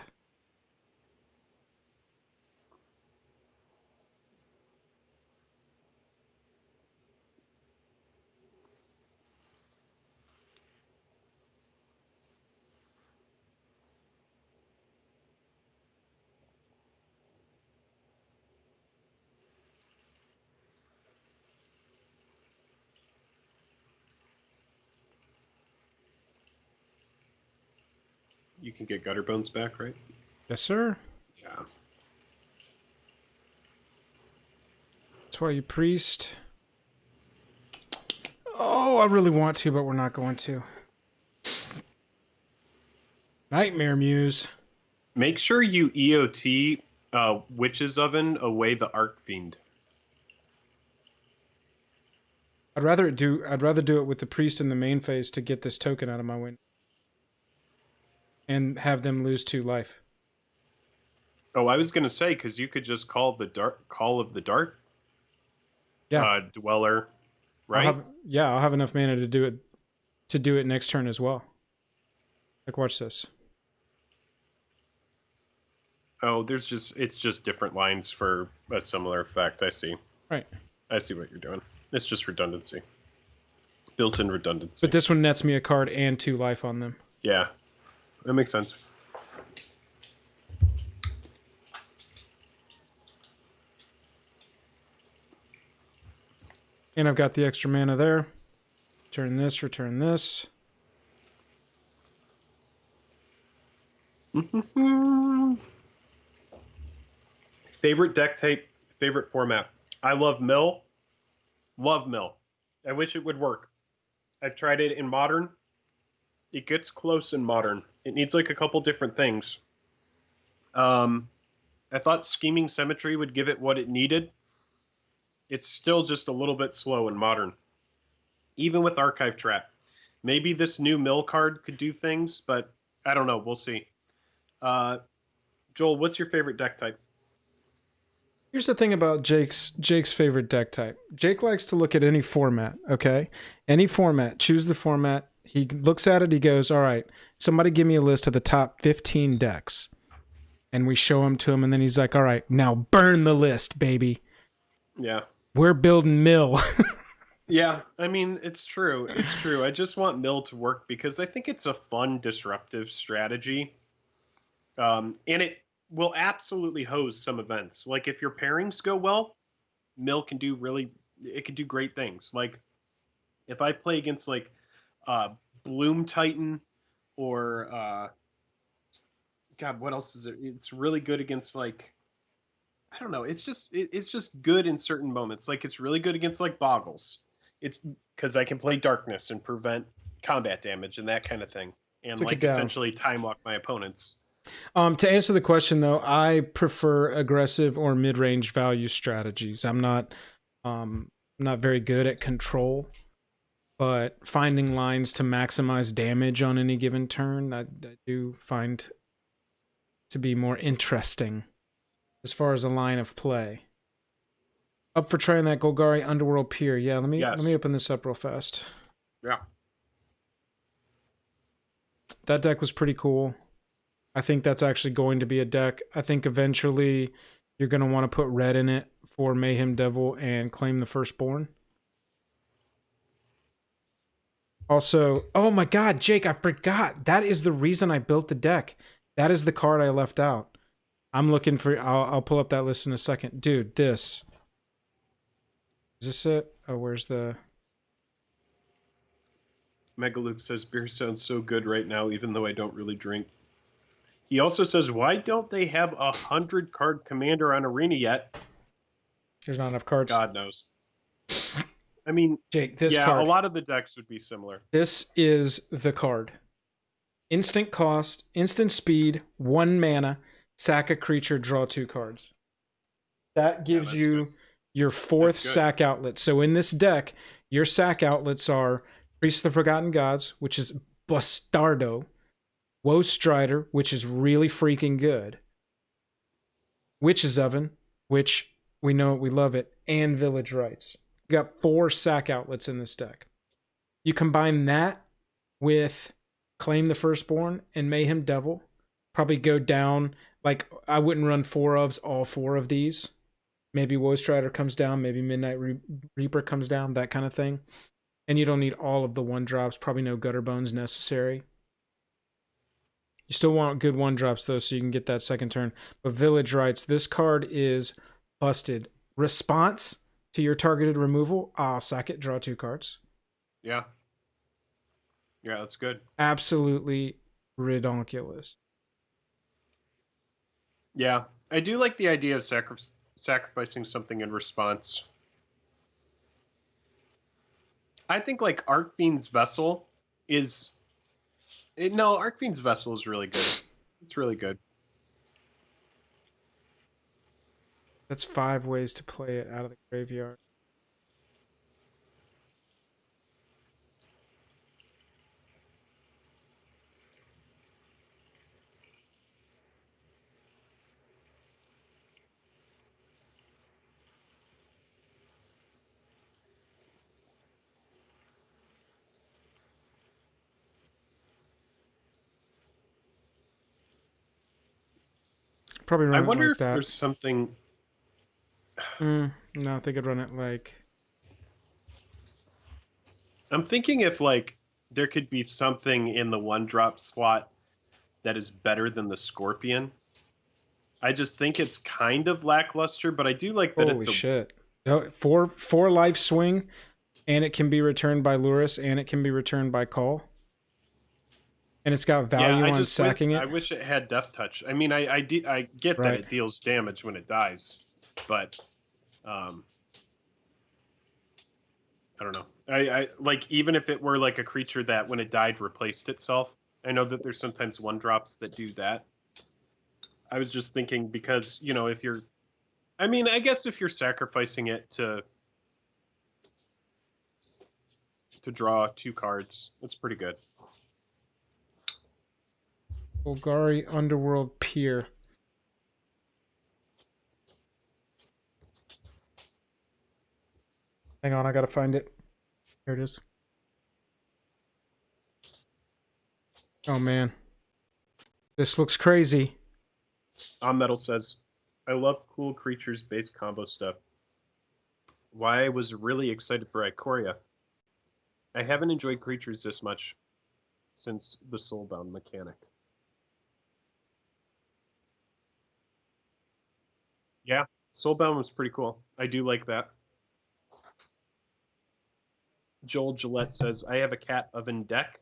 Speaker 2: You can get Gutter Bones back, right?
Speaker 1: Yes, sir.
Speaker 2: Yeah.
Speaker 1: That's why you priest. Oh, I really want to, but we're not going to. Nightmare Muse.
Speaker 2: Make sure you EOT Witch's Oven away the Archfiend.
Speaker 1: I'd rather do it with the priest in the main phase to get this token out of my window. And have them lose 2 life.
Speaker 2: Oh, I was gonna say, because you could just call of the Dark.
Speaker 1: Yeah.
Speaker 2: Dweller, right?
Speaker 1: I'll have enough mana to do it next turn as well. Like, watch this.
Speaker 2: Oh, it's just different lines for a similar effect. I see.
Speaker 1: Right.
Speaker 2: I see what you're doing. It's just redundancy. Built-in redundancy.
Speaker 1: But this one nets me a card and 2 life on them.
Speaker 2: Yeah. That makes sense.
Speaker 1: And I've got the extra mana there. Return this, return this.
Speaker 2: Favorite deck type, favorite format. I love Mill. Love Mill. I wish it would work. I've tried it in Modern. It gets close in Modern. It needs like a couple different things. I thought Scheming Symmetry would give it what it needed. It's still just a little bit slow in Modern. Even with Archive Trap. Maybe this new Mill card could do things, but I don't know. We'll see. Joel, what's your favorite deck type?
Speaker 1: Here's the thing about Jake's favorite deck type. Jake likes to look at any format, okay? Any format. Choose the format. He looks at it. He goes, all right, somebody give me a list of the top 15 decks. And we show him to him, and then he's like, all right, now burn the list, baby.
Speaker 2: Yeah.
Speaker 1: We're building Mill.
Speaker 2: Yeah, I mean, it's true. It's true. I just want Mill to work because I think it's a fun, disruptive strategy. And it will absolutely hose some events. Like, if your pairings go well, mill can do it can do great things. Like if I play against like Bloom Titan or God, what else is it? It's really good against like I don't know. It's just good in certain moments. Like it's really good against like Boggles. It's because I can play Darkness and prevent combat damage and that kind of thing, and
Speaker 1: Took it
Speaker 2: like
Speaker 1: down.
Speaker 2: essentially time walk my opponents.
Speaker 1: To answer the question though, I prefer aggressive or mid-range value strategies. I'm not very good at control, but finding lines to maximize damage on any given turn, I do find to be more interesting as far as a line of play. Up for trying that Golgari Underworld Pier. Yeah, let me open this up real fast.
Speaker 2: Yeah.
Speaker 1: That deck was pretty cool. I think that's actually going to be a deck. I think eventually you're going to want to put red in it for Mayhem Devil and claim the Firstborn. Also, oh my god, Jake, I forgot. That is the reason I built the deck. That is the card I left out. I'm looking for... I'll pull up that list in a second. Dude, this. Is this it? Oh, where's the...
Speaker 2: Megaluke says, beer sounds so good right now, even though I don't really drink. He also says, why don't they have 100 card commander on Arena yet?
Speaker 1: There's not enough cards.
Speaker 2: God knows. I mean,
Speaker 1: Jake, this card.
Speaker 2: A lot of the decks would be similar.
Speaker 1: This is the card. Instant cost, instant speed, 1 mana, sack a creature, draw 2 cards. That gives you
Speaker 2: good.
Speaker 1: Your 4th sack outlet. So in this deck, your sack outlets are Priest of the Forgotten Gods, which is Bastardo, Woe Strider, which is really freaking good, Witch's Oven, which we know we love it, and Village Rites. You got 4 sack outlets in this deck. You combine that with Claim the Firstborn and Mayhem Devil, probably go down, like I wouldn't run 4 ofs all 4 of these. Maybe Woe Strider comes down, maybe Midnight Reaper comes down, that kind of thing. And you don't need all of the 1-drops, probably no Gutter Bones necessary. You still want good 1-drops though, so you can get that second turn. But Village Rites, this card is busted. Response to your targeted removal, I'll sack it, draw 2 cards.
Speaker 2: Yeah. Yeah, that's good.
Speaker 1: Absolutely redonkulous.
Speaker 2: Yeah, I do like the idea of sacrificing something in response. I think like Archfiend's Vessel is... No, Archfiend's Vessel is really good. It's really good.
Speaker 1: That's 5 ways to play it out of the graveyard. Probably run
Speaker 2: I wonder
Speaker 1: like
Speaker 2: if
Speaker 1: that.
Speaker 2: there's something...
Speaker 1: No, I think I'd run it like...
Speaker 2: I'm thinking if like there could be something in the 1-drop slot that is better than the Scorpion. I just think it's kind of lackluster, but I do like that.
Speaker 1: Holy shit. 4 life swing, and it can be returned by Luris, and it can be returned by Call. And it's got value on sacking it.
Speaker 2: I wish it had Death Touch. I mean, I get that it deals damage when it dies, but I don't know. I like, even if it were like a creature that when it died replaced itself. I know that there's sometimes 1-drops that do that. I was just thinking because, you know, if you're... I mean, I guess if you're sacrificing it to draw 2 cards, it's pretty good.
Speaker 1: Golgari Underworld Pier. Hang on, I gotta find it. Here it is. Oh man. This looks crazy.
Speaker 2: Metal says, I love cool creatures based combo stuff. Why I was really excited for Ikoria. I haven't enjoyed creatures this much since the Soulbound mechanic. Yeah. Soulbound was pretty cool. I do like that. Joel Gillette says, I have a cat oven deck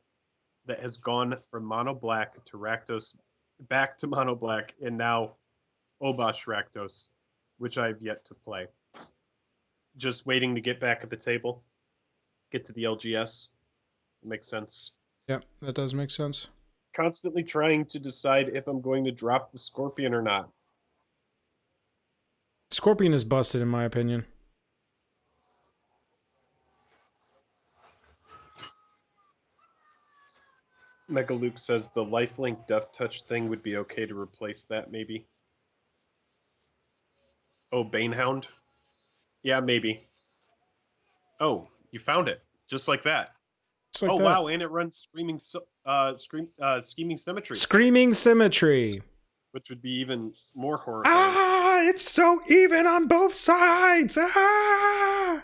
Speaker 2: that has gone from mono black to Rakdos, back to mono black, and now Obosh Rakdos, which I've yet to play. Just waiting to get back at the table, get to the LGS. It makes sense.
Speaker 1: Yeah, that does make sense.
Speaker 2: Constantly trying to decide if I'm going to drop the Scorpion or not.
Speaker 1: Scorpion is busted, in my opinion.
Speaker 2: Mega Luke says the lifelink death touch thing would be okay to replace that, maybe. Oh, Banehound? Yeah, maybe. Oh, you found it. Just like that.
Speaker 1: Just like
Speaker 2: oh,
Speaker 1: that.
Speaker 2: Wow, and it runs Scheming Symmetry.
Speaker 1: Screaming Symmetry.
Speaker 2: Which would be even more horrifying.
Speaker 1: Ah, it's so even on both sides. Ah!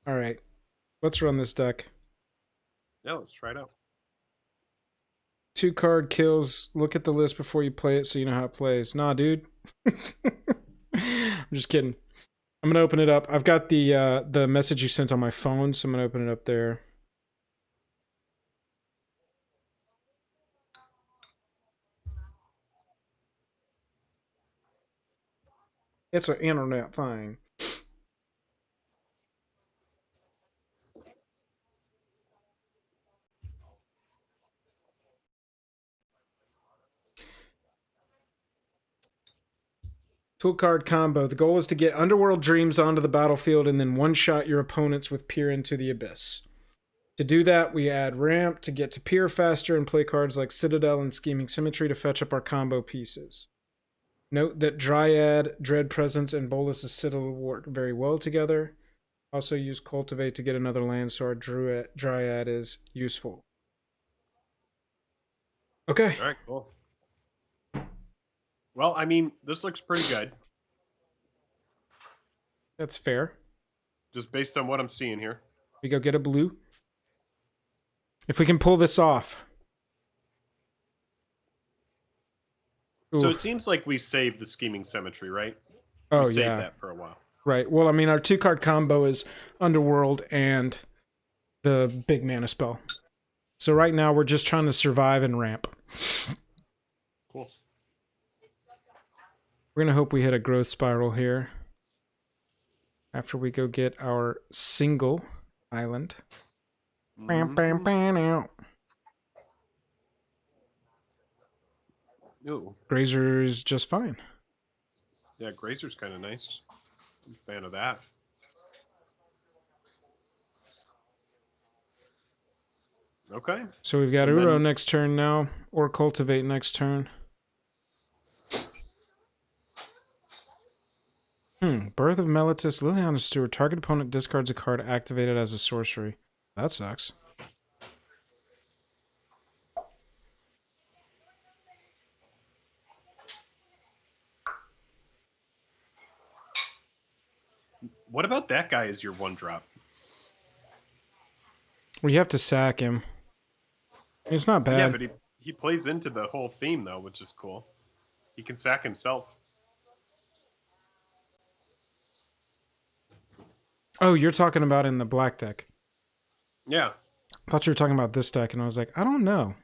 Speaker 1: All right, let's run this deck.
Speaker 2: Yeah, let's try it out.
Speaker 1: 2 card kills. Look at the list before you play it so you know how it plays. Nah, dude. I'm just kidding. I'm gonna open it up. I've got the message you sent on my phone, so I'm gonna open it up there. It's an internet thing. Tool card combo. The goal is to get Underworld Dreams onto the battlefield and then one-shot your opponents with Peer into the Abyss. To do that, we add Ramp to get to Peer faster and play cards like Citadel and Scheming Symmetry to fetch up our combo pieces. Note that Dryad, Dread Presence, and Bolus's Citadel work very well together. Also use Cultivate to get another land so our Dryad is useful. Okay.
Speaker 2: All right, cool. Well, I mean, this looks pretty good.
Speaker 1: That's fair.
Speaker 2: Just based on what I'm seeing here.
Speaker 1: We go get a blue. If we can pull this off.
Speaker 2: So
Speaker 1: Ooh.
Speaker 2: it seems like we saved the Scheming Symmetry, right?
Speaker 1: Oh,
Speaker 2: we saved
Speaker 1: yeah.
Speaker 2: that for a while.
Speaker 1: Right. Well, I mean, our 2-card combo is Underworld and the big mana spell. So right now we're just trying to survive and ramp.
Speaker 2: Cool.
Speaker 1: We're going to hope we hit a growth spiral here. After we go get our single island. Bam, bam, bam, out.
Speaker 2: Ooh.
Speaker 1: Grazer is just fine.
Speaker 2: Yeah, Grazer's kind of nice. I'm a fan of that. Okay.
Speaker 1: So we've got Uro next turn now, or Cultivate next turn. Birth of Meletis, Liliana Stewart. Target opponent discards a card activated as a sorcery. That sucks.
Speaker 2: What about that guy as your 1-drop?
Speaker 1: Well, you have to sack him. It's not bad.
Speaker 2: Yeah, but he plays into the whole theme, though, which is cool. He can sack himself.
Speaker 1: Oh, you're talking about in the black deck.
Speaker 2: Yeah.
Speaker 1: I thought you were talking about this deck, and I was like, I don't know.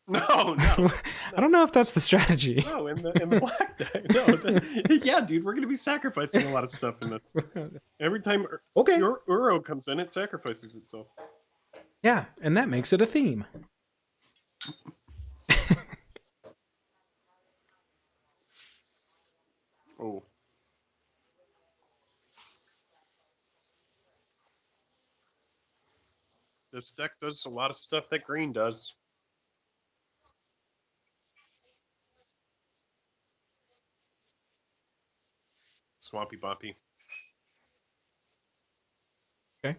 Speaker 2: No.
Speaker 1: I don't know if that's the strategy.
Speaker 2: No, in the black deck. No, yeah, dude, we're gonna be sacrificing a lot of stuff in this. Every time your Uro comes in, it sacrifices itself.
Speaker 1: Yeah, and that makes it a theme.
Speaker 2: Oh. This deck does a lot of stuff that green does. Swampy Boppy.
Speaker 1: Okay.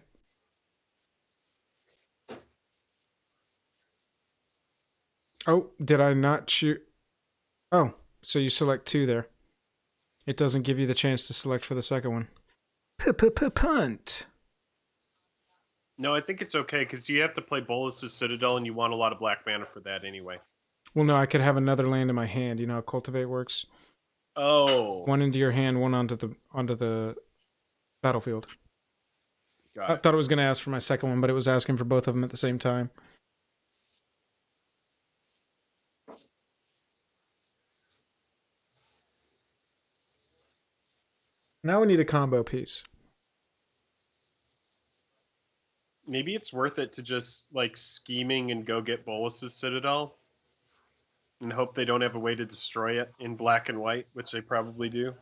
Speaker 1: Oh, did I not shoot? Oh, so you select 2 there. It doesn't give you the chance to select for the second one. Punt.
Speaker 2: No, I think it's okay because you have to play Bolus's Citadel and you want a lot of black mana for that anyway.
Speaker 1: Well, no, I could have another land in my hand. You know how Cultivate works?
Speaker 2: Oh.
Speaker 1: One into your hand, one onto the battlefield.
Speaker 2: Got
Speaker 1: I
Speaker 2: it.
Speaker 1: thought it was going to ask for my second one, but it was asking for both of them at the same time. Now we need a combo piece.
Speaker 2: Maybe it's worth it to just like scheming and go get Bolus's Citadel and hope they don't have a way to destroy it in black and white, which they probably do.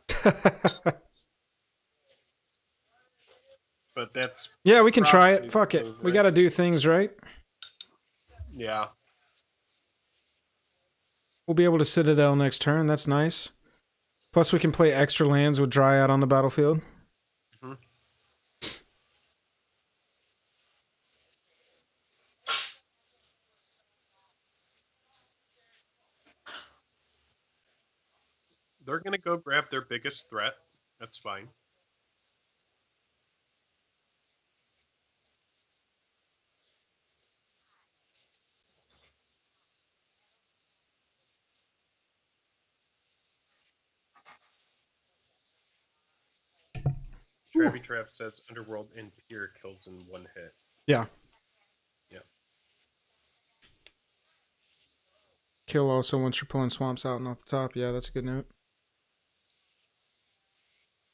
Speaker 2: But that's
Speaker 1: Yeah, we can try it.
Speaker 2: probably
Speaker 1: Fuck
Speaker 2: the
Speaker 1: it.
Speaker 2: move,
Speaker 1: We
Speaker 2: right?
Speaker 1: got to do things right.
Speaker 2: Yeah.
Speaker 1: We'll be able to Citadel next turn. That's nice. Plus, we can play extra lands with Dryad on the battlefield.
Speaker 2: Mm-hmm. They're going to go grab their biggest threat. That's fine. Travi Trap says Underworld and Pier kills in one hit.
Speaker 1: Yeah.
Speaker 2: Yeah.
Speaker 1: Kill also once you're pulling swamps out and off the top. Yeah, that's a good note.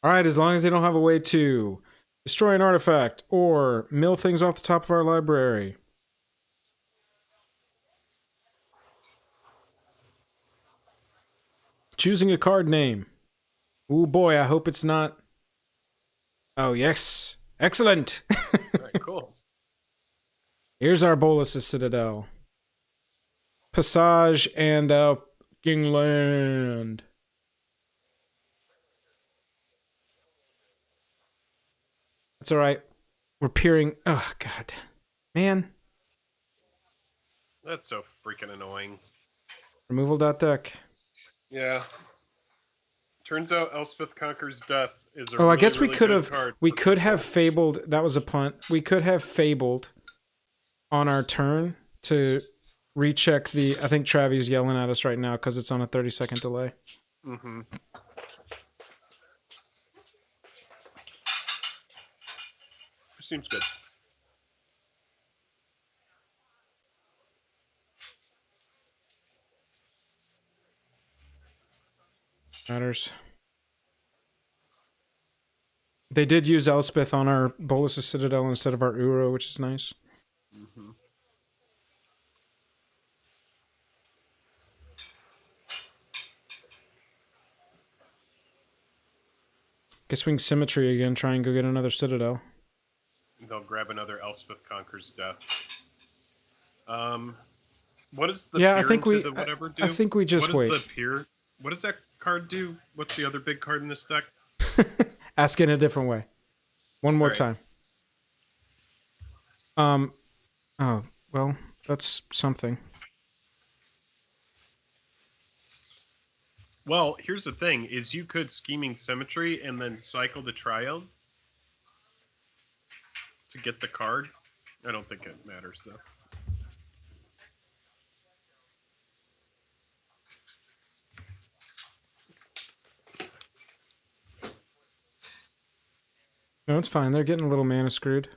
Speaker 1: Alright, as long as they don't have a way to destroy an artifact or mill things off the top of our library. Choosing a card name. Ooh boy, I hope it's not... Oh, yes. Excellent!
Speaker 2: Alright, cool.
Speaker 1: Here's our Bolus's Citadel. Passage and fucking land. That's alright. We're peering... Oh, God. Man.
Speaker 2: That's so freaking annoying.
Speaker 1: Removal.deck.
Speaker 2: Yeah. Turns out Elspeth Conquers Death is a
Speaker 1: Oh, I
Speaker 2: really,
Speaker 1: guess we
Speaker 2: really
Speaker 1: could
Speaker 2: good
Speaker 1: have...
Speaker 2: card
Speaker 1: We
Speaker 2: for
Speaker 1: could have
Speaker 2: control.
Speaker 1: fabled... That was a punt. We could have fabled on our turn to recheck the... I think Travi's yelling at us right now because it's on a 30-second delay.
Speaker 2: Mm-hmm. Seems good.
Speaker 1: Matters. They did use Elspeth on our Bolus's Citadel instead of our Uro, which is nice.
Speaker 2: Mm-hmm.
Speaker 1: Guess we can Symmetry again, try and go get another Citadel.
Speaker 2: They'll grab another Elspeth Conquers Death. What does the
Speaker 1: Yeah,
Speaker 2: peer
Speaker 1: I think
Speaker 2: into
Speaker 1: we...
Speaker 2: the whatever do?
Speaker 1: I think we just
Speaker 2: what
Speaker 1: wait.
Speaker 2: does the peer... What does that card do? What's the other big card in this deck?
Speaker 1: Ask it in a different way. One more
Speaker 2: Alright.
Speaker 1: time. Oh, well, that's something.
Speaker 2: Well, here's the thing, is you could Scheming Symmetry and then cycle the Triode to get the card. I don't think it matters, though.
Speaker 1: No, it's fine. They're getting a little mana screwed.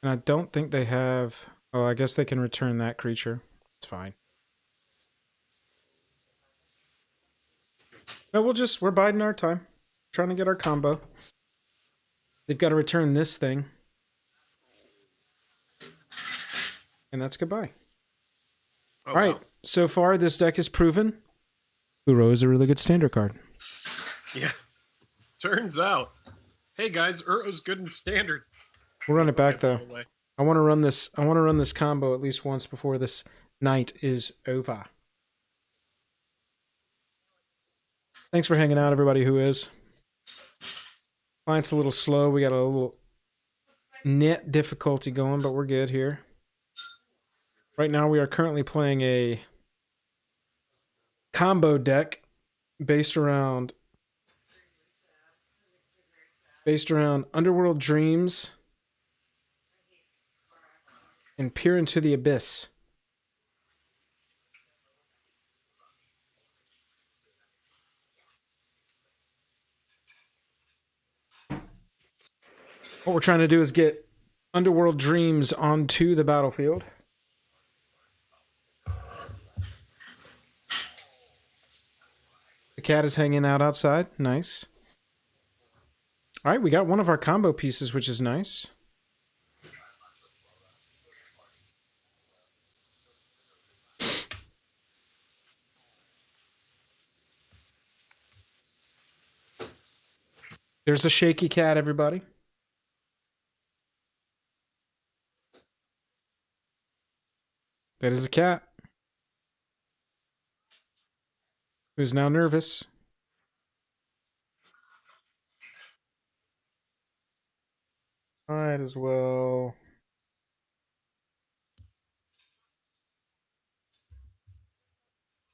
Speaker 1: And I don't think they have... Oh, I guess they can return that creature. It's fine. No, we're biding our time. Trying to get our combo. They've got to return this thing. And that's goodbye.
Speaker 2: Oh,
Speaker 1: Alright,
Speaker 2: wow.
Speaker 1: so far this deck is proven. Uro is a really good standard card.
Speaker 2: Yeah. Turns out. Hey guys, Uro's good in Standard.
Speaker 1: We'll run it back though.
Speaker 2: Away.
Speaker 1: I want to run this combo at least once before this night is over. Thanks for hanging out, everybody who is. Client's a little slow. We got a little net difficulty going, but we're good here. Right now we are currently playing a combo deck based around Underworld Dreams and Peer into the Abyss. What we're trying to do is get Underworld Dreams onto the battlefield. The cat is hanging out outside. Nice. All right, we got one of our combo pieces, which is nice. There's a shaky cat, everybody. That is a cat. Who's now nervous. Might as well.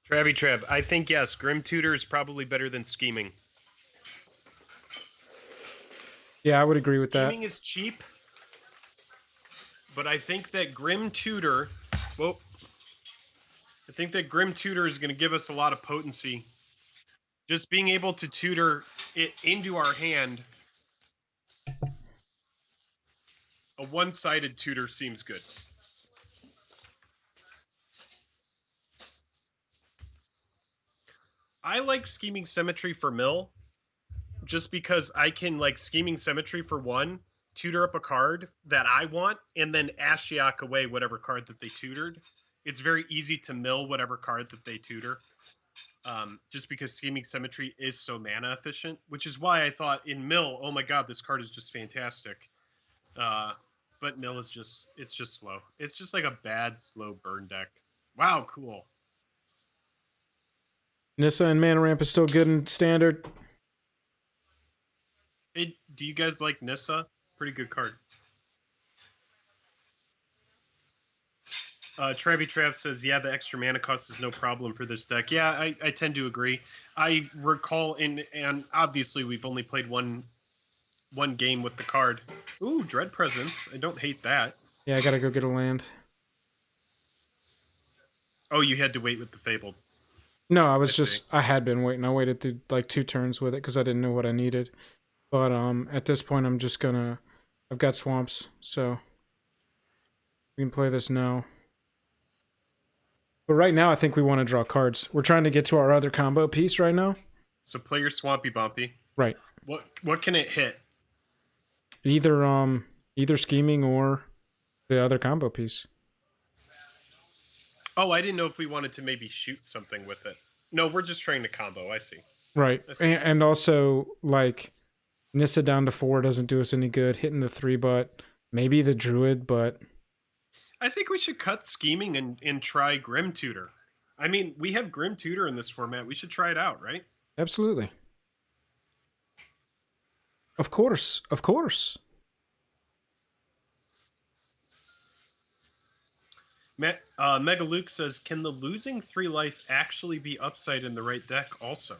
Speaker 2: Travy Trav, I think yes, Grim Tutor is probably better than Scheming.
Speaker 1: Yeah, I would agree with that.
Speaker 2: Scheming is cheap, but I think that Grim Tutor, well, I think that Grim Tutor is going to give us a lot of potency. Just being able to tutor it into our hand, a one-sided tutor seems good. I like Scheming Symmetry for mill, just because I can, like, Scheming Symmetry for one, tutor up a card that I want, and then Ashiok away whatever card that they tutored. It's very easy to mill whatever card that they tutor, just because Scheming Symmetry is so mana efficient, which is why I thought in mill, oh my god, this card is just fantastic. But mill is just, it's just slow. It's just like a bad, slow burn deck. Wow, cool.
Speaker 1: Nissa and Mana Ramp is still good in standard.
Speaker 2: Hey, do you guys like Nissa? Pretty good card. Travy Trav says, yeah, the extra mana cost is no problem for this deck. Yeah, I tend to agree. I recall, and obviously we've only played one game with the card. Ooh, Dread Presence. I don't hate that.
Speaker 1: Yeah, I gotta go get a land.
Speaker 2: Oh, you had to wait with the Fabled.
Speaker 1: No, I had been waiting. I waited through like 2 turns with it because I didn't know what I needed. But at this point, I'm just gonna. I've got swamps, so we can play this now. But right now, I think we want to draw cards. We're trying to get to our other combo piece right now.
Speaker 2: So play your Swampy Bumpy.
Speaker 1: Right.
Speaker 2: What can it hit?
Speaker 1: Either scheming or the other combo piece.
Speaker 2: Oh, I didn't know if we wanted to maybe shoot something with it. No, we're just trying to combo. I see.
Speaker 1: Right. And also, like, Nissa down to 4 doesn't do us any good. Hitting the 3-butt. Maybe the Druid, but...
Speaker 2: I think we should cut scheming and try Grim Tutor. I mean, we have Grim Tutor in this format. We should try it out, right?
Speaker 1: Absolutely. Of course. Of course.
Speaker 2: Mega Luke says, can the losing 3 life actually be upside in the right deck also?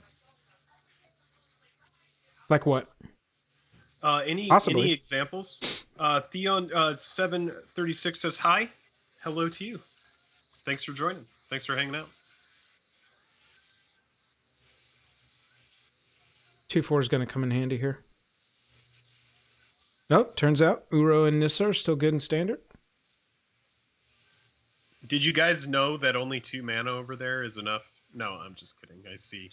Speaker 1: Like what?
Speaker 2: Any examples? Theon 736 says, hi. Hello to you. Thanks for joining. Thanks for hanging out.
Speaker 1: 2/4 is going to come in handy here. Nope, turns out Uro and Nissa are still good in standard.
Speaker 2: Did you guys know that only 2 mana over there is enough? No, I'm just kidding. I see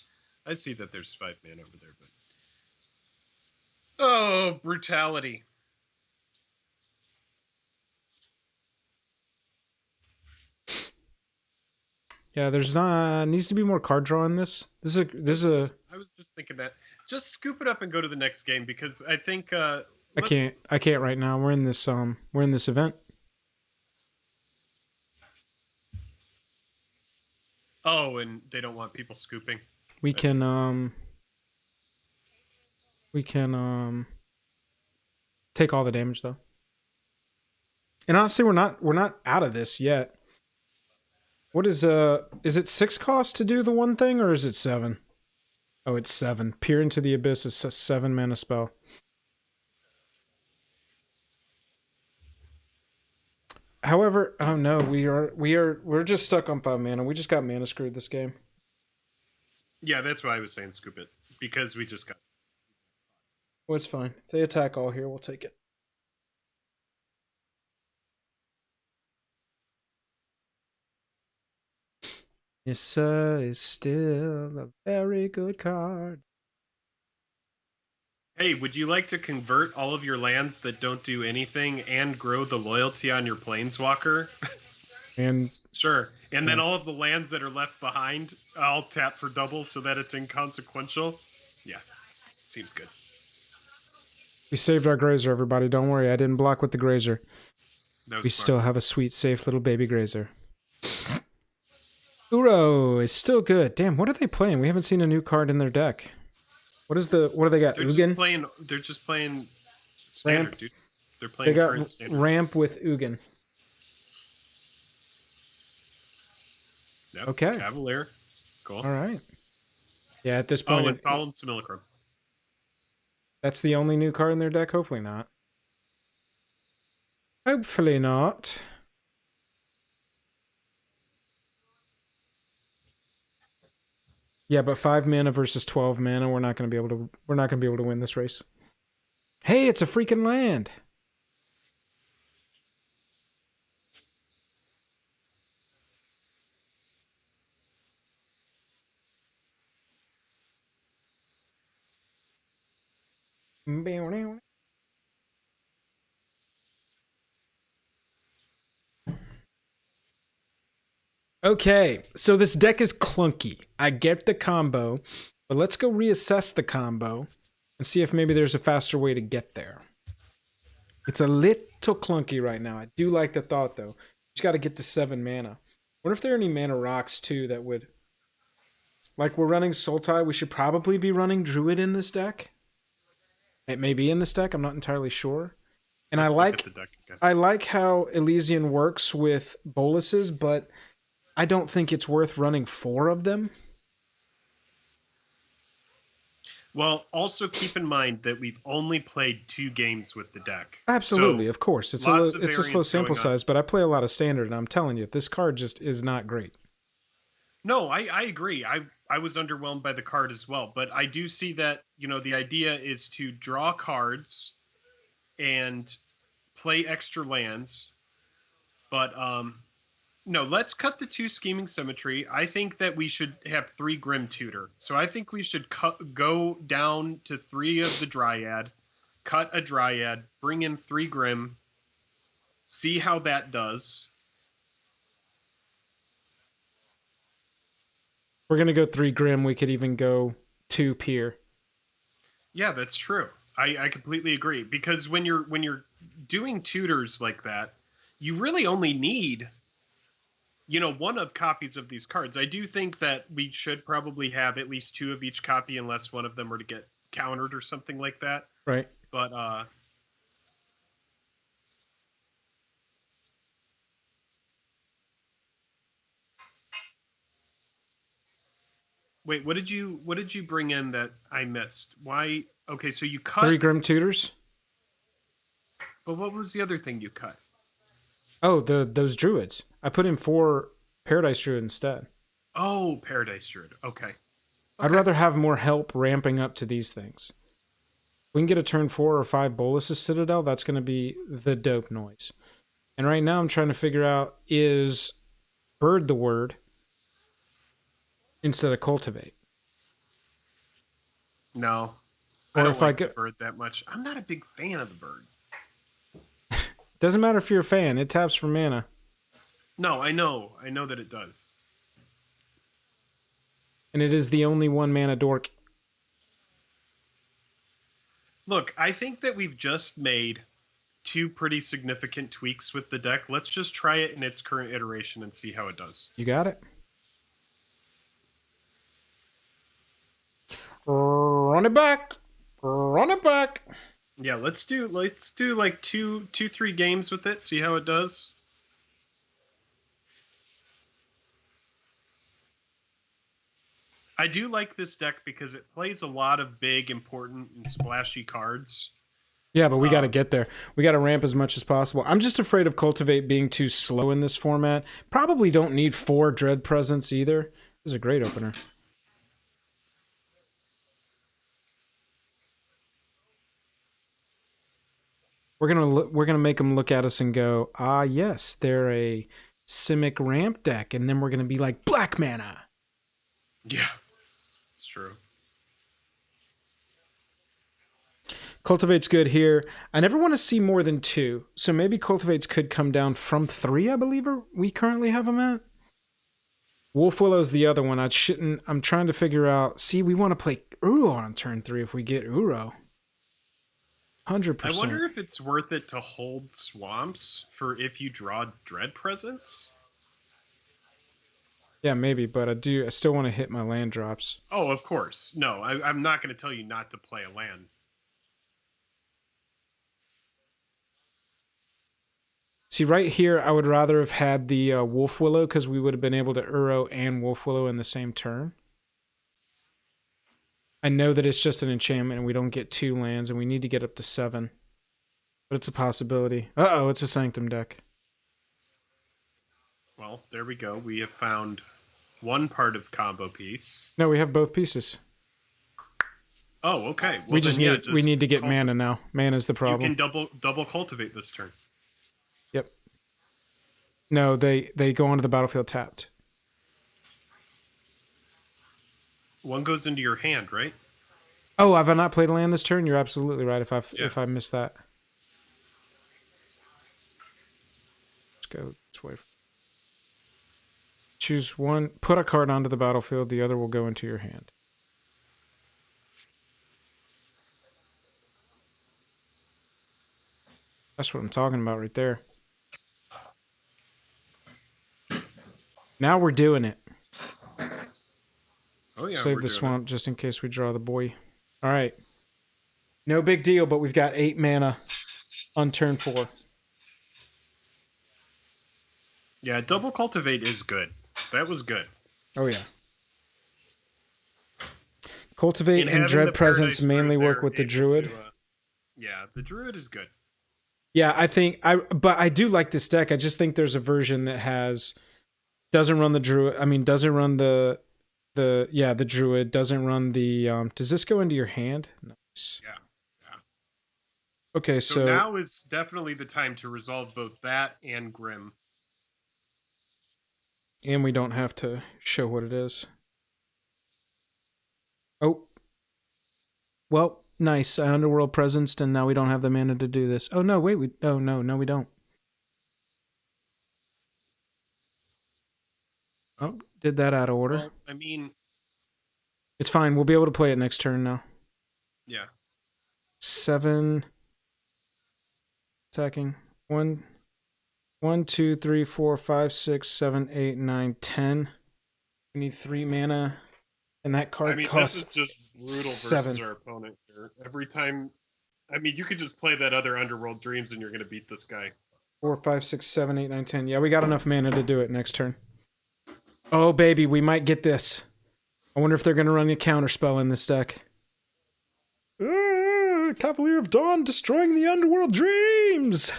Speaker 2: that there's 5 mana over there, but... Oh, brutality.
Speaker 1: Yeah, there's needs to be more card draw in this. This is a
Speaker 2: I was just thinking that. Just scoop it up and go to the next game because I think
Speaker 1: I can't right now. We're in this event.
Speaker 2: Oh, and they don't want people scooping.
Speaker 1: We can take all the damage though. And honestly, we're not out of this yet. What is it 6 cost to do the one thing, or is it 7? Oh, it's 7. Peer into the Abyss is a 7 mana spell. However, oh no, we're just stuck on 5 mana. We just got mana screwed this game.
Speaker 2: Yeah, that's why I was saying scoop it, because we just got...
Speaker 1: Well, it's fine. If they attack all here, we'll take it. Nissa is still a very good card.
Speaker 2: Hey, would you like to convert all of your lands that don't do anything and grow the loyalty on your planeswalker?
Speaker 1: And
Speaker 2: Sure. And then
Speaker 1: Yeah.
Speaker 2: all of the lands that are left behind, I'll tap for double so that it's inconsequential. Yeah, seems good.
Speaker 1: we saved our grazer, everybody. Don't worry, I didn't block with the grazer.
Speaker 2: That was
Speaker 1: We
Speaker 2: smart.
Speaker 1: still have a sweet, safe little baby grazer. Uro is still good. Damn, what are they playing? We haven't seen a new card in their deck. What do they got?
Speaker 2: They're
Speaker 1: Ugin?
Speaker 2: just playing standard,
Speaker 1: Ramp?
Speaker 2: dude. They're
Speaker 1: They
Speaker 2: playing
Speaker 1: got
Speaker 2: current standard.
Speaker 1: ramp with Ugin.
Speaker 2: Yep,
Speaker 1: Okay.
Speaker 2: Cavalier. Cool.
Speaker 1: All right. Yeah, at this point,
Speaker 2: Oh, and Solemn Simulacrum.
Speaker 1: that's the only new card in their deck? Hopefully not. Hopefully not. Yeah, but 5 mana versus 12 mana, we're not going to be able to win this race. Hey, it's a freaking land. Okay, so this deck is clunky. I get the combo, but let's go reassess the combo and see if maybe there's a faster way to get there. It's a little clunky right now. I do like the thought, though. Just got to get to 7 mana. Wonder if there are any mana rocks, too, that would... Like, we're running Sultai. We should probably be running Druid in this deck. It may be in this deck. I'm not entirely sure. And
Speaker 2: Let's look at the deck again.
Speaker 1: I like how Elysian works with boluses, but I don't think it's worth running 4 of them.
Speaker 2: Well, also keep in mind that we've only played 2 games with the deck.
Speaker 1: Absolutely,
Speaker 2: So,
Speaker 1: of course. It's
Speaker 2: lots of
Speaker 1: a slow
Speaker 2: variance
Speaker 1: sample
Speaker 2: going on.
Speaker 1: size, but I play a lot of standard, and I'm telling you, this card just is not great.
Speaker 2: No, I agree. I was underwhelmed by the card as well, but I do see that, the idea is to draw cards and play extra lands. But no, let's cut the 2 Scheming Symmetry. I think that we should have 3 Grim Tutor. So I think we should go down to 3 of the Dryad, cut a Dryad, bring in 3 Grim, see how that does.
Speaker 1: We're going to go 3 Grim. We could even go 2 Pier.
Speaker 2: Yeah, that's true. I completely agree, because when you're doing tutors like that, you really only need, one of copies of these cards. I do think that we should probably have at least 2 of each copy, unless one of them were to get countered or something like that.
Speaker 1: Right.
Speaker 2: But wait, what did you bring in that I missed? Why? Okay, so you cut
Speaker 1: 3 Grim Tutors.
Speaker 2: But what was the other thing you cut?
Speaker 1: Oh, those Druids. I put in 4 Paradise Druid instead.
Speaker 2: Oh, Paradise Druid. Okay.
Speaker 1: I'd rather have more help ramping up to these things. If we can get a turn 4 or 5 Bolus's Citadel, that's going to be the dope noise. And right now I'm trying to figure out, is Bird the word instead of Cultivate?
Speaker 2: No.
Speaker 1: Or
Speaker 2: I don't
Speaker 1: if
Speaker 2: like
Speaker 1: I
Speaker 2: the bird that much. I'm not a big fan of the bird.
Speaker 1: Doesn't matter if you're a fan, it taps for mana.
Speaker 2: No, I know. I know that it does.
Speaker 1: And it is the only 1 mana dork.
Speaker 2: Look, I think that we've just made 2 pretty significant tweaks with the deck. Let's just try it in its current iteration and see how it does.
Speaker 1: You got it. Run it back. Run it back.
Speaker 2: Yeah, let's do like 3 games with it, see how it does. I do like this deck because it plays a lot of big, important, and splashy cards.
Speaker 1: Yeah, but we got to get there. We got to ramp as much as possible. I'm just afraid of Cultivate being too slow in this format. Probably don't need 4 Dread Presence either. This is a great opener. We're gonna make them look at us and go, ah, yes, they're a Simic ramp deck, and then we're going to be like, black mana.
Speaker 2: Yeah, it's true.
Speaker 1: Cultivate's good here. I never want to see more than 2, so maybe Cultivates could come down from 3, I believe we currently have them at. Wolf Willow's the other one. I'm trying to figure out. See, we want to play Uro on turn 3 if we get Uro. 100%.
Speaker 2: I wonder if it's worth it to hold swamps for if you draw Dread Presence.
Speaker 1: Yeah, maybe, but I still want to hit my land drops.
Speaker 2: Oh, of course. No, I'm not going to tell you not to play a land.
Speaker 1: See, right here, I would rather have had the Wolf Willow because we would have been able to Uro and Wolf Willow in the same turn. I know that it's just an enchantment and we don't get 2 lands and we need to get up to 7. But it's a possibility. Uh-oh, it's a Sanctum deck.
Speaker 2: Well, there we go. We have found one part of combo piece.
Speaker 1: No, we have both pieces.
Speaker 2: Oh, okay. Well,
Speaker 1: We just need to get mana now. Mana's the problem.
Speaker 2: You can double cultivate this turn.
Speaker 1: Yep. No, they go onto the battlefield tapped.
Speaker 2: One goes into your hand, right?
Speaker 1: Oh, have I not played a land this turn? You're absolutely right. If I missed that, let's go this way. Choose one. Put a card onto the battlefield. The other will go into your hand. That's what I'm talking about right there. Now we're doing it.
Speaker 2: Oh yeah.
Speaker 1: Save the swamp just in case we draw the boy. All right. No big deal, but we've got 8 mana on turn 4.
Speaker 2: Yeah, double cultivate is good. That was good.
Speaker 1: Oh yeah. Cultivate and Dread Presence mainly work with the Druid.
Speaker 2: Yeah, the Druid is good.
Speaker 1: Yeah, but I do like this deck. I just think there's a version that doesn't run the Druid. I mean, doesn't run the Druid, doesn't run the does this go into your hand? Nice.
Speaker 2: Yeah.
Speaker 1: Okay, so
Speaker 2: now is definitely the time to resolve both that and Grim.
Speaker 1: And we don't have to show what it is. Oh. Well, nice. I Underworld Presenced, and now we don't have the mana to do this. Oh, no, wait. No, we don't. Oh, did that out of order.
Speaker 2: Well, I mean...
Speaker 1: It's fine. We'll be able to play it next turn now.
Speaker 2: Yeah.
Speaker 1: 7... Attacking. 1, 2, 3, 4, 5, 6, 7, 8, 9, 10. We need 3 mana. And that card costs
Speaker 2: this is just brutal
Speaker 1: 7
Speaker 2: versus our opponent here. Every time... I mean, you could just play that other Underworld Dreams and you're going to beat this guy.
Speaker 1: 4, 5, 6, 7, 8, 9, 10. Yeah, we got enough mana to do it next turn. Oh, baby, we might get this. I wonder if they're going to run a counterspell in this deck. Cavalier of Dawn destroying the Underworld Dreams!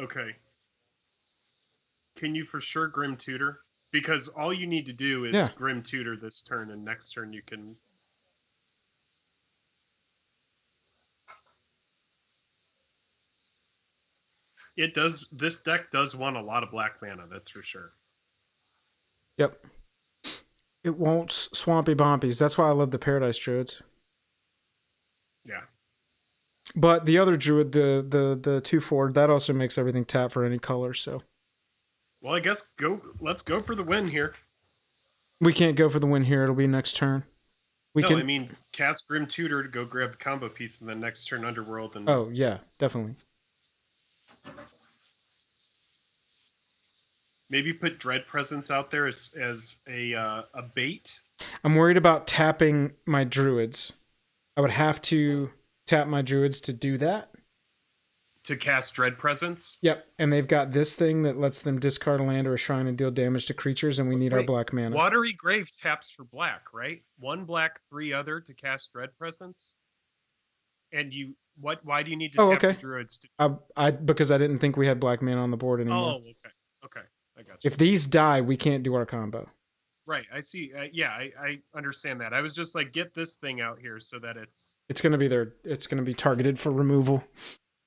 Speaker 2: Okay. Can you for sure Grim Tutor? Because all you need to do is Grim Tutor this turn, and next turn you can... It does. This deck does want a lot of black mana, that's for sure.
Speaker 1: Yep. It won't Swampy Bompies. That's why I love the Paradise Druids.
Speaker 2: Yeah.
Speaker 1: But the other Druid, the 2/4, that also makes everything tap for any color, so...
Speaker 2: Well, I guess let's go for the win here.
Speaker 1: We can't go for the win here. It'll be next turn.
Speaker 2: I mean, cast Grim Tutor to go grab the combo piece, and then next turn Underworld. And
Speaker 1: oh, yeah, definitely.
Speaker 2: Maybe put Dread Presence out there as a bait.
Speaker 1: I'm worried about tapping my Druids. I would have to tap my Druids to do that.
Speaker 2: To cast Dread Presence?
Speaker 1: Yep, and they've got this thing that lets them discard a land or a shrine and deal damage to creatures, and we need our black mana.
Speaker 2: Watery Grave taps for black, right? 1 black, 3 other to cast Dread Presence? And why do you need to tap the Druids?
Speaker 1: Because I didn't think we had black mana on the board anymore.
Speaker 2: Oh, okay. Okay, I got
Speaker 1: If these die, we can't do our combo.
Speaker 2: Right, I see. Yeah, I understand that. I was just like, get this thing out here so that it's
Speaker 1: gonna be there. It's gonna be targeted for removal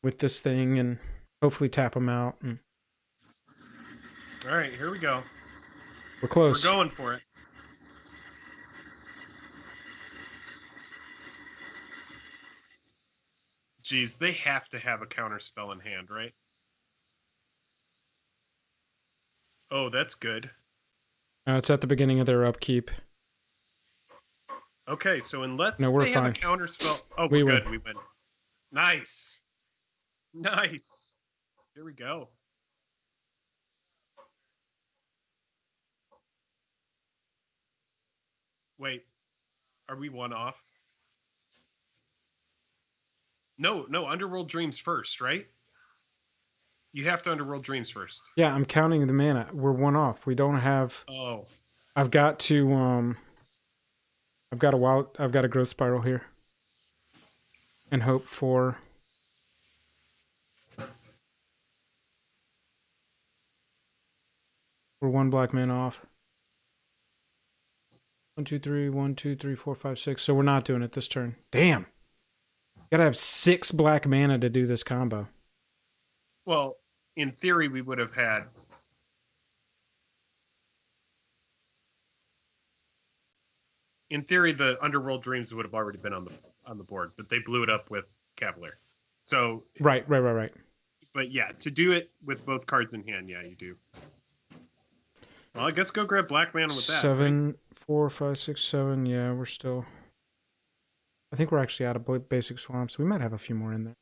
Speaker 1: with this thing, and hopefully tap them out. And
Speaker 2: all right. Here we go.
Speaker 1: we're close.
Speaker 2: We're going for it. Jeez, they have to have a counter spell in hand, right? Oh, that's good.
Speaker 1: It's at the beginning of their upkeep.
Speaker 2: Okay, so unless
Speaker 1: we're
Speaker 2: they
Speaker 1: fine.
Speaker 2: have a counter spell, oh,
Speaker 1: We
Speaker 2: we're
Speaker 1: win.
Speaker 2: good. We win. Nice, nice. Here we go. Wait, are we one off? No, Underworld Dreams first, right? You have to Underworld Dreams first.
Speaker 1: Yeah, I'm counting the mana. We're one off. We don't have.
Speaker 2: Oh,
Speaker 1: I've got to. I've got a growth spiral here, and hope for. We're one black mana off. 1, 2, 3, 1, 2, 3, 4, 5, 6. So we're not doing it this turn. Damn. Gotta have 6 black mana to do this combo.
Speaker 2: well, in theory, we would have had. In theory, the Underworld Dreams would have already been on the board, but they blew it up with Cavalier. So
Speaker 1: Right.
Speaker 2: But yeah, to do it with both cards in hand, yeah, you do. Well, I guess go grab black mana with that.
Speaker 1: 7,
Speaker 2: right?
Speaker 1: 4, 5, 6, 7. Yeah, we're still. I think we're actually out of basic swamps. We might have a few more in there.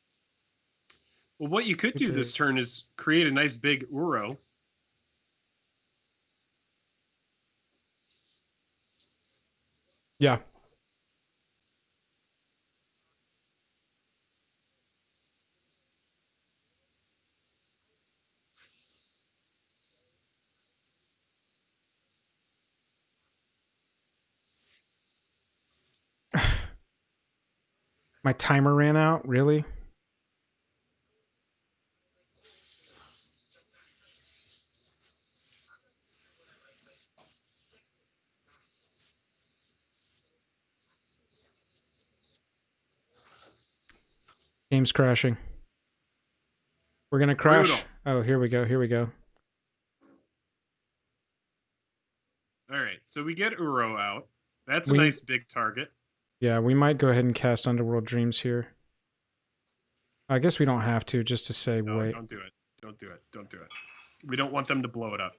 Speaker 2: Well, what you could do this turn is create a nice big Uro.
Speaker 1: Yeah. My timer ran out. Really? Game's crashing. We're gonna crash.
Speaker 2: Brutal.
Speaker 1: Oh, here we go.
Speaker 2: All right, so we get Uro out. That's a nice big target.
Speaker 1: Yeah, we might go ahead and cast Underworld Dreams here. I guess we don't have to, just to say
Speaker 2: No,
Speaker 1: wait.
Speaker 2: don't do it. Don't do it. Don't do it. We don't want them to blow it up.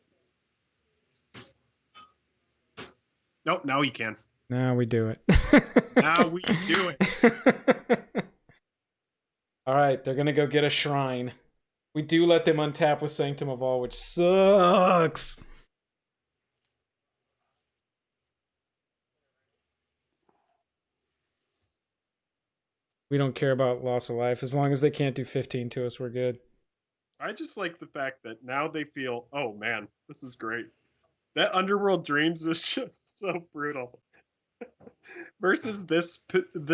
Speaker 2: Nope, now we can.
Speaker 1: Now we do it.
Speaker 2: Now we do it.
Speaker 1: All right, they're gonna go get a shrine. We do let them untap with Sanctum of All, which sucks. We don't care about loss of life. As long as they can't do 15 to us, we're good.
Speaker 2: I just like the fact that now they feel, oh man, this is great. That Underworld Dreams is just so brutal. Versus this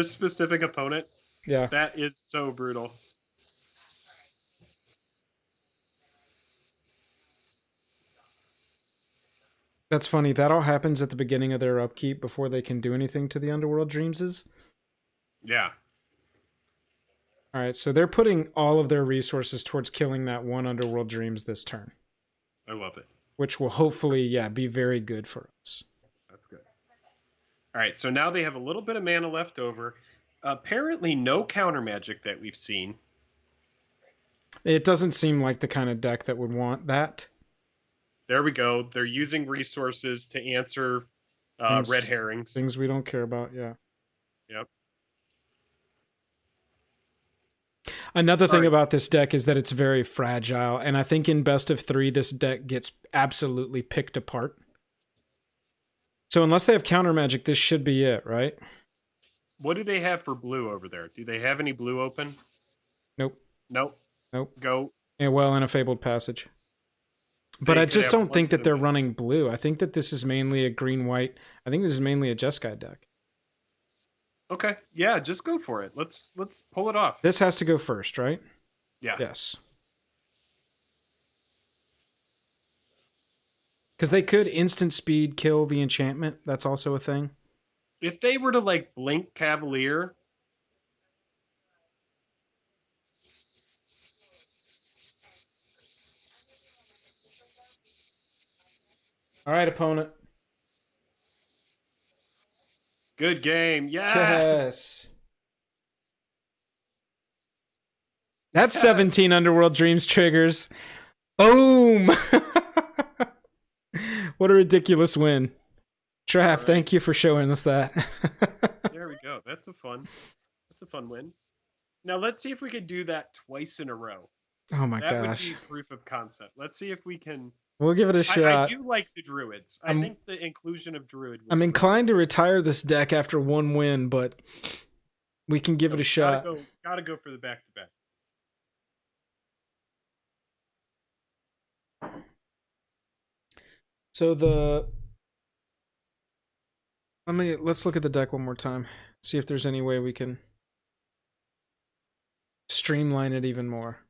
Speaker 2: specific opponent,
Speaker 1: Yeah.
Speaker 2: that is so brutal.
Speaker 1: That's funny. That all happens at the beginning of their upkeep before they can do anything to the Underworld Dreamses.
Speaker 2: Yeah.
Speaker 1: All right, so they're putting all of their resources towards killing that one Underworld Dreams this turn.
Speaker 2: I love it.
Speaker 1: Which will hopefully, yeah, be very good for us.
Speaker 2: That's good. All right, so now they have a little bit of mana left over. Apparently no counter magic that we've seen.
Speaker 1: It doesn't seem like the kind of deck that would want that.
Speaker 2: There we go. They're using resources to answer red herrings.
Speaker 1: Things we don't care about, yeah.
Speaker 2: Yep.
Speaker 1: Another thing about this deck is that it's very fragile, and I think in best of 3, this deck gets absolutely picked apart. So unless they have counter magic, this should be it, right?
Speaker 2: What do they have for blue over there? Do they have any blue open?
Speaker 1: Nope.
Speaker 2: Nope. Go.
Speaker 1: Yeah, well, in a Fabled Passage. But I just don't think that they're running blue. I think that this is mainly a green-white. I think this is mainly a Jeskai deck.
Speaker 2: Okay. Yeah, just go for it. Let's pull it off.
Speaker 1: This has to go first, right?
Speaker 2: Yeah.
Speaker 1: Yes. Because they could instant speed kill the enchantment. That's also a thing.
Speaker 2: If they were to like blink Cavalier.
Speaker 1: All right, opponent.
Speaker 2: Good game. Yes.
Speaker 1: Yes. That's 17 Underworld Dreams triggers. Boom! What a ridiculous win. Trav,
Speaker 2: right.
Speaker 1: Thank you for showing us that.
Speaker 2: There we go. That's a fun win. Now let's see if we can do that twice in a row.
Speaker 1: Oh my
Speaker 2: That
Speaker 1: gosh.
Speaker 2: would be proof of concept. Let's see if we can.
Speaker 1: We'll give it a shot.
Speaker 2: I do like the Druids. I think the inclusion of Druid was
Speaker 1: I'm inclined to retire this deck after one win, but we can give it a shot.
Speaker 2: Gotta go for the back-to-back.
Speaker 1: So let's look at the deck one more time. See if there's any way we can streamline it even more.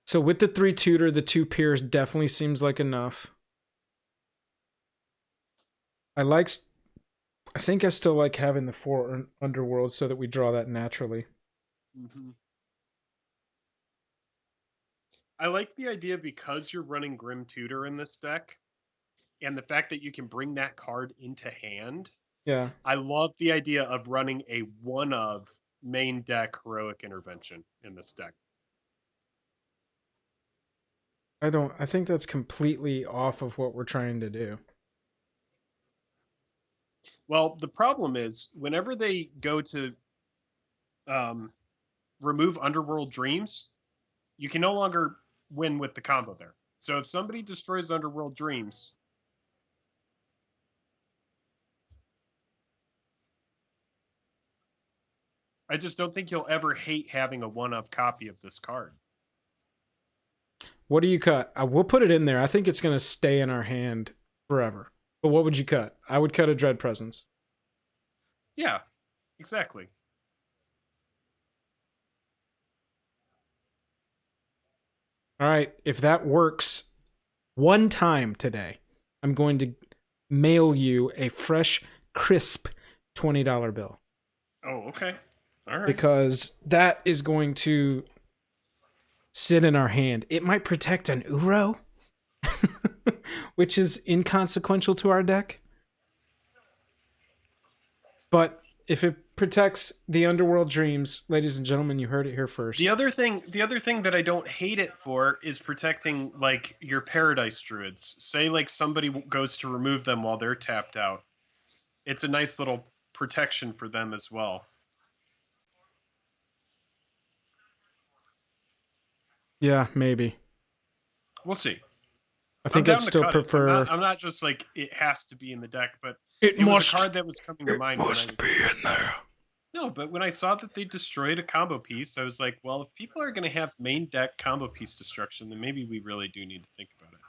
Speaker 1: So with the 3 tutor, the 2 peers definitely seems like enough. I think I still like having the 4 underworld so that we draw that naturally.
Speaker 2: Mm-hmm. I like the idea because you're running Grim Tutor in this deck, and the fact that you can bring that card into hand.
Speaker 1: Yeah.
Speaker 2: I love the idea of running a one of main deck Heroic Intervention in this deck.
Speaker 1: I think that's completely off of what we're trying to do.
Speaker 2: Well, the problem is whenever they go to remove Underworld Dreams, you can no longer win with the combo there. So if somebody destroys Underworld Dreams, I just don't think you'll ever hate having a one-of copy of this card.
Speaker 1: What do you cut? We'll put it in there. I think it's going to stay in our hand forever. But what would you cut? I would cut a Dread Presence.
Speaker 2: Yeah, exactly.
Speaker 1: All right, if that works one time today, I'm going to mail you a fresh, crisp $20 bill.
Speaker 2: Oh, okay. All right.
Speaker 1: Because that is going to sit in our hand. It might protect an Uro, which is inconsequential to our deck. But if it protects the Underworld Dreams, ladies and gentlemen, you heard it here first.
Speaker 2: The other thing that I don't hate it for is protecting like your Paradise Druids. Say like somebody goes to remove them while they're tapped out. It's a nice little protection for them as well.
Speaker 1: Yeah, maybe.
Speaker 2: We'll see.
Speaker 1: I think I'd still prefer.
Speaker 2: I'm not just like it has to be in the deck, but
Speaker 1: it
Speaker 2: was a card that was coming to mind.
Speaker 1: It must be in there.
Speaker 2: No, but when I saw that they destroyed a combo piece, I was like, well, if people are going to have main deck combo piece destruction, then maybe we really do need to think about it.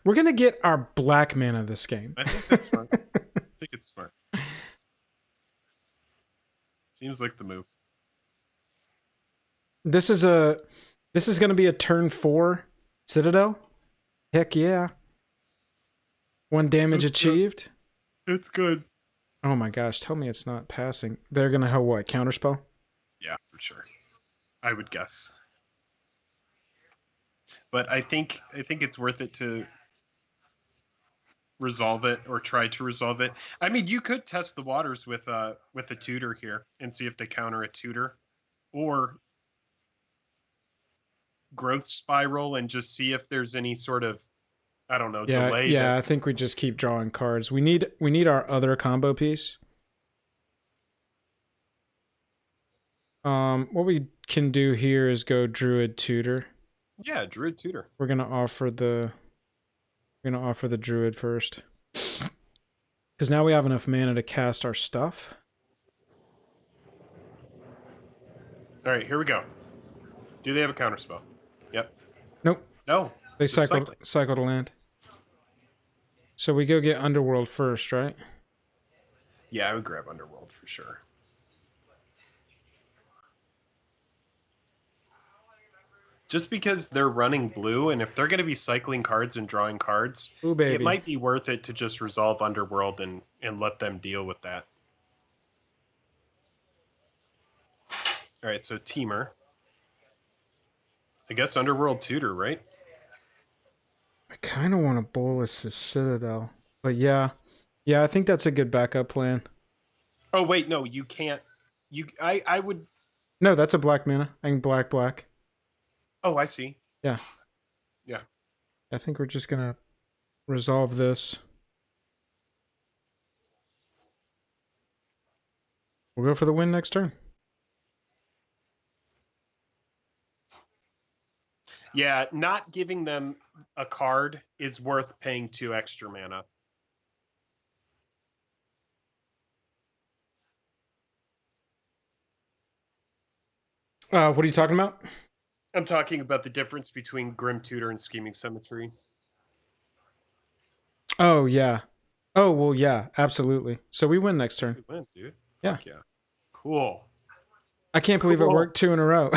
Speaker 1: We're going to get our black mana this game.
Speaker 2: I think that's smart. I think it's smart. Seems like the move.
Speaker 1: This is going to be a turn 4 Citadel? Heck yeah. 1 damage achieved?
Speaker 2: It's good.
Speaker 1: Oh my gosh, tell me it's not passing. They're going to have what, counterspell?
Speaker 2: Yeah, for sure. I would guess. But I think it's worth it to resolve it or try to resolve it. I mean, you could test the waters with a tutor here and see if they counter a tutor, or growth spiral and just see if there's any sort of, I don't know, delay.
Speaker 1: Yeah, I think we just keep drawing cards. We need our other combo piece. What we can do here is go Druid Tutor.
Speaker 2: Yeah, Druid Tutor.
Speaker 1: We're gonna offer the Druid first, because now we have enough mana to cast our stuff.
Speaker 2: All right, here we go. Do they have a counterspell? Yep.
Speaker 1: Nope.
Speaker 2: No.
Speaker 1: They
Speaker 2: It's just
Speaker 1: cycle to land. So we go get Underworld first, right?
Speaker 2: Yeah, I would grab Underworld for sure. Just because they're running blue, and if they're going to be cycling cards and drawing cards,
Speaker 1: Ooh, baby.
Speaker 2: it might be worth it to just resolve Underworld and let them deal with that. All right, so Teamer. I guess Underworld Tutor, right?
Speaker 1: I kind of want to bolus his Citadel. But yeah. Yeah, I think that's a good backup plan.
Speaker 2: Oh, wait, no, you can't. I would...
Speaker 1: No, that's a black mana. I can black.
Speaker 2: Oh, I see.
Speaker 1: Yeah.
Speaker 2: Yeah.
Speaker 1: I think we're just going to resolve this. We'll go for the win next turn.
Speaker 2: Yeah, not giving them a card is worth paying 2 extra mana.
Speaker 1: What are you talking about?
Speaker 2: I'm talking about the difference between Grim Tutor and Scheming Symmetry.
Speaker 1: Oh, yeah. Oh, well, yeah, absolutely. So we win next turn.
Speaker 2: We win, dude.
Speaker 1: Yeah.
Speaker 2: Fuck yeah. Cool.
Speaker 1: I can't believe it worked 2 in a row.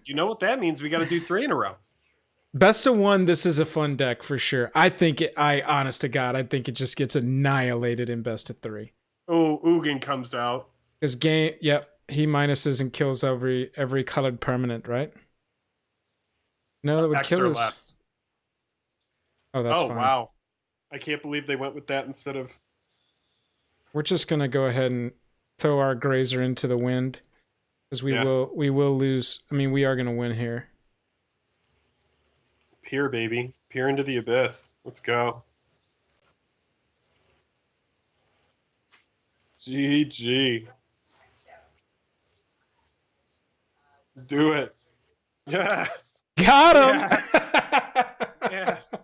Speaker 2: You know what that means? We got to do 3 in a row.
Speaker 1: Best of 1, this is a fun deck for sure. Honest to God, I think it just gets annihilated in best of 3.
Speaker 2: Oh, Ugin comes out.
Speaker 1: His he minuses and kills every colored permanent, right? No, that would
Speaker 2: X
Speaker 1: kill
Speaker 2: or
Speaker 1: his...
Speaker 2: less.
Speaker 1: Oh, that's fine.
Speaker 2: Wow. I can't believe they went with that instead of...
Speaker 1: We're just going to go ahead and throw our Grazer into the wind. Because we will lose. I mean, we are going to win here.
Speaker 2: Peer, baby. Peer into the abyss. Let's go. GG. Do it. Yes.
Speaker 1: Got him.
Speaker 2: Yes.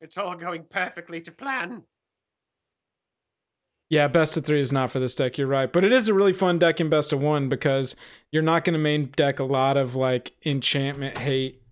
Speaker 2: It's all going perfectly to plan.
Speaker 1: Yeah, best of 3 is not for this deck. You're right, but it is a really fun deck in best of 1 because you're not going to main deck a lot of like enchantment hate,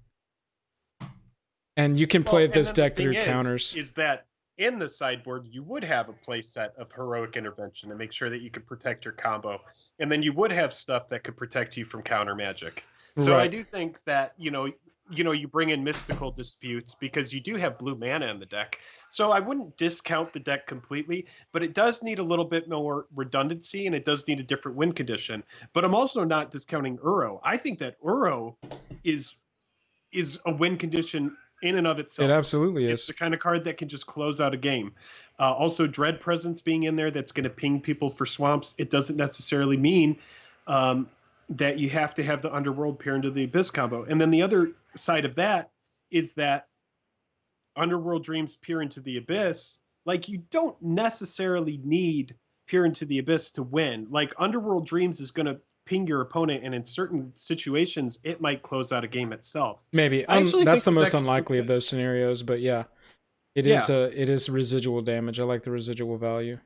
Speaker 1: and you can play this deck through counters.
Speaker 2: Is that in the sideboard you would have a play set of Heroic Intervention to make sure that you could protect your combo, and then you would have stuff that could protect you from counter magic. So right. I do think that you bring in Mystical Disputes because you do have blue mana in the deck. So I wouldn't discount the deck completely, but it does need a little bit more redundancy and it does need a different win condition. But I'm also not discounting Uro. I think that Uro is a win condition in and of itself.
Speaker 1: It absolutely is.
Speaker 2: It's the kind of card that can just close out a game. Also, Dread Presence being in there that's going to ping people for swamps. It doesn't necessarily mean that you have to have the Underworld Peer into the Abyss combo. And then the other side of that is that Underworld Dreams Peer into the Abyss, like you don't necessarily need Peer into the Abyss to win. Like Underworld Dreams is going to ping your opponent, and in certain situations, it might close out a game itself.
Speaker 1: Maybe. That's the most unlikely of those scenarios, but yeah. It is residual damage. I like the residual value.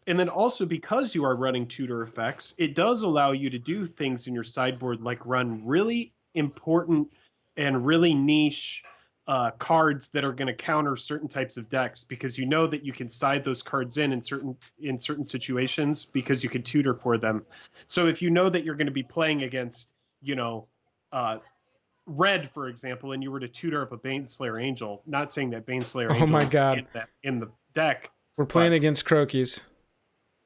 Speaker 2: And then also because you are running tutor effects, it does allow you to do things in your sideboard like run really important and really niche cards that are going to counter certain types of decks, because you know that you can side those cards in certain situations because you can tutor for them. So if you know that you're going to be playing against, red, for example, and you were to tutor up a Baneslayer Angel, not saying that Baneslayer Angel is in the deck.
Speaker 1: We're playing against Croakies.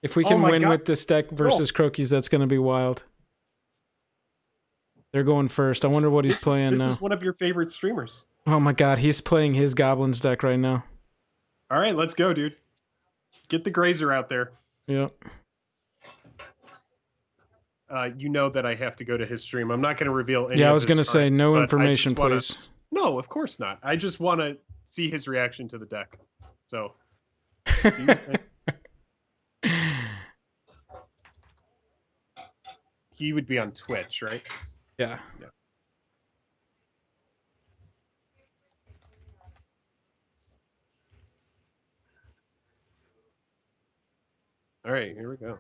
Speaker 1: If we can win with this deck versus Croakies, that's going to be wild. They're going first. I wonder what he's playing now.
Speaker 2: This is one of your favorite streamers.
Speaker 1: Oh my god, he's playing his Goblins deck right now.
Speaker 2: All right, let's go, dude. Get the Grazer out there.
Speaker 1: Yep.
Speaker 2: You know that I have to go to his stream. I'm not going to reveal any.
Speaker 1: Yeah, I was going to say no information, please.
Speaker 2: No, of course not. I just want to see his reaction to the deck. So. He would be on Twitch, right?
Speaker 1: Yeah.
Speaker 2: All right, here we go.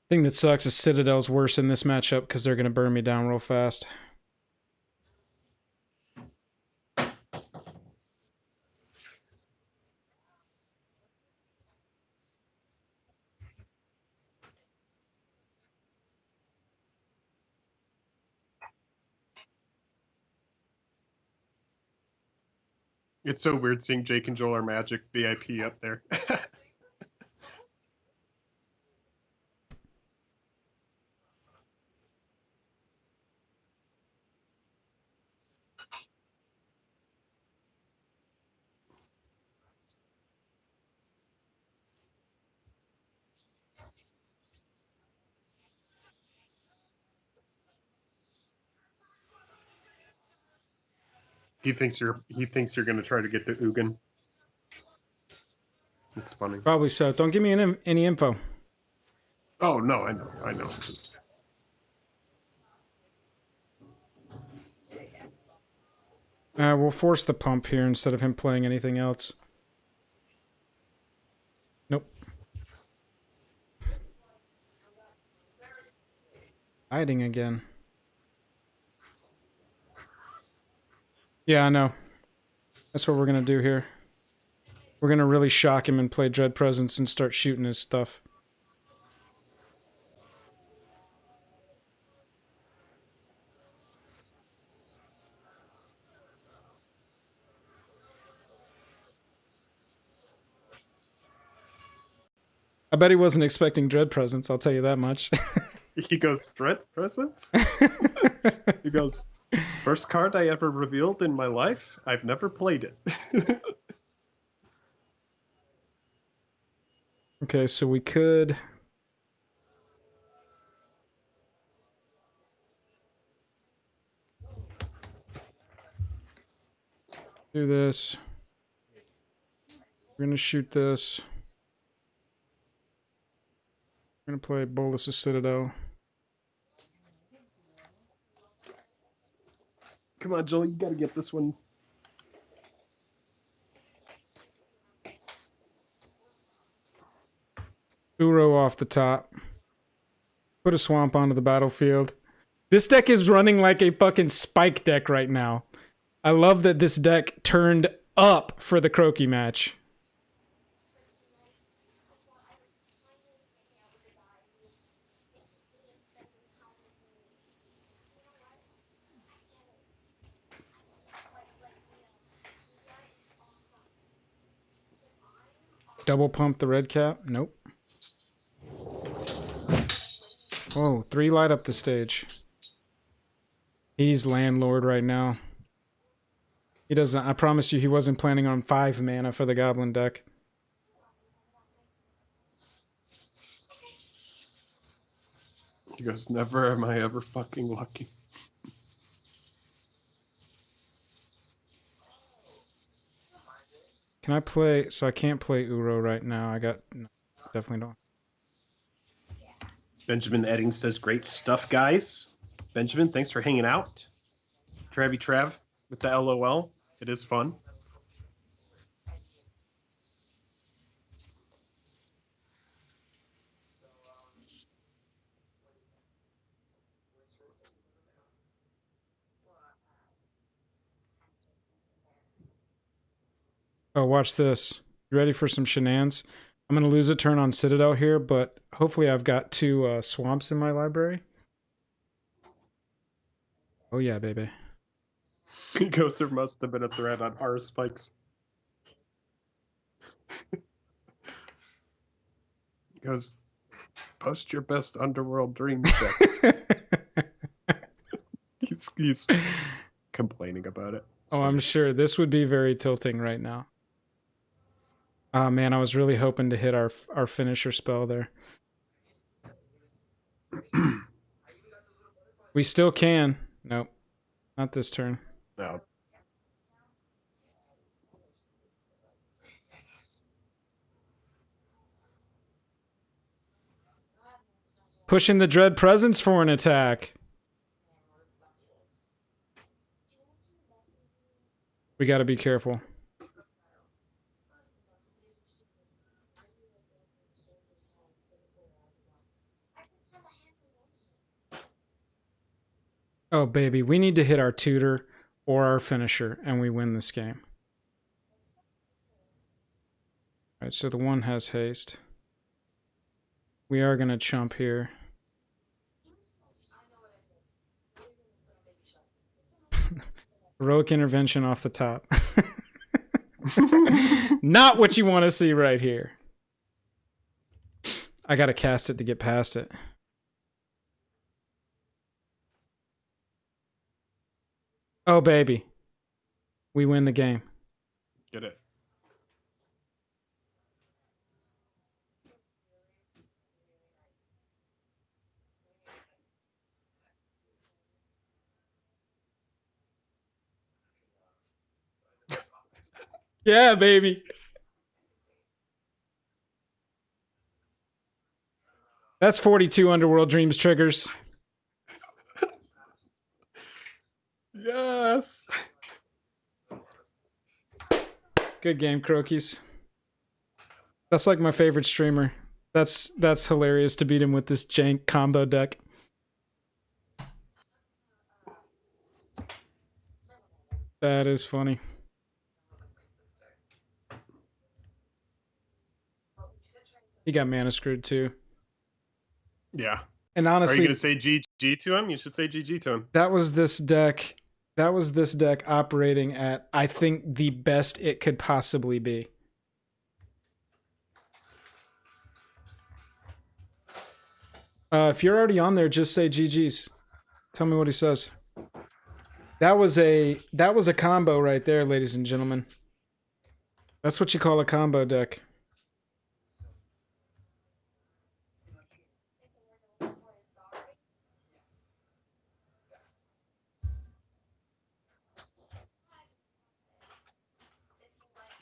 Speaker 1: Thing that sucks is Citadel's worse in this matchup because they're going to burn me down real fast.
Speaker 2: It's so weird seeing Jake and Joel are Magic VIP up there. He thinks you're gonna try to get the Ugin. It's funny.
Speaker 1: Probably so. Don't give me any info.
Speaker 2: Oh no, I know. Just...
Speaker 1: We'll force the pump here instead of him playing anything else. Nope. Hiding again. Yeah, I know. That's what we're gonna do here. We're gonna really shock him and play Dread Presence and start shooting his stuff. I bet he wasn't expecting Dread Presence, I'll tell you that much.
Speaker 2: He goes, Dread Presence? He goes, first card I ever revealed in my life? I've never played it.
Speaker 1: Okay, so we could... do this. We're gonna shoot this. We're gonna play Bolus of Citadel.
Speaker 2: Come on, Joel, you gotta get this one.
Speaker 1: Uro off the top. Put a swamp onto the battlefield. This deck is running like a fucking spike deck right now. I love that this deck turned up for the Croakie match. Double pump the red cap? Nope. Oh, 3 light up the stage. He's landlord right now. He doesn't, I promise you he wasn't planning on 5 mana for the Goblin deck.
Speaker 2: He goes, never am I ever fucking lucky.
Speaker 1: Can I play, so I can't play Uro right now. I got, no, definitely don't.
Speaker 2: Benjamin Edding says, great stuff, guys. Benjamin, thanks for hanging out. Travy Trav with the LOL. It is fun.
Speaker 1: Oh, watch this. You ready for some shenanigans? I'm going to lose a turn on Citadel here, but hopefully I've got 2 swamps in my library. Oh yeah, baby.
Speaker 2: He goes, there must have been a thread on R Spikes. He goes, post your best Underworld Dream sets. he's complaining about it. It's
Speaker 1: I'm sure this would be very tilting right now. Oh man, I was really hoping to hit our finisher spell there. We still can. Nope. Not this turn.
Speaker 2: No.
Speaker 1: Pushing the Dread Presence for an attack. We got to be careful. Oh, baby. We need to hit our tutor or our finisher, and we win this game. All right, so the 1 has haste. We are going to chump here. Heroic intervention off the top. Not what you want to see right here. I gotta cast it to get past it. Oh, baby. We win the game.
Speaker 2: Get it.
Speaker 1: Yeah, baby. That's 42 Underworld Dreams triggers.
Speaker 2: Yes.
Speaker 1: Good game, Croakies. That's like my favorite streamer. That's hilarious to beat him with this jank combo deck. That is funny. He got mana screwed too.
Speaker 2: Yeah.
Speaker 1: And
Speaker 2: Are
Speaker 1: honestly,
Speaker 2: you gonna say GG to him? You should say GG to him.
Speaker 1: that was this deck operating at, I think, the best it could possibly be. If you're already on there, just say GG's. Tell me what he says. That was a combo right there, ladies and gentlemen. That's what you call a combo deck.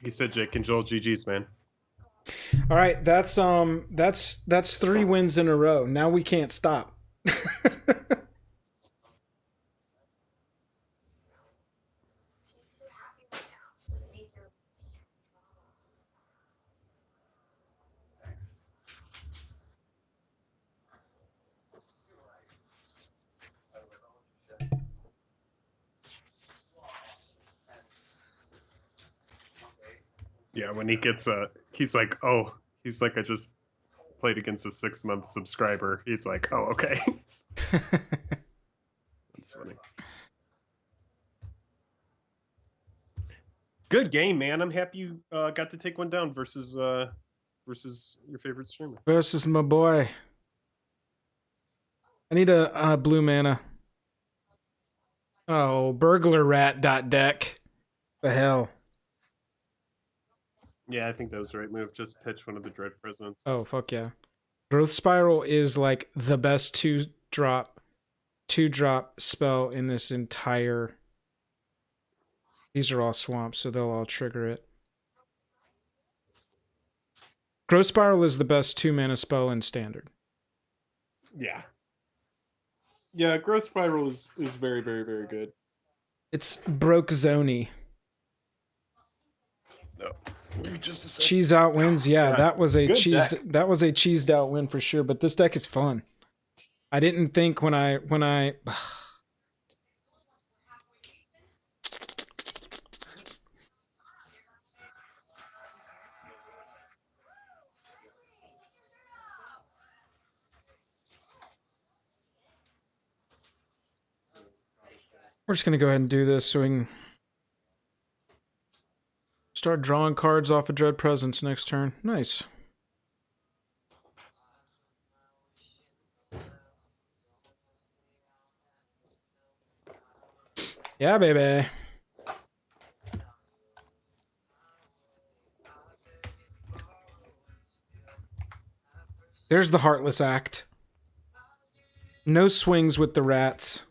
Speaker 2: He said Jake and Joel GG's, man.
Speaker 1: All right, that's 3 wins in a row. Now we can't stop.
Speaker 2: Yeah, when he gets he's like, I just played against a 6-month subscriber. He's like, oh, okay. That's funny. Good game, man. I'm happy you got to take one down versus your favorite streamer.
Speaker 1: Versus my boy. I need a blue mana. Oh, burglar rat deck. The hell.
Speaker 2: Yeah, I think that was the right move. Just pitch one of the Dread Presidents.
Speaker 1: Oh, fuck yeah. Growth Spiral is like the best two drop spell in this entire... These are all swamps, so they'll all trigger it. Growth Spiral is the best 2-mana spell in Standard.
Speaker 2: Yeah. Yeah, Growth Spiral is very, very, very good.
Speaker 1: It's broke zony.
Speaker 2: No. Just a second.
Speaker 1: Cheese out wins, yeah,
Speaker 2: God,
Speaker 1: that was a
Speaker 2: deck.
Speaker 1: that was a cheesed out win for sure. But this deck is fun. I didn't think when I we're just gonna go ahead and do this so we can start drawing cards off of Dread Presence next turn. Nice. Yeah, baby. There's the Heartless Act. No swings with the rats.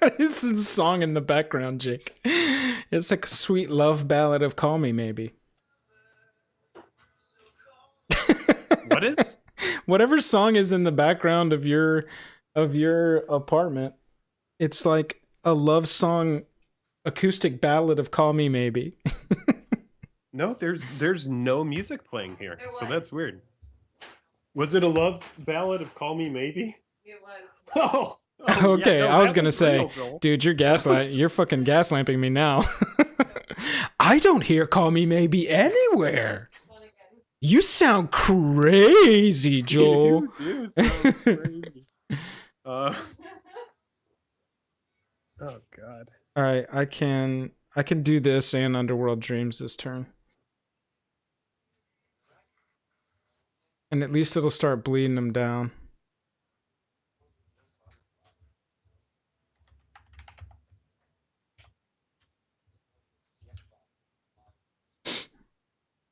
Speaker 1: What is this song in the background, Jake? It's like a sweet love ballad of Call Me, maybe.
Speaker 2: What is?
Speaker 1: Whatever song is in the background of your apartment, it's like a love song acoustic ballad of Call Me, maybe.
Speaker 2: No, there's no music playing here,
Speaker 3: It
Speaker 2: so
Speaker 3: was.
Speaker 2: that's weird. Was it a love ballad of "Call Me Maybe"?
Speaker 3: It was.
Speaker 2: Oh,
Speaker 1: Okay,
Speaker 2: yeah, no,
Speaker 1: I was
Speaker 2: that
Speaker 1: gonna say,
Speaker 2: real, Joel.
Speaker 1: dude, you're fucking gaslamping me now. I don't hear "Call Me Maybe" anywhere. You sound crazy, Joel.
Speaker 2: You do sound crazy. Oh God.
Speaker 1: All right, I can do this and Underworld Dreams this turn. And at least it'll start bleeding them down.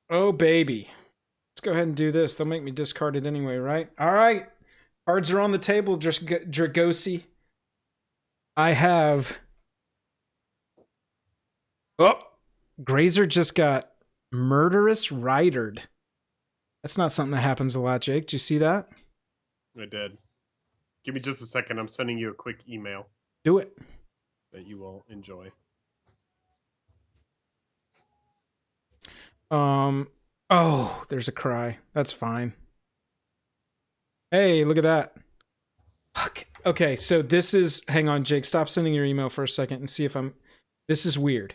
Speaker 1: Oh, baby. Let's go ahead and do this. They'll make me discard it anyway, right? All right. Cards are on the table, Dragosi. I have... Oh! Grazer just got murderous ridered. That's not something that happens a lot, Jake. Do you see that?
Speaker 2: I did. Give me just a second. I'm sending you a quick email
Speaker 1: Do it.
Speaker 2: that you will enjoy.
Speaker 1: Oh, there's a cry. That's fine. Hey, look at that. Fuck. Okay, so this is... Hang on, Jake. Stop sending your email for a second and see if I'm... This is weird.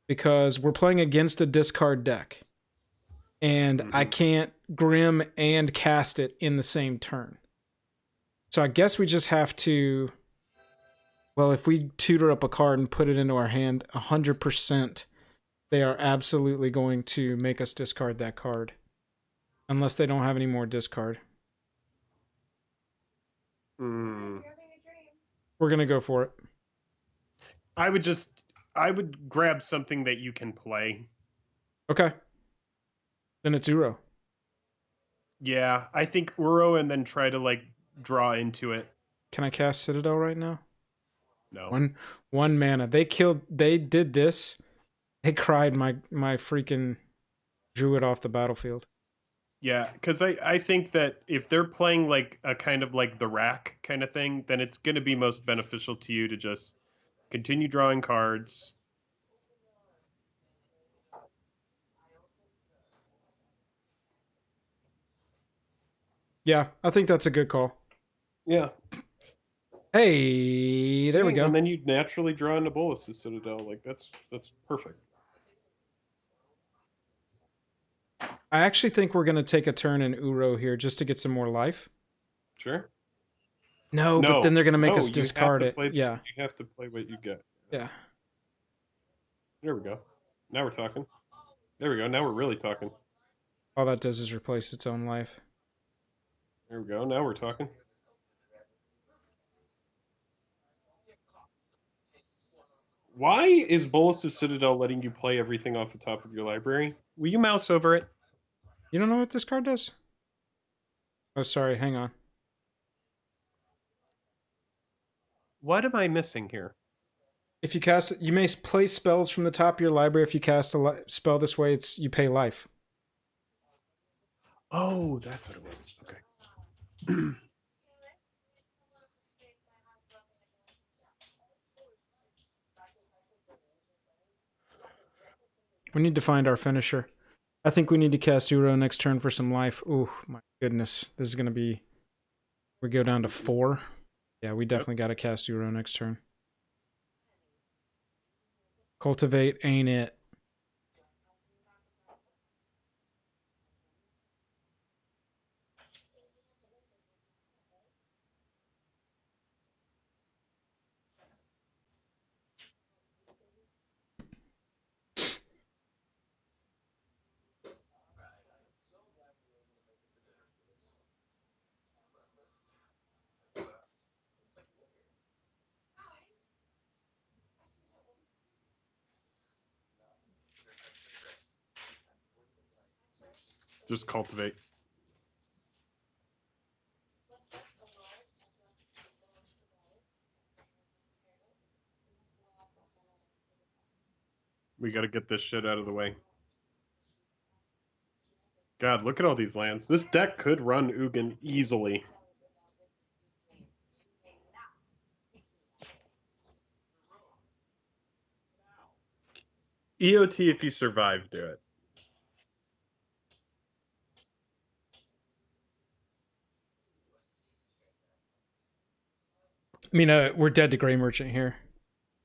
Speaker 1: Because we're playing against a discard deck. And I can't Grim and cast it in the same turn. So I guess we just have to... Well, if we tutor up a card and put it into our hand, 100%... They are absolutely going to make us discard that card. Unless they don't have any more discard.
Speaker 2: Hmm.
Speaker 1: We're going to go for it.
Speaker 2: I would grab something that you can play.
Speaker 1: Okay. Then it's Uro.
Speaker 2: Yeah, I think Uro and then try to like draw into it.
Speaker 1: Can I cast Citadel right now?
Speaker 2: No.
Speaker 1: One mana. They did this. They cried my freaking Druid off the battlefield.
Speaker 2: Yeah, because I think that if they're playing like a kind of like the rack kind of thing, then it's going to be most beneficial to you to just continue drawing cards.
Speaker 1: Yeah, I think that's a good call.
Speaker 2: Yeah.
Speaker 1: Hey, there we go.
Speaker 2: And then you naturally draw into Bolas' Citadel. Like that's perfect.
Speaker 1: I actually think we're going to take a turn in Uro here just to get some more life.
Speaker 2: Sure.
Speaker 1: No, but then they're going to make us discard it.
Speaker 2: Yeah. You have to play what you get.
Speaker 1: Yeah.
Speaker 2: There we go. Now we're talking. There we go. Now we're really talking.
Speaker 1: All that does is replace its own life.
Speaker 2: There we go. Now we're talking. Why is Bolas' Citadel letting you play everything off the top of your library? Will you mouse over it?
Speaker 1: You don't know what this card does? Oh, sorry. Hang on.
Speaker 2: What am I missing here?
Speaker 1: If you cast it, you may play spells from the top of your library. If you cast a spell this way, you pay life.
Speaker 2: Oh, that's what it was. Okay.
Speaker 1: We need to find our finisher. I think we need to cast Uro next turn for some life. Ooh, my goodness. This is going to be... We go down to 4. Yeah, we definitely got to cast Uro next turn. Cultivate ain't it.
Speaker 2: Just cultivate. We got to get this shit out of the way. God, look at all these lands. This deck could run Ugin easily. EOT if you survive, do it.
Speaker 1: mean, we're dead to Grey Merchant here.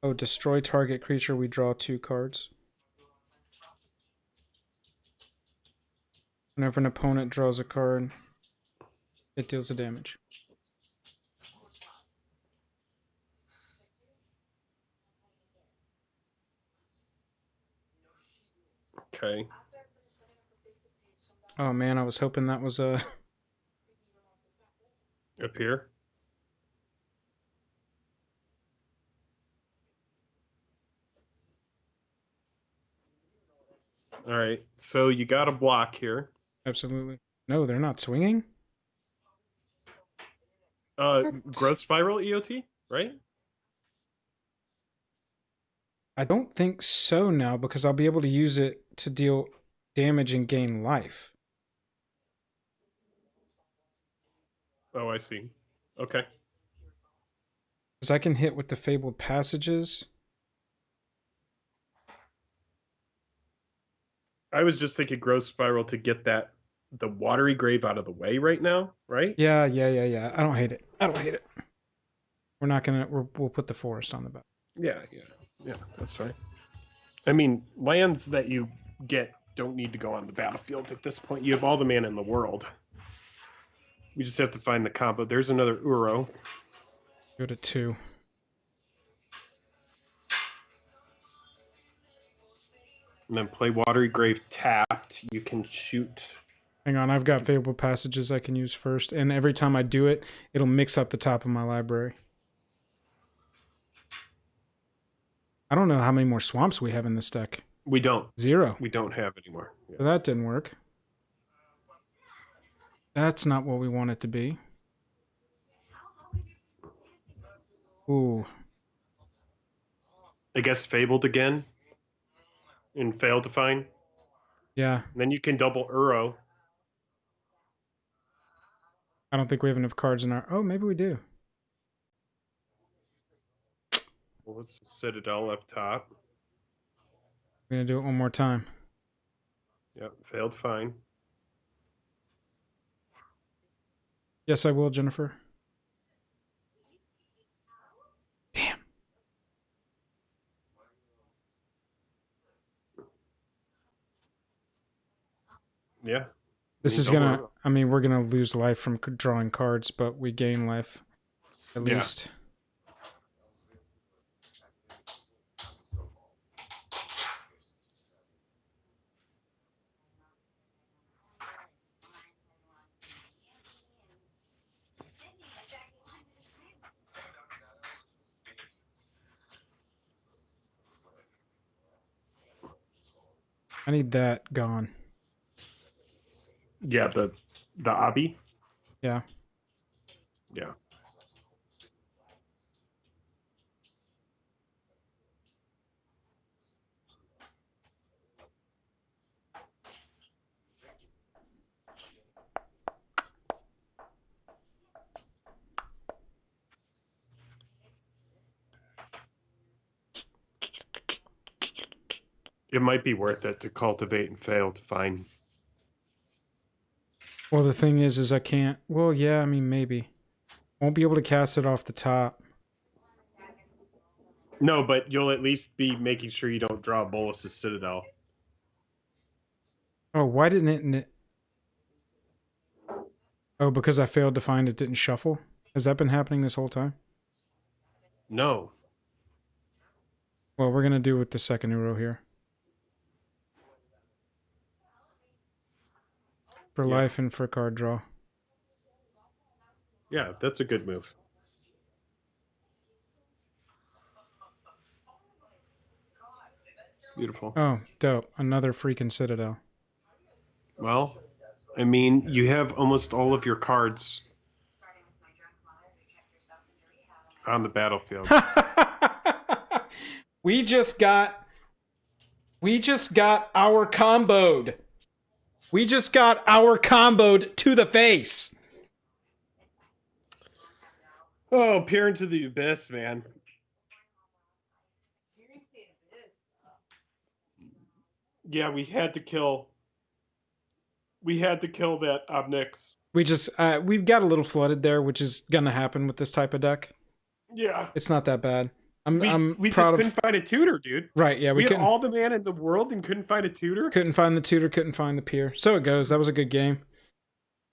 Speaker 1: Oh, destroy target creature. We draw 2 cards. Whenever an opponent draws a card, it deals the damage.
Speaker 2: Okay.
Speaker 1: Oh man, I was hoping that was a...
Speaker 2: Up here. All right, so you got a block here.
Speaker 1: Absolutely. No, they're not swinging?
Speaker 2: Growth Spiral EOT, right?
Speaker 1: I don't think so now, because I'll be able to use it to deal damage and gain life.
Speaker 2: Oh, I see. Okay.
Speaker 1: Because I can hit with the Fabled Passages.
Speaker 2: I was just thinking Growth Spiral to get the Watery Grave out of the way right now, right?
Speaker 1: Yeah. I don't hate it. We're not gonna... We'll put the Forest on the back.
Speaker 2: Yeah, that's fine. I mean, lands that you get don't need to go on the battlefield at this point. You have all the mana in the world. We just have to find the combo. There's another Uro.
Speaker 1: Go to 2.
Speaker 2: And then play Watery Grave tapped. You can shoot.
Speaker 1: Hang on, I've got Fabled Passages I can use first, and every time I do it, it'll mix up the top of my library. I don't know how many more swamps we have in this deck.
Speaker 2: We don't.
Speaker 1: 0.
Speaker 2: We don't have anymore. Yeah.
Speaker 1: So that didn't work. That's not what we want it to be. Ooh.
Speaker 2: I guess Fabled again. And failed to find.
Speaker 1: Yeah.
Speaker 2: And then you can double Uro.
Speaker 1: I don't think we have enough cards in our... Oh, maybe we do.
Speaker 2: What's the Citadel up top?
Speaker 1: We're going to do it one more time.
Speaker 2: Yep, failed to find.
Speaker 1: Yes, I will, Jennifer. Damn.
Speaker 2: Yeah.
Speaker 1: This is going to... I mean, we're going to lose life from drawing cards, but we gain life. At least. I need that gone.
Speaker 2: Yeah, the Abi.
Speaker 1: Yeah.
Speaker 2: Yeah. It might be worth it to cultivate and fail to find.
Speaker 1: Well, the thing is I can't... Well, yeah, I mean, maybe. Won't be able to cast it off the top.
Speaker 2: No, but you'll at least be making sure you don't draw Bolus's Citadel.
Speaker 1: Oh, why didn't it... Oh, because I failed to find it didn't shuffle? Has that been happening this whole time?
Speaker 2: No.
Speaker 1: Well, we're going to do with the second Uro here. For life and for card draw.
Speaker 2: Yeah, that's a good move. Beautiful.
Speaker 1: Oh, dope. Another freaking Citadel.
Speaker 2: Well, I mean, you have almost all of your cards on the battlefield.
Speaker 1: We just got our comboed. We just got our comboed to the face.
Speaker 2: Oh, peer into the abyss, man. Yeah, we had to kill that Obnix.
Speaker 1: We just we've got a little flooded there, which is gonna happen with this type of deck.
Speaker 2: Yeah.
Speaker 1: It's not that bad. I'm
Speaker 2: we
Speaker 1: proud
Speaker 2: just
Speaker 1: of.
Speaker 2: couldn't find a tutor, dude.
Speaker 1: Right? Yeah,
Speaker 2: We had
Speaker 1: couldn't
Speaker 2: all the mana in the world and couldn't find a tutor.
Speaker 1: couldn't find the tutor. Couldn't find the peer. So it goes. That was a good game.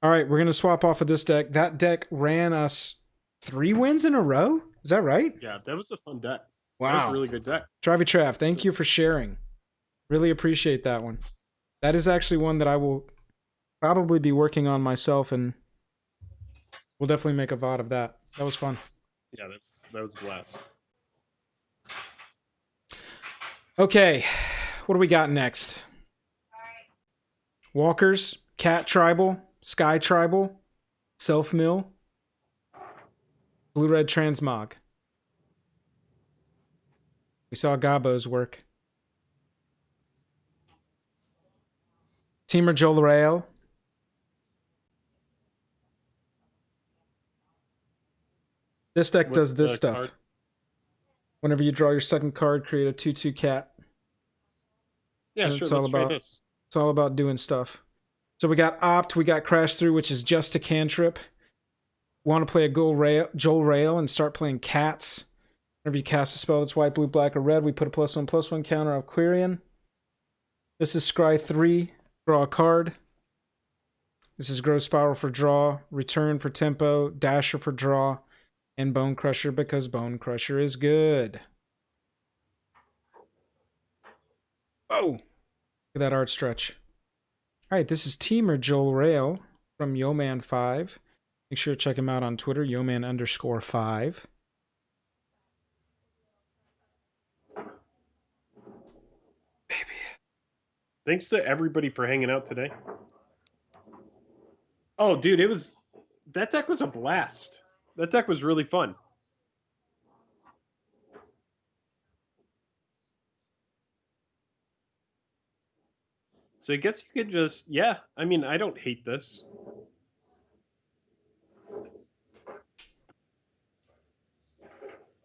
Speaker 1: All right, we're gonna swap off of this deck. That deck ran us 3 wins in a row. Is that right?
Speaker 2: Yeah, that was a fun deck.
Speaker 1: Wow.
Speaker 2: That was a really good deck.
Speaker 1: Travy Trav, thank you for sharing. Really appreciate that one. That is actually one that I will probably be working on myself, and we'll definitely make a VOD of that. That was fun.
Speaker 2: Yeah, that was a blast.
Speaker 1: Okay, what do we got next? Walkers, Cat Tribal, Sky Tribal, Self Mill, Blue Red Transmog. We saw Gabo's work. Teamer Joel Rail. This deck does this stuff.
Speaker 2: Card?
Speaker 1: Whenever you draw your second card, create a 2/2 cat.
Speaker 2: Yeah,
Speaker 1: And
Speaker 2: sure.
Speaker 1: it's all
Speaker 2: Let's try
Speaker 1: about-
Speaker 2: this.
Speaker 1: It's all about doing stuff. So we got Opt, we got Crash Through, which is just a cantrip. Want to play a Joel Rail and start playing cats. Whenever you cast a spell that's white, blue, black, or red, we put a +1/+1 counter on Quirion. This is Scry 3, draw a card. This is Growth Spiral for draw, Return for tempo, Dasher for draw, and Bone Crusher because Bone Crusher is good. Whoa! Look at that art stretch. Alright, this is Teamer Joel Rail from Yoman5. Make sure to check him out on Twitter, Yoman_5. Baby.
Speaker 2: Thanks to everybody for hanging out today. Oh, dude, that deck was a blast. That deck was really fun. So I guess you could just, yeah, I mean, I don't hate this.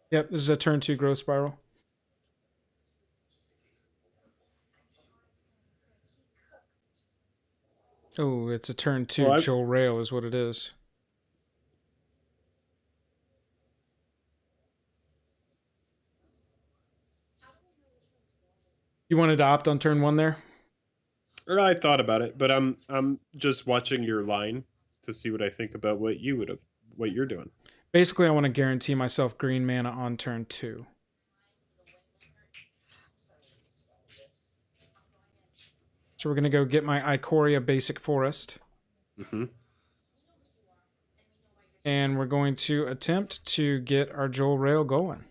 Speaker 1: Yep, this is a turn 2 Growth Spiral. Oh, it's a turn 2
Speaker 2: Well,
Speaker 1: Joel Rail is what it is. You wanted to opt on turn 1 there?
Speaker 2: Or I thought about it, but I'm just watching your line to see what I think about what you're doing.
Speaker 1: Basically, I want to guarantee myself green mana on turn 2. So we're going to go get my Ikoria Basic Forest.
Speaker 2: Mm-hmm.
Speaker 1: And we're going to attempt to get our Joel Rail going.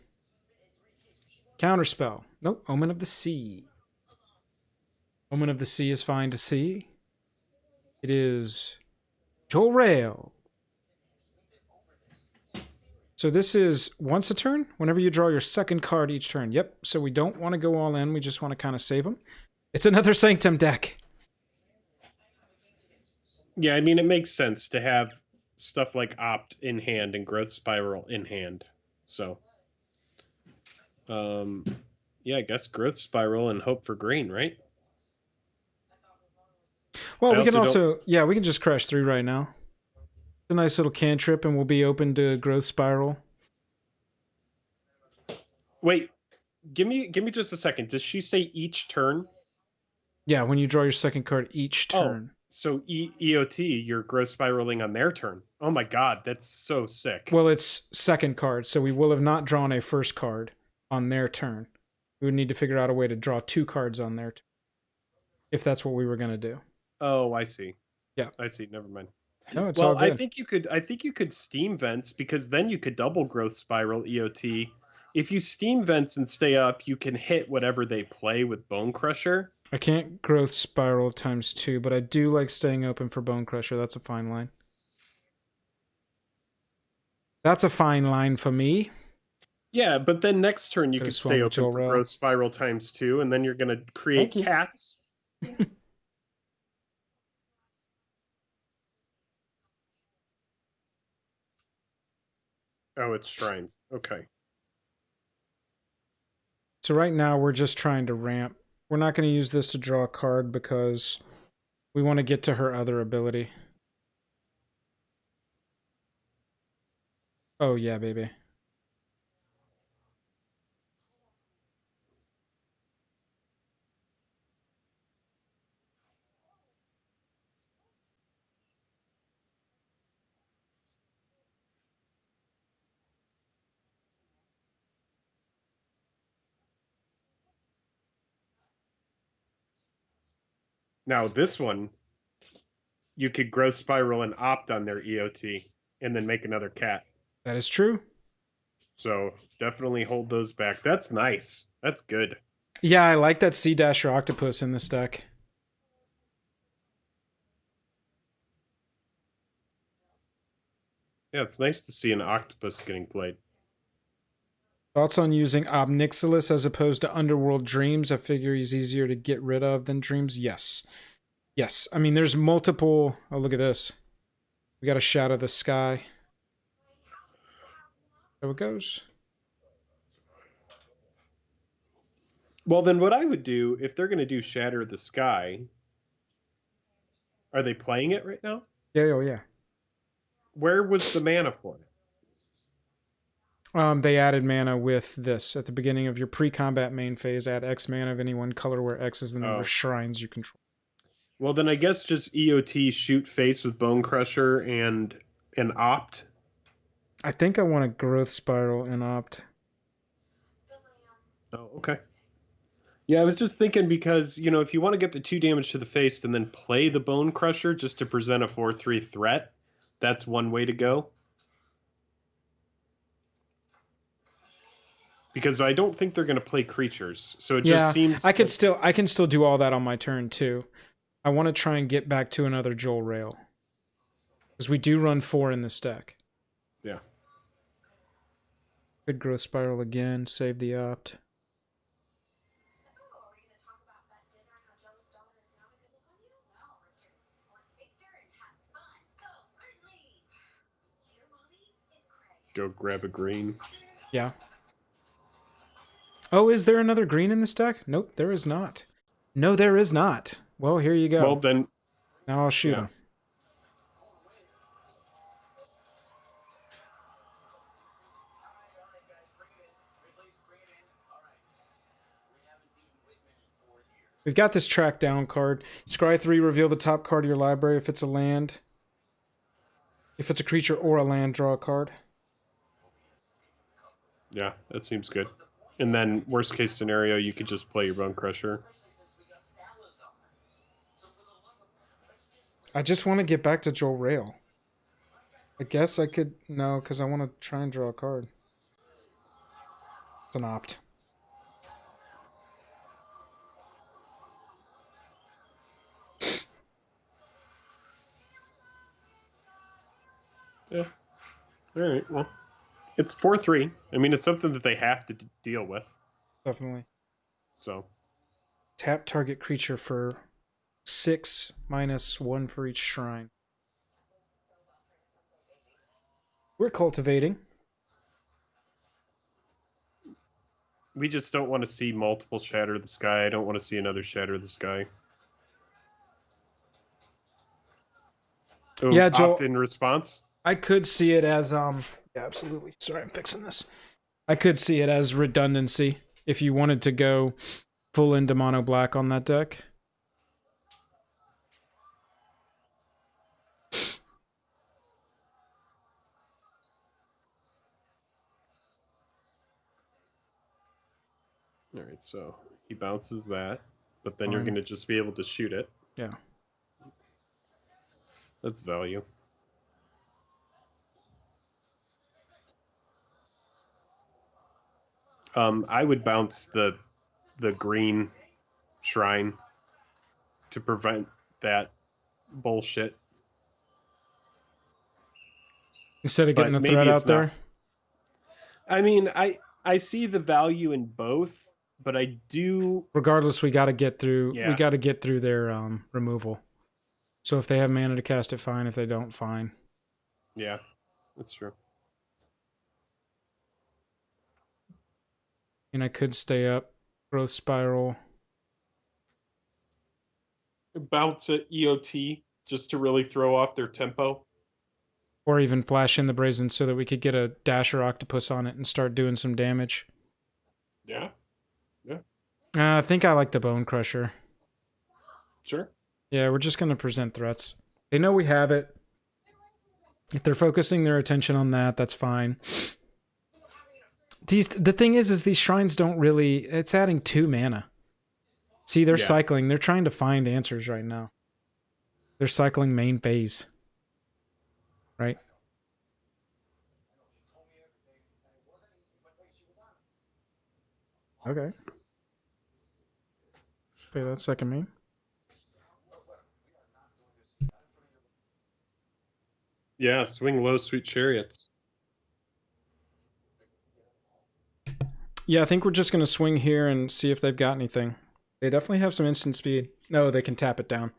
Speaker 1: Counterspell. Nope, Omen of the Sea. Omen of the Sea is fine to see. It is Joel Rail. So this is once a turn, whenever you draw your second card each turn. Yep, so we don't want to go all in, we just want to kind of save them. It's another Sanctum deck.
Speaker 2: Yeah, I mean, it makes sense to have stuff like Opt in hand and Growth Spiral in hand. So, yeah, I guess Growth Spiral and hope for green, right?
Speaker 1: Well, we can also, yeah, we can just crash through right now. It's a nice little cantrip, and we'll be open to Growth Spiral.
Speaker 2: Wait, give me just a second. Does she say each turn?
Speaker 1: Yeah, when you draw your second card each turn.
Speaker 2: Oh, so EOT, you're Growth Spiraling on their turn. Oh my god, that's so sick.
Speaker 1: Well, it's second card, so we will have not drawn a first card on their turn. We would need to figure out a way to draw 2 cards on their turn, if that's what we were going to do.
Speaker 2: Oh, I see.
Speaker 1: Yeah,
Speaker 2: I see. Never mind.
Speaker 1: No, it's all good.
Speaker 2: I think you could Steam Vents, because then you could double Growth Spiral EOT. If you Steam Vents and stay up, you can hit whatever they play with Bone Crusher.
Speaker 1: I can't Growth Spiral ×2, but I do like staying open for Bone Crusher. That's a fine line. That's a fine line for me.
Speaker 2: Yeah, but then next turn you could stay open for Growth Spiral ×2, and then you're going to create cats. Oh, it's shrines. Okay.
Speaker 1: So right now we're just trying to ramp. We're not going to use this to draw a card because we want to get to her other ability. Oh yeah, baby.
Speaker 2: Now this one, you could Growth Spiral and opt on their EOT, and then make another cat.
Speaker 1: That is true.
Speaker 2: So definitely hold those back. That's nice. That's good.
Speaker 1: Yeah, I like that Sea Dasher Octopus in this deck.
Speaker 2: Yeah, it's nice to see an octopus getting played.
Speaker 1: Thoughts on using Obnixilis as opposed to Underworld Dreams? I figure he's easier to get rid of than Dreams. Yes. Yes. I mean, there's multiple... Oh, look at this. We got a Shadow the Sky. There it goes.
Speaker 2: Well, then what I would do, if they're going to do Shatter the Sky... Are they playing it right now?
Speaker 1: Yeah, oh yeah.
Speaker 2: Where was the mana for it?
Speaker 1: They added mana with this. At the beginning of your pre-combat main phase, add X mana of any one color where X is the number of shrines you control.
Speaker 2: Well, then I guess just EOT, shoot face with Bone Crusher and an opt.
Speaker 1: I think I want a Growth Spiral and opt.
Speaker 2: Oh, okay. Yeah, I was just thinking because, you know, if you want to get the 2 damage to the face and then play the Bone Crusher just to present a 4/3 threat, that's one way to go. Because I don't think they're going to play creatures, so it just seems.
Speaker 1: I can still do all that on my turn too. I want to try and get back to another Joel Rail because we do run 4 in this deck.
Speaker 2: Yeah.
Speaker 1: Good Growth Spiral again. Save the opt.
Speaker 2: Go grab a green.
Speaker 1: Yeah. Oh, is there another green in this deck? Nope, there is not. No, there is not. Well, here you go.
Speaker 2: Well, then...
Speaker 1: Now I'll shoot him. We've got this track down card. Scry 3, reveal the top card of your library if it's a land. If it's a creature or a land, draw a card.
Speaker 2: Yeah, that seems good. And then, worst case scenario, you could just play your Bone Crusher.
Speaker 1: I just want to get back to Joel Rail. I guess I could... No, because I want to try and draw a card. It's an opt.
Speaker 2: Yeah. Alright, well. It's 4/3. I mean, it's something that they have to deal with.
Speaker 1: Definitely.
Speaker 2: So.
Speaker 1: Tap target creature for 6 -1 for each shrine. We're cultivating.
Speaker 2: We just don't want to see multiple Shatter the Sky. I don't want to see another Shatter the Sky. Oh,
Speaker 1: yeah, Joel,
Speaker 2: opt in response?
Speaker 1: I could see it as yeah, absolutely. Sorry, I'm fixing this. I could see it as redundancy if you wanted to go full into mono black on that deck.
Speaker 2: All right, so he bounces that, but then you're going to just be able to shoot it.
Speaker 1: Yeah.
Speaker 2: That's value. I would bounce the green shrine to prevent that bullshit.
Speaker 1: Instead of getting the threat out there?
Speaker 2: I mean, I see the value in both, but I do...
Speaker 1: Regardless, we got to get through.
Speaker 2: Yeah.
Speaker 1: We got to get through their removal. So if they have mana to cast it, fine. If they don't, fine.
Speaker 2: Yeah, that's true.
Speaker 1: And I could stay up. Growth Spiral.
Speaker 2: Bounce at EOT just to really throw off their tempo.
Speaker 1: Or even flash in the Brazen so that we could get a Dasher Octopus on it and start doing some damage.
Speaker 2: Yeah. Yeah.
Speaker 1: I think I like the Bone Crusher.
Speaker 2: Sure.
Speaker 1: Yeah, we're just going to present threats. They know we have it. If they're focusing their attention on that, that's fine. The thing is these shrines don't really... It's adding 2 mana. See, they're
Speaker 2: Yeah.
Speaker 1: cycling. They're trying to find answers right now. They're cycling main phase. Right? Okay. Play that second main.
Speaker 2: Yeah, swing low, sweet chariots.
Speaker 1: Yeah, I think we're just going to swing here and see if they've got anything. They definitely have some instant speed. No, they can tap it down.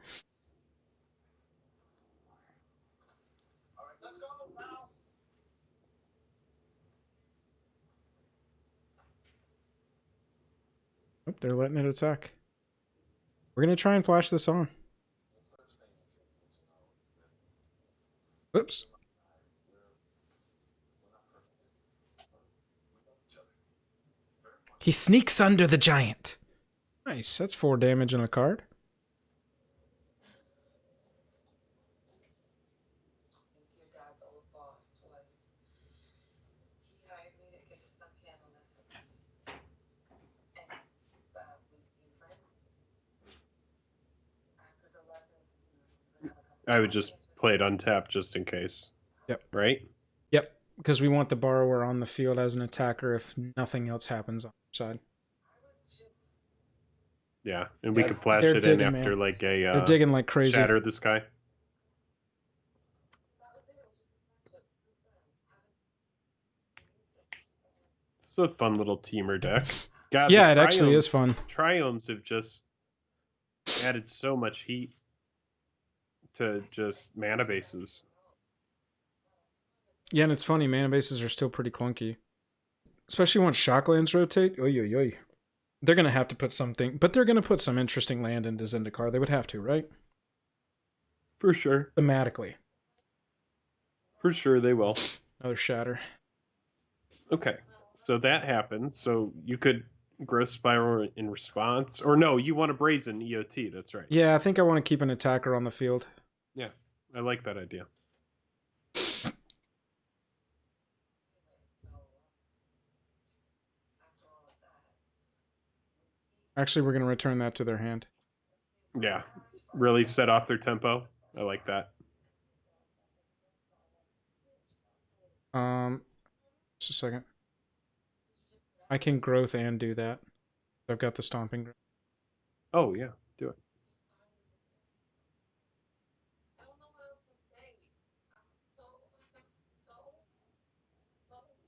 Speaker 1: Oh, they're letting it attack. We're going to try and flash this on. Whoops. He sneaks under the giant. Nice. That's 4 damage on a card.
Speaker 2: I would just play it untapped just in case.
Speaker 1: Yep.
Speaker 2: Right?
Speaker 1: Yep. Because we want the borrower on the field as an attacker if nothing else happens on our side.
Speaker 2: Yeah, and we
Speaker 1: Yeah,
Speaker 2: could flash
Speaker 1: they're
Speaker 2: it
Speaker 1: digging,
Speaker 2: in after
Speaker 1: man.
Speaker 2: like
Speaker 1: They're
Speaker 2: a
Speaker 1: digging like crazy.
Speaker 2: shatter the sky. It's a fun little teamer deck. God,
Speaker 1: Yeah,
Speaker 2: the
Speaker 1: it actually is
Speaker 2: Triomes-
Speaker 1: fun.
Speaker 2: Triomes have just added so much heat to just mana bases.
Speaker 1: Yeah, and it's funny, mana bases are still pretty clunky. Especially once shocklands rotate. Oy, oy, oy. They're going to have to put something, but they're going to put some interesting land into Zendikar. They would have to, right?
Speaker 2: For sure.
Speaker 1: Thematically.
Speaker 2: For sure they will.
Speaker 1: Another shatter.
Speaker 2: Okay, so that happens. So you could growth spiral in response. Or no, you want a brazen EOT, that's right.
Speaker 1: Yeah, I think I want to keep an attacker on the field.
Speaker 2: Yeah, I like that idea.
Speaker 1: Actually, we're going to return that to their hand.
Speaker 2: Yeah, really set off their tempo. I like that.
Speaker 1: Just a second. I can growth and do that. I've got the stomping.
Speaker 2: Oh, yeah, do it.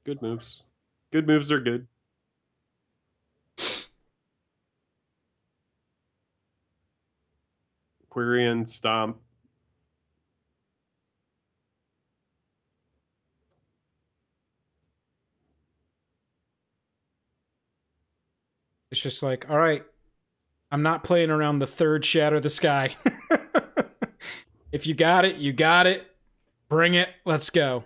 Speaker 2: Good moves. Good moves are good. Quirion, Stomp.
Speaker 1: It's just like, all right, I'm not playing around the third shatter the sky. If you got it, you got it. Bring it. Let's go.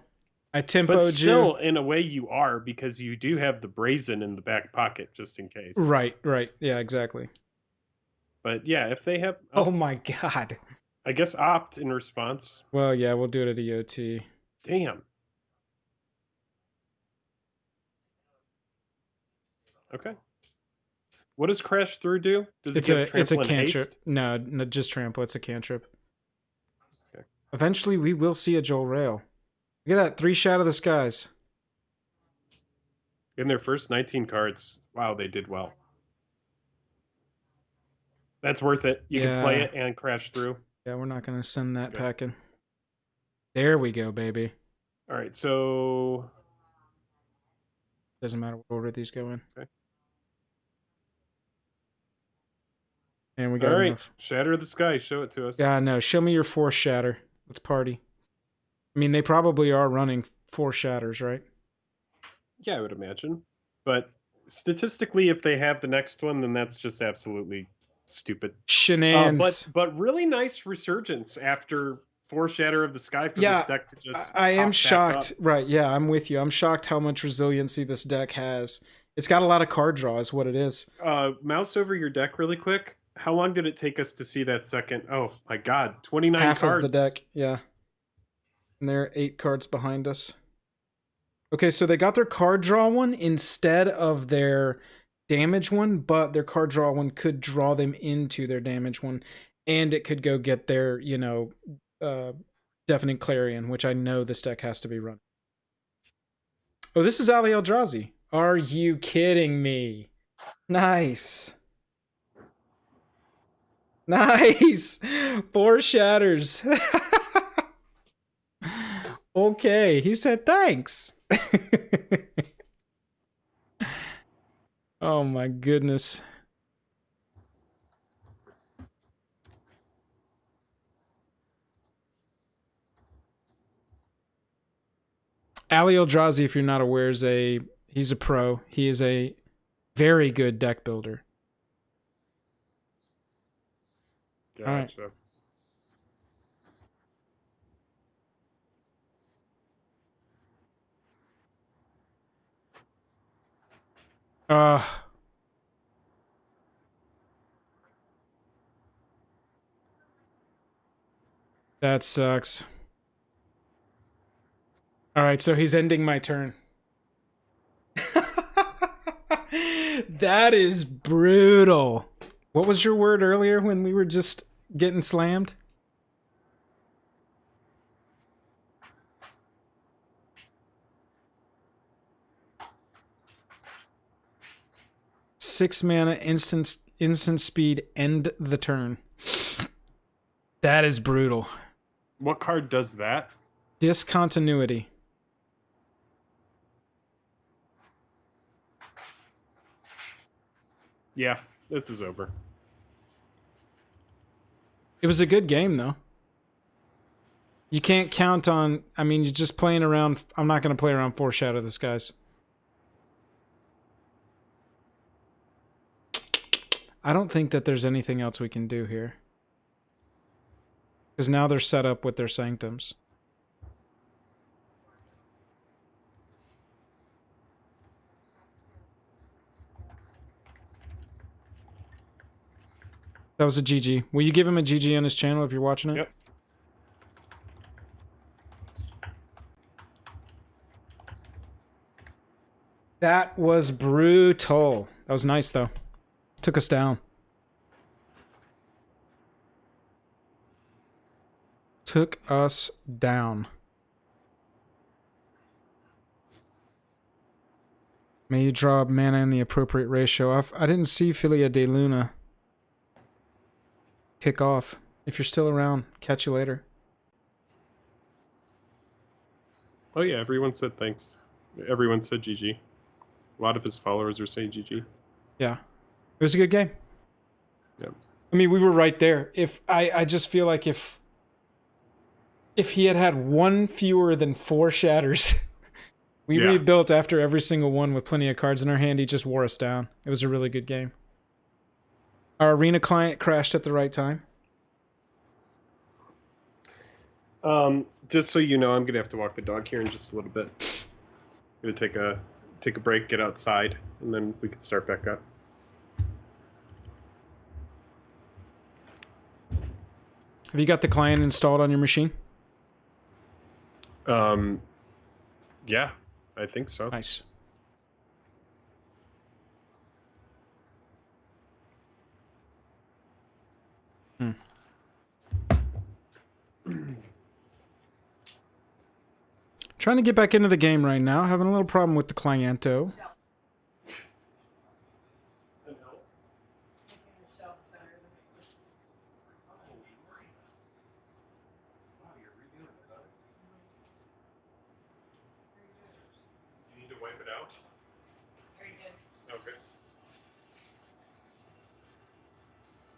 Speaker 1: I tempoed
Speaker 2: But still,
Speaker 1: you.
Speaker 2: in a way, you are, because you do have the brazen in the back pocket, just in case.
Speaker 1: Right. Yeah, exactly.
Speaker 2: But yeah, if they have...
Speaker 1: Oh my god.
Speaker 2: I guess opt in response.
Speaker 1: Well, yeah, we'll do it at EOT.
Speaker 2: Damn. Okay. What does Crash Through do? Does it give
Speaker 1: It's a
Speaker 2: trample and
Speaker 1: cantrip.
Speaker 2: haste?
Speaker 1: No, just trample. It's a cantrip.
Speaker 2: Okay.
Speaker 1: Eventually, we will see a Joel Rail. Look at that, 3 Shadow the Skies.
Speaker 2: In their first 19 cards. Wow, they did well. That's worth it. You can play
Speaker 1: Yeah.
Speaker 2: it and Crash Through.
Speaker 1: Yeah, we're not going to send that
Speaker 2: Okay.
Speaker 1: packing. There we go, baby.
Speaker 2: All right, so...
Speaker 1: Doesn't matter what order these go in.
Speaker 2: Okay.
Speaker 1: And we got
Speaker 2: All right,
Speaker 1: enough.
Speaker 2: Shatter the Sky. Show it to us.
Speaker 1: Yeah, no. Show me your 4 Shatter. Let's party. I mean, they probably are running 4 Shatters, right?
Speaker 2: Yeah, I would imagine. But statistically, if they have the next one, then that's just absolutely stupid.
Speaker 1: Shenanigans.
Speaker 2: But really nice resurgence after 4 Shatter of the Sky for
Speaker 1: Yeah,
Speaker 2: this deck to just
Speaker 1: I am
Speaker 2: pop back
Speaker 1: shocked.
Speaker 2: up.
Speaker 1: Right, yeah, I'm with you. I'm shocked how much resiliency this deck has. It's got a lot of card draw is what it is.
Speaker 2: Mouse over your deck really quick. How long did it take us to see that second? Oh my god, 29
Speaker 1: Half
Speaker 2: cards.
Speaker 1: of the deck, yeah. And they're 8 cards behind us. Okay, so they got their card draw one instead of their damage one, but their card draw one could draw them into their damage one, and it could go get their, you know, Deafening Clarion, which I know this deck has to be run. Oh, this is Ali Eldrazi. Are you kidding me? Nice. Nice. 4 shatters. Okay, he said thanks. Oh my goodness. Ali Eldrazi, if you're not aware, he's a pro. He is a very good deck builder.
Speaker 2: Gotcha.
Speaker 1: All right. That sucks. All right, so he's ending my turn. That is brutal. What was your word earlier when we were just getting slammed? Six mana, instant speed, end the turn. That is brutal.
Speaker 2: What card does that?
Speaker 1: Discontinuity.
Speaker 2: Yeah, this is over.
Speaker 1: It was a good game, though. You can't count on... I mean, you're just playing around... I'm not going to play around Foreshadow the Skies. I don't think that there's anything else we can do here. Because now they're set up with their Sanctums. That was a GG. Will you give him a GG on his channel if you're watching it?
Speaker 2: Yep.
Speaker 1: That was brutal. That was nice, though. Took us down. Took us down. May you draw mana in the appropriate ratio. I didn't see Filia de Luna kick off. If you're still around, catch you later.
Speaker 2: Oh yeah, everyone said thanks. Everyone said GG. A lot of his followers are saying GG.
Speaker 1: Yeah. It was a good game.
Speaker 2: Yep.
Speaker 1: I mean, we were right there. If I just feel like if he had one fewer than 4 shatters, we rebuilt after every single one with plenty of cards in our hand. He just wore us down. It was a really good game. Our arena client crashed at the right time.
Speaker 2: Just so you know, I'm gonna have to walk the dog here in just a little bit. I'm gonna take a break, get outside, and then we can start back up.
Speaker 1: Have you got the client installed on your machine?
Speaker 2: Yeah, I think so.
Speaker 1: Nice. Trying to get back into the game right now. Having a little problem with the cliento.
Speaker 2: You need to wipe it out? Okay.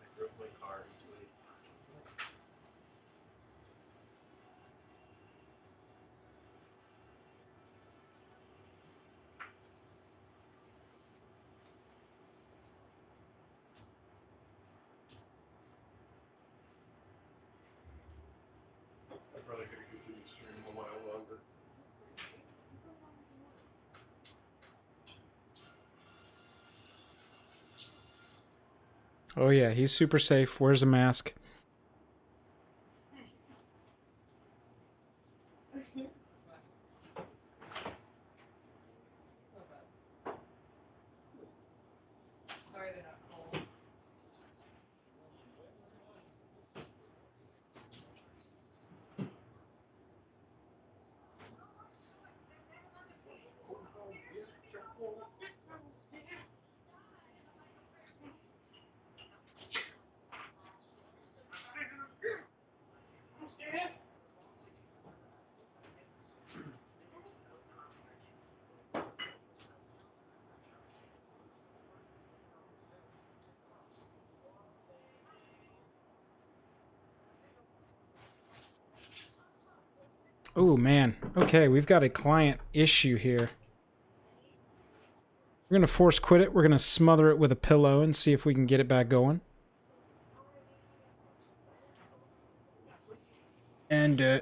Speaker 2: I broke my car. I probably could have continued streaming a while longer.
Speaker 1: Oh yeah, he's super safe. Wears a mask. Oh, man. Okay, we've got a client issue here. We're going to force quit it. We're going to smother it with a pillow and see if we can get it back going. And I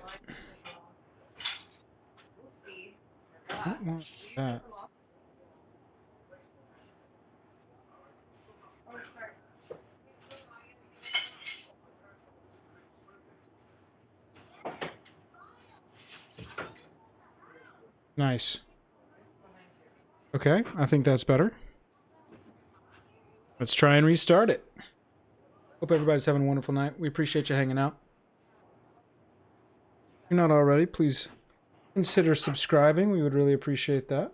Speaker 1: don't want that. Nice. Okay, I think that's better. Let's try and restart it. Hope everybody's having a wonderful night. We appreciate you hanging out. If you're not already, please consider subscribing. We would really appreciate that.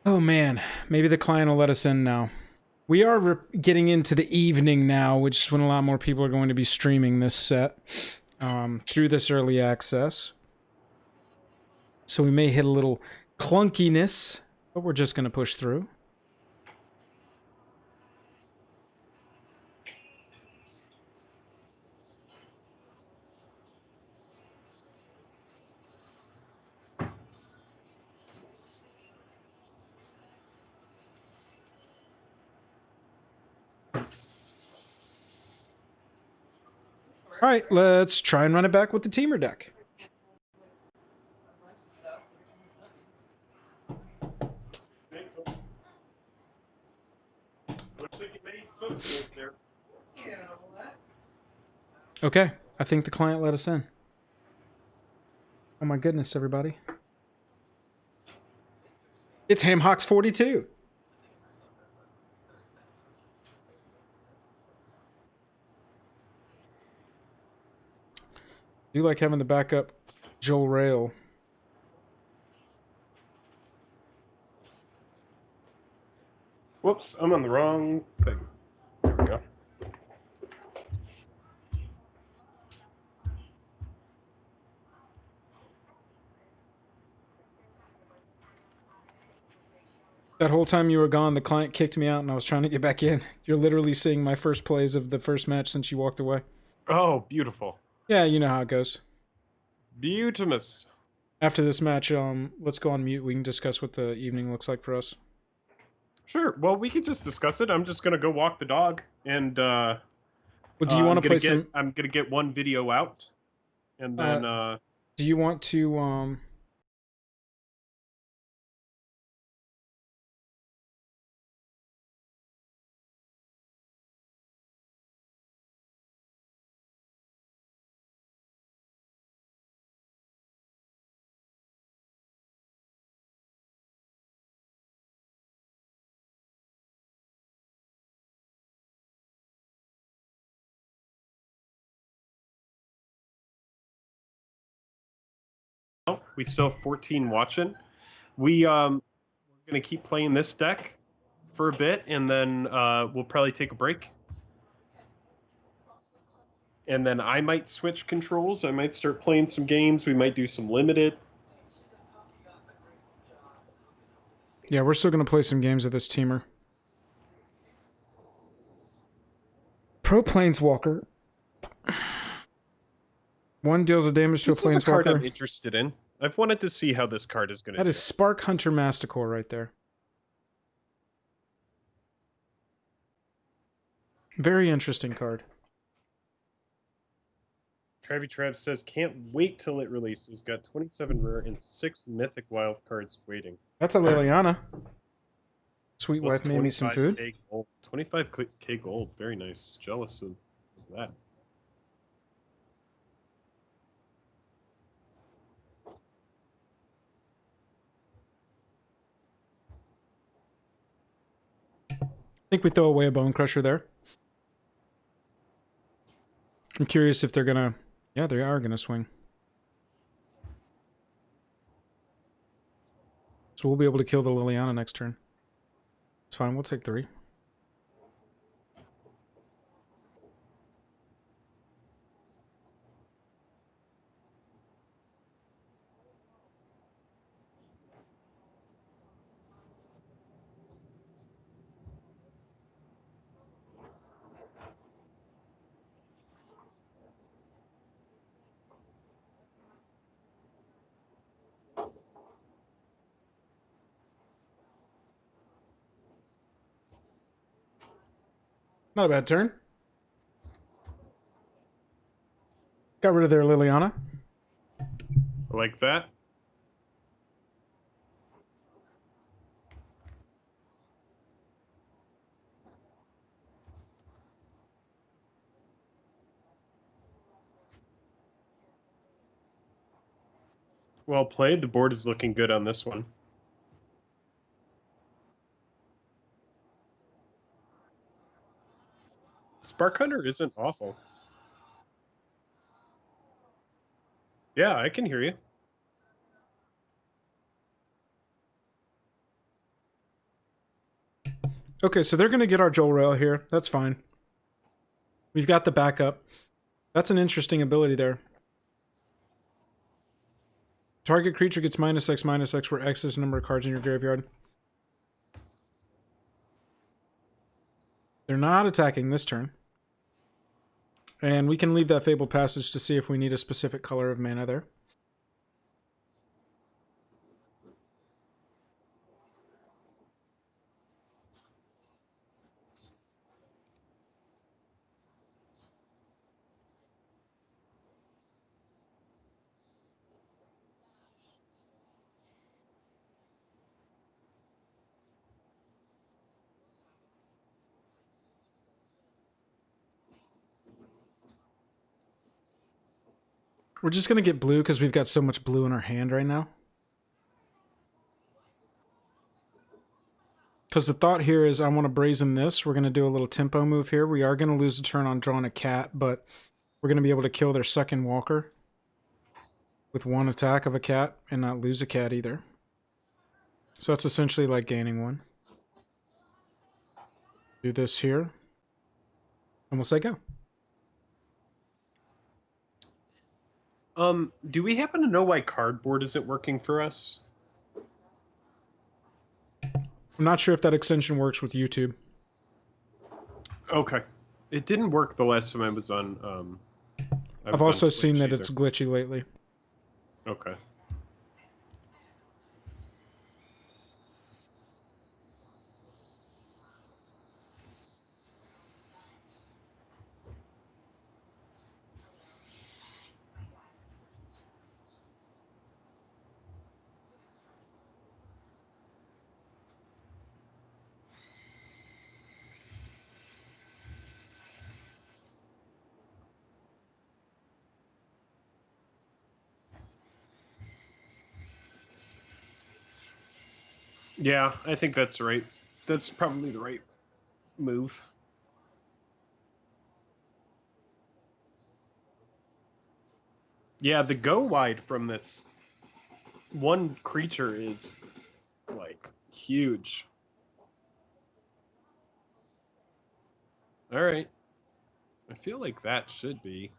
Speaker 1: Oh man, maybe the client will let us in now. We are getting into the evening now, which is when a lot more people are going to be streaming this set through this early access. So we may hit a little clunkiness, but we're just going to push through. All right, let's try and run it back with the teamer deck. Okay, I think the client let us in. Oh my goodness, everybody. It's HamHawks42. I do like having the backup Joel Rail.
Speaker 2: Whoops, I'm on the wrong thing. There we go.
Speaker 1: That whole time you were gone, the client kicked me out and I was trying to get back in. You're literally seeing my first plays of the first match since you walked away.
Speaker 2: Oh, beautiful.
Speaker 1: Yeah, you know how it goes.
Speaker 2: Beautimus.
Speaker 1: After this match, let's go on mute. We can discuss what the evening looks like for us.
Speaker 2: Sure. Well, we could just discuss it. I'm just gonna go walk the dog, and
Speaker 1: Well, do you want to play some?
Speaker 2: I'm gonna get one video out, and then
Speaker 1: do you want to
Speaker 2: we still have 14 watching. We're gonna keep playing this deck for a bit, and then we'll probably take a break. And then I might switch controls. I might start playing some games. We might do some limited.
Speaker 1: Yeah, we're still going to play some games of this teamer. Pro Planeswalker. One deals a damage to a Planeswalker.
Speaker 2: This is a card I'm interested in. I've wanted to see how this card is going to do.
Speaker 1: That is Spark Hunter Masticore right there. Very interesting card.
Speaker 2: Trav says, can't wait till it releases. Got 27 rare and 6 mythic wild cards waiting.
Speaker 1: That's a Liliana. Sweet wife made me some food.
Speaker 2: 25k gold. Very nice. Jealous of that.
Speaker 1: I think we throw away a Bone Crusher there. I'm curious if they're gonna... Yeah, they are gonna swing. So we'll be able to kill the Liliana next turn. It's fine, we'll take 3. Not a bad turn. Got rid of their Liliana.
Speaker 2: I like that. Well played. The board is looking good on this one. Spark Hunter isn't awful. Yeah, I can hear you.
Speaker 1: Okay, so they're going to get our Joel Rail here. That's fine. We've got the backup. That's an interesting ability there. Target creature gets -X where X is the number of cards in your graveyard. They're not attacking this turn. And we can leave that Fabled Passage to see if we need a specific color of mana there. We're just going to get blue because we've got so much blue in our hand right now. Because the thought here is I want to brazen this. We're going to do a little tempo move here. We are going to lose a turn on drawing a cat, but we're going to be able to kill their second walker with one attack of a cat and not lose a cat either. So that's essentially like gaining one. Do this here. And we'll say go.
Speaker 2: Do we happen to know why cardboard isn't working for us?
Speaker 1: I'm not sure if that extension works with YouTube.
Speaker 2: Okay. It didn't work the last time I was on,
Speaker 1: I've also seen that
Speaker 2: either.
Speaker 1: it's glitchy lately.
Speaker 2: Okay. Yeah, I think that's right. That's probably the right move. Yeah, the go wide from this one creature is, like, huge. Alright. I feel like that should be.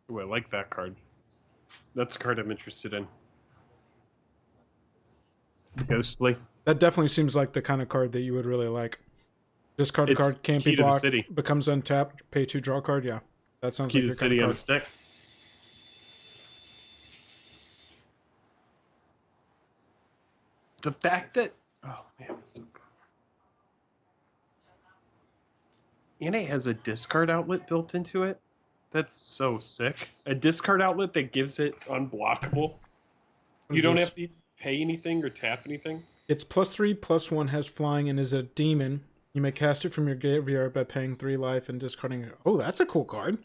Speaker 2: Ooh, I like that card. That's a card I'm interested in. Ghostly.
Speaker 1: That definitely seems like the kind of card that you would really like. Discard
Speaker 2: It's
Speaker 1: card can't
Speaker 2: key
Speaker 1: be
Speaker 2: to the
Speaker 1: blocked.
Speaker 2: city.
Speaker 1: Becomes untapped. Pay 2, draw card. Yeah, that sounds
Speaker 2: Key
Speaker 1: like
Speaker 2: to
Speaker 1: your
Speaker 2: the
Speaker 1: kind
Speaker 2: city
Speaker 1: of
Speaker 2: on
Speaker 1: card.
Speaker 2: its deck. The fact that, oh man, it's so good. And it has a discard outlet built into it. That's so sick. A discard outlet that gives it unblockable. You don't have to pay anything or tap anything.
Speaker 1: It's +3/+1, has flying, and is a demon. You may cast it from your graveyard by paying 3 life and discarding it. Oh, that's a cool card.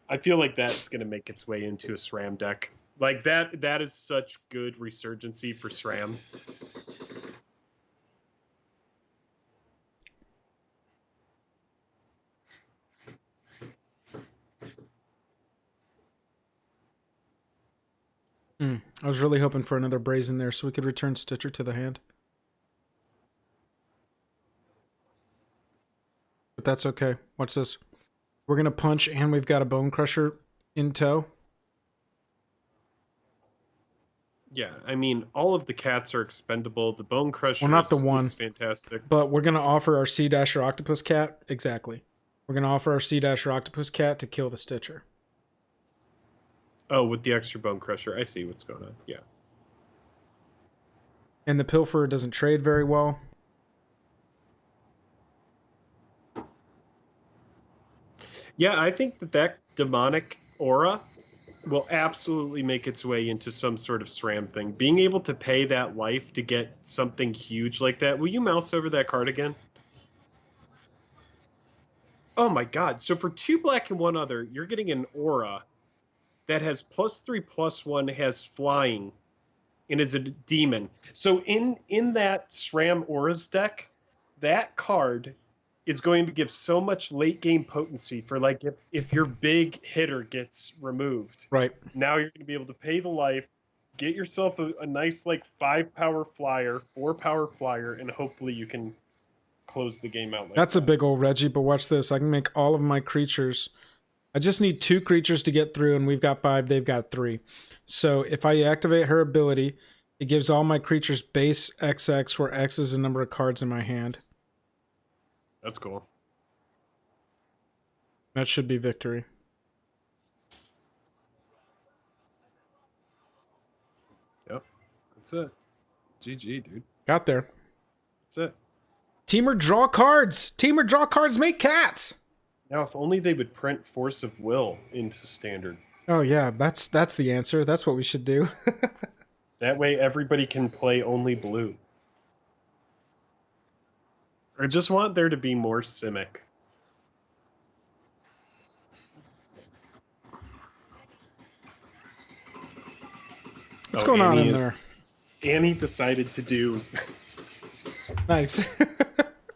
Speaker 2: I feel like that's going to make its way into a SRAM deck. Like, that is such good resurgency for SRAM.
Speaker 1: I was really hoping for another brazen there so we could return Stitcher to the hand. But that's okay. Watch this. We're going to punch, and we've got a Bone Crusher in tow.
Speaker 2: Yeah, I mean, all of the cats are expendable. The Bone Crusher
Speaker 1: Well, not the one.
Speaker 2: is fantastic.
Speaker 1: But we're going to offer our Sea Dasher Octopus Cat. Exactly. We're going to offer our Sea Dasher Octopus Cat to kill the Stitcher.
Speaker 2: Oh, with the extra Bone Crusher. I see what's going on. Yeah.
Speaker 1: And the Pilferer doesn't trade very well.
Speaker 2: Yeah, I think that demonic aura will absolutely make its way into some sort of SRAM thing. Being able to pay that life to get something huge like that. Will you mouse over that card again? Oh my god. So for 2 black and 1 other, you're getting an aura that has +3/+1, has flying, and is a demon. So in that SRAM auras deck, that card is going to give so much late game potency for like if your big hitter gets removed.
Speaker 1: Right.
Speaker 2: Now you're going to be able to pay the life, get yourself a nice like 5 power flyer, 4 power flyer, and hopefully you can close the game out like
Speaker 1: That's
Speaker 2: that.
Speaker 1: a big old Reggie, but watch this. I can make all of my creatures. I just need 2 creatures to get through, and we've got 5, they've got 3. So if I activate her ability, it gives all my creatures base XX, where X is the number of cards in my hand.
Speaker 2: That's cool.
Speaker 1: That should be victory.
Speaker 2: Yep. That's it. GG, dude.
Speaker 1: Got there.
Speaker 2: That's it.
Speaker 1: Teamer draw cards! Teamer draw cards, make cats!
Speaker 2: Now, if only they would print Force of Will into Standard.
Speaker 1: Oh yeah, that's the answer. That's what we should do.
Speaker 2: That way everybody can play only blue. I just want there to be more Simic.
Speaker 1: What's going on
Speaker 2: Annie
Speaker 1: in there?
Speaker 2: Annie decided to do...
Speaker 1: Nice.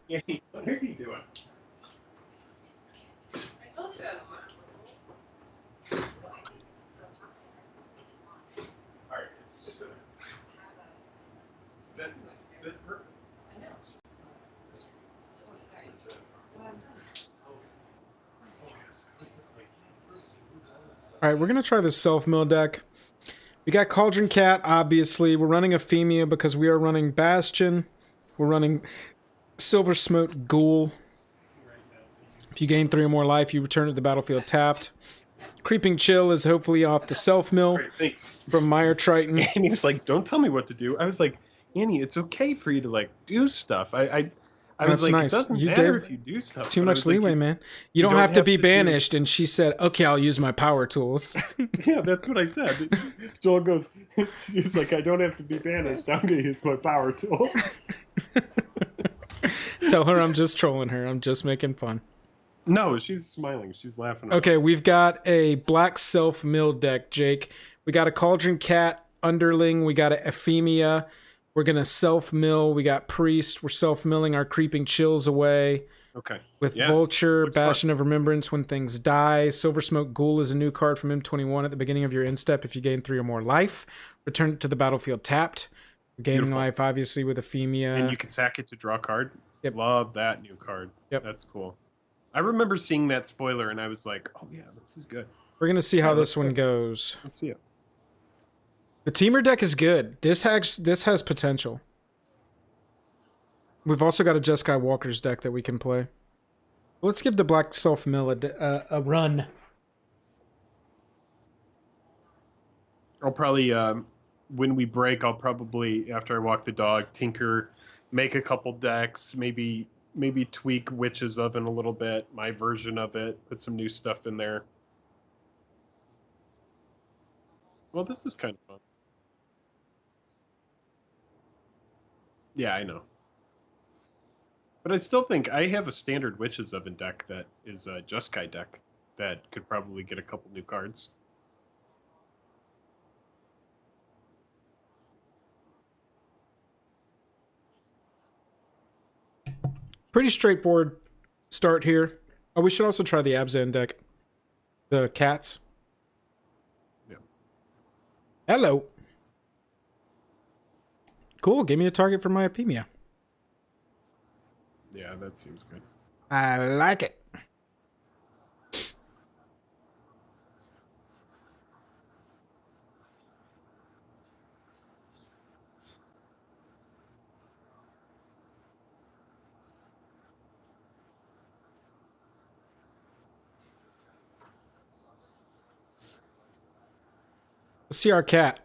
Speaker 2: Annie, what are you doing? Alright, it's in That's perfect.
Speaker 1: Alright, we're going to try this self-mill deck. We got Cauldron Cat, obviously. We're running Ephemia because we are running Bastion. We're running Silver Smoke Ghoul. If you gain 3 or more life, you return to the battlefield tapped. Creeping Chill is hopefully off the self-mill from Mire Triton.
Speaker 2: Annie's like, don't tell me what to do. I was like, Annie, it's okay for you to like do stuff. I was like,
Speaker 1: nice.
Speaker 2: It doesn't
Speaker 1: You
Speaker 2: matter
Speaker 1: gave
Speaker 2: if you do stuff.
Speaker 1: Too
Speaker 2: But I
Speaker 1: much
Speaker 2: was like,
Speaker 1: leeway, man. You don't have to be banished. And she said, okay, I'll use my power tools.
Speaker 2: Yeah, that's what I said. Joel goes, she's like, I don't have to be banished. I'm going to use my power tool.
Speaker 1: Tell her I'm just trolling her. I'm just making fun.
Speaker 2: No, she's smiling. She's laughing.
Speaker 1: Okay, we've got a black self-mill deck, Jake. We got a Cauldron Cat Underling. We got an Ephemia. We're going to self-mill. We got Priest. We're self-milling our Creeping Chills away.
Speaker 2: Okay.
Speaker 1: With
Speaker 2: Yeah,
Speaker 1: Vulture, Bastion of Remembrance when things die. Silver Smoke Ghoul is a new card from M21 at the beginning of your end step if you gain 3 or more life. Return it to the battlefield tapped. Gaining
Speaker 2: Beautiful.
Speaker 1: Life, obviously, with Ephemia.
Speaker 2: And you can sack it to draw a card.
Speaker 1: Yep.
Speaker 2: Love that new card.
Speaker 1: Yep.
Speaker 2: That's cool. I remember seeing that spoiler and I was like, oh yeah, this is good.
Speaker 1: We're going to see how
Speaker 2: Yeah,
Speaker 1: this one
Speaker 2: let's
Speaker 1: goes.
Speaker 2: Let's see it.
Speaker 1: The Teamer deck is good. This has potential. We've also got a Jeskai Walker's deck that we can play. Let's give the Black Self-Mill a run.
Speaker 2: I'll probably, when we break, I'll probably, after I walk the dog, tinker, make a couple decks, maybe tweak Witch's Oven a little bit, my version of it, put some new stuff in there. Well, this is kind of fun. Yeah, I know. But I still think I have a standard Witch's Oven deck that is a Jeskai deck that could probably get a couple new cards.
Speaker 1: Pretty straightforward start here. Oh, we should also try the Abzan deck. The cats.
Speaker 2: Yeah.
Speaker 1: Hello. Cool. Give me a target for my Ephemia.
Speaker 2: Yeah, that seems good.
Speaker 1: I like it. Let's see our cat.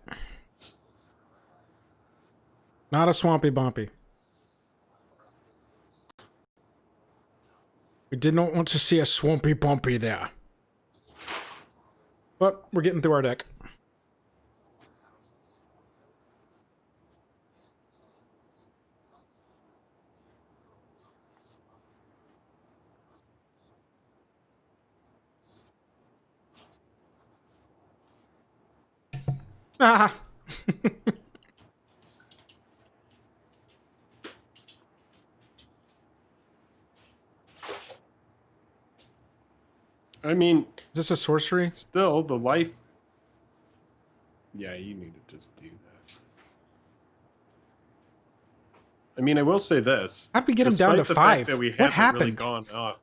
Speaker 1: Not a swampy bumpy. We did not want to see a swampy bumpy there. But we're getting through our deck. Ah!
Speaker 2: I mean,
Speaker 1: Is this a sorcery?
Speaker 2: still, the life... Yeah, you need to just do that. I mean, I will say this.
Speaker 1: How'd we get him down to
Speaker 2: despite the fact
Speaker 1: 5?
Speaker 2: That we
Speaker 1: What
Speaker 2: haven't really
Speaker 1: happened?
Speaker 2: gone up.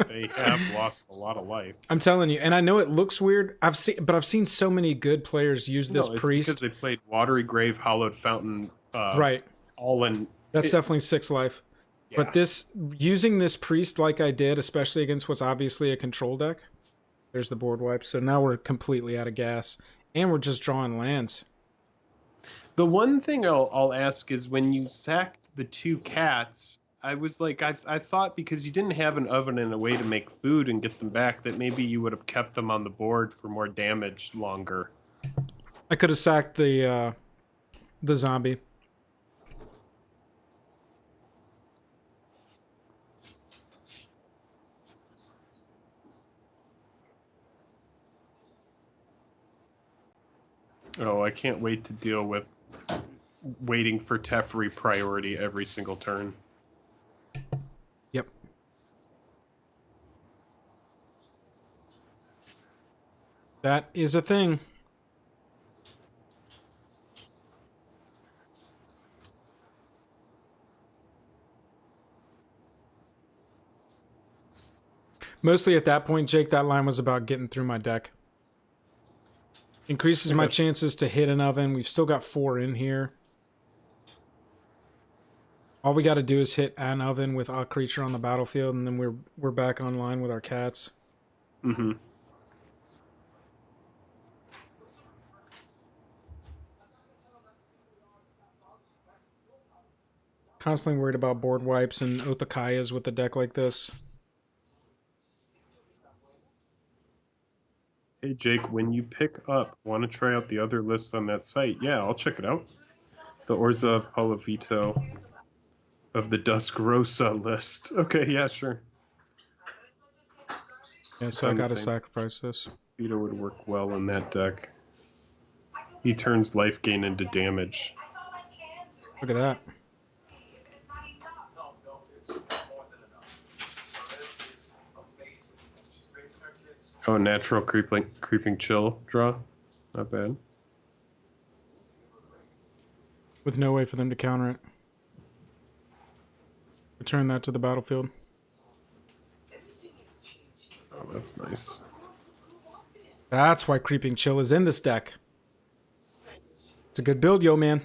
Speaker 2: They have lost a lot of life.
Speaker 1: I'm telling you, and I know it looks weird. I've seen so many good players use this
Speaker 2: it's
Speaker 1: priest.
Speaker 2: because they played Watery Grave, Hallowed Fountain,
Speaker 1: Right.
Speaker 2: all in.
Speaker 1: That's definitely 6 life.
Speaker 2: Yeah.
Speaker 1: But using this priest like I did, especially against what's obviously a control deck. There's the board wipe. So now we're completely out of gas, and we're just drawing lands.
Speaker 2: The one thing I'll ask is when you sacked the 2 cats, I was like, I thought because you didn't have an oven and a way to make food and get them back, that maybe you would have kept them on the board for more damage longer.
Speaker 1: I could have sacked the zombie.
Speaker 2: Oh, I can't wait to deal with waiting for Teferi priority every single turn.
Speaker 1: Yep. That is a thing. Mostly at that point, Jake, that line was about getting through my deck. Increases my chances to hit an oven. We've still got 4 in here. All we got to do is hit an oven with a creature on the battlefield, and then we're back online with our cats.
Speaker 2: Mm-hmm.
Speaker 1: Constantly worried about board wipes and Othakayas with a deck like this.
Speaker 2: Hey Jake, when you pick up, want to try out the other list on that site? Yeah, I'll check it out. The Orza Palavito of the Dusk Rosa list. Okay, yeah, sure.
Speaker 1: Yeah, so I gotta sacrifice this.
Speaker 2: Vito would work well in that deck. He turns life gain into damage.
Speaker 1: Look at that.
Speaker 2: Oh, natural creeping chill draw. Not bad.
Speaker 1: With no way for them to counter it. Return that to the battlefield.
Speaker 2: Oh, that's nice.
Speaker 1: That's why Creeping Chill is in this deck. It's a good build, yo, man.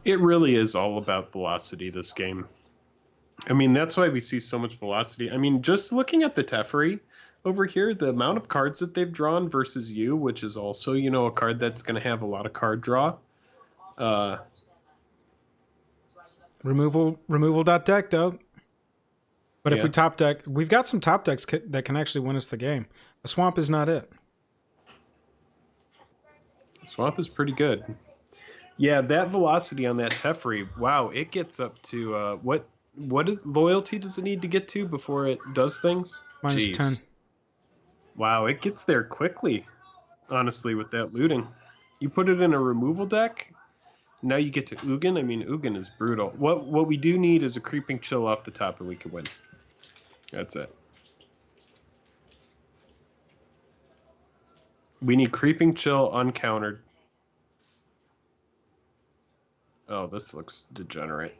Speaker 2: It really is all about velocity, this game. I mean, that's why we see so much velocity. I mean, just looking at the Teferi over here, the amount of cards that they've drawn versus you, which is also, you know, a card that's going to have a lot of card draw.
Speaker 1: Removal.deck, though. But if
Speaker 2: Yeah.
Speaker 1: we top deck, we've got some top decks that can actually win us the game. A swamp is not it.
Speaker 2: Swamp is pretty good. Yeah, that velocity on that Teferi, wow, it gets up to what loyalty does it need to get to before it does things?
Speaker 1: Minus
Speaker 2: Jeez.
Speaker 1: 10.
Speaker 2: Wow, it gets there quickly, honestly, with that looting. You put it in a removal deck, now you get to Ugin. I mean, Ugin is brutal. What we do need is a Creeping Chill off the top and we can win. That's it. We need Creeping Chill uncountered. Oh, this looks degenerate.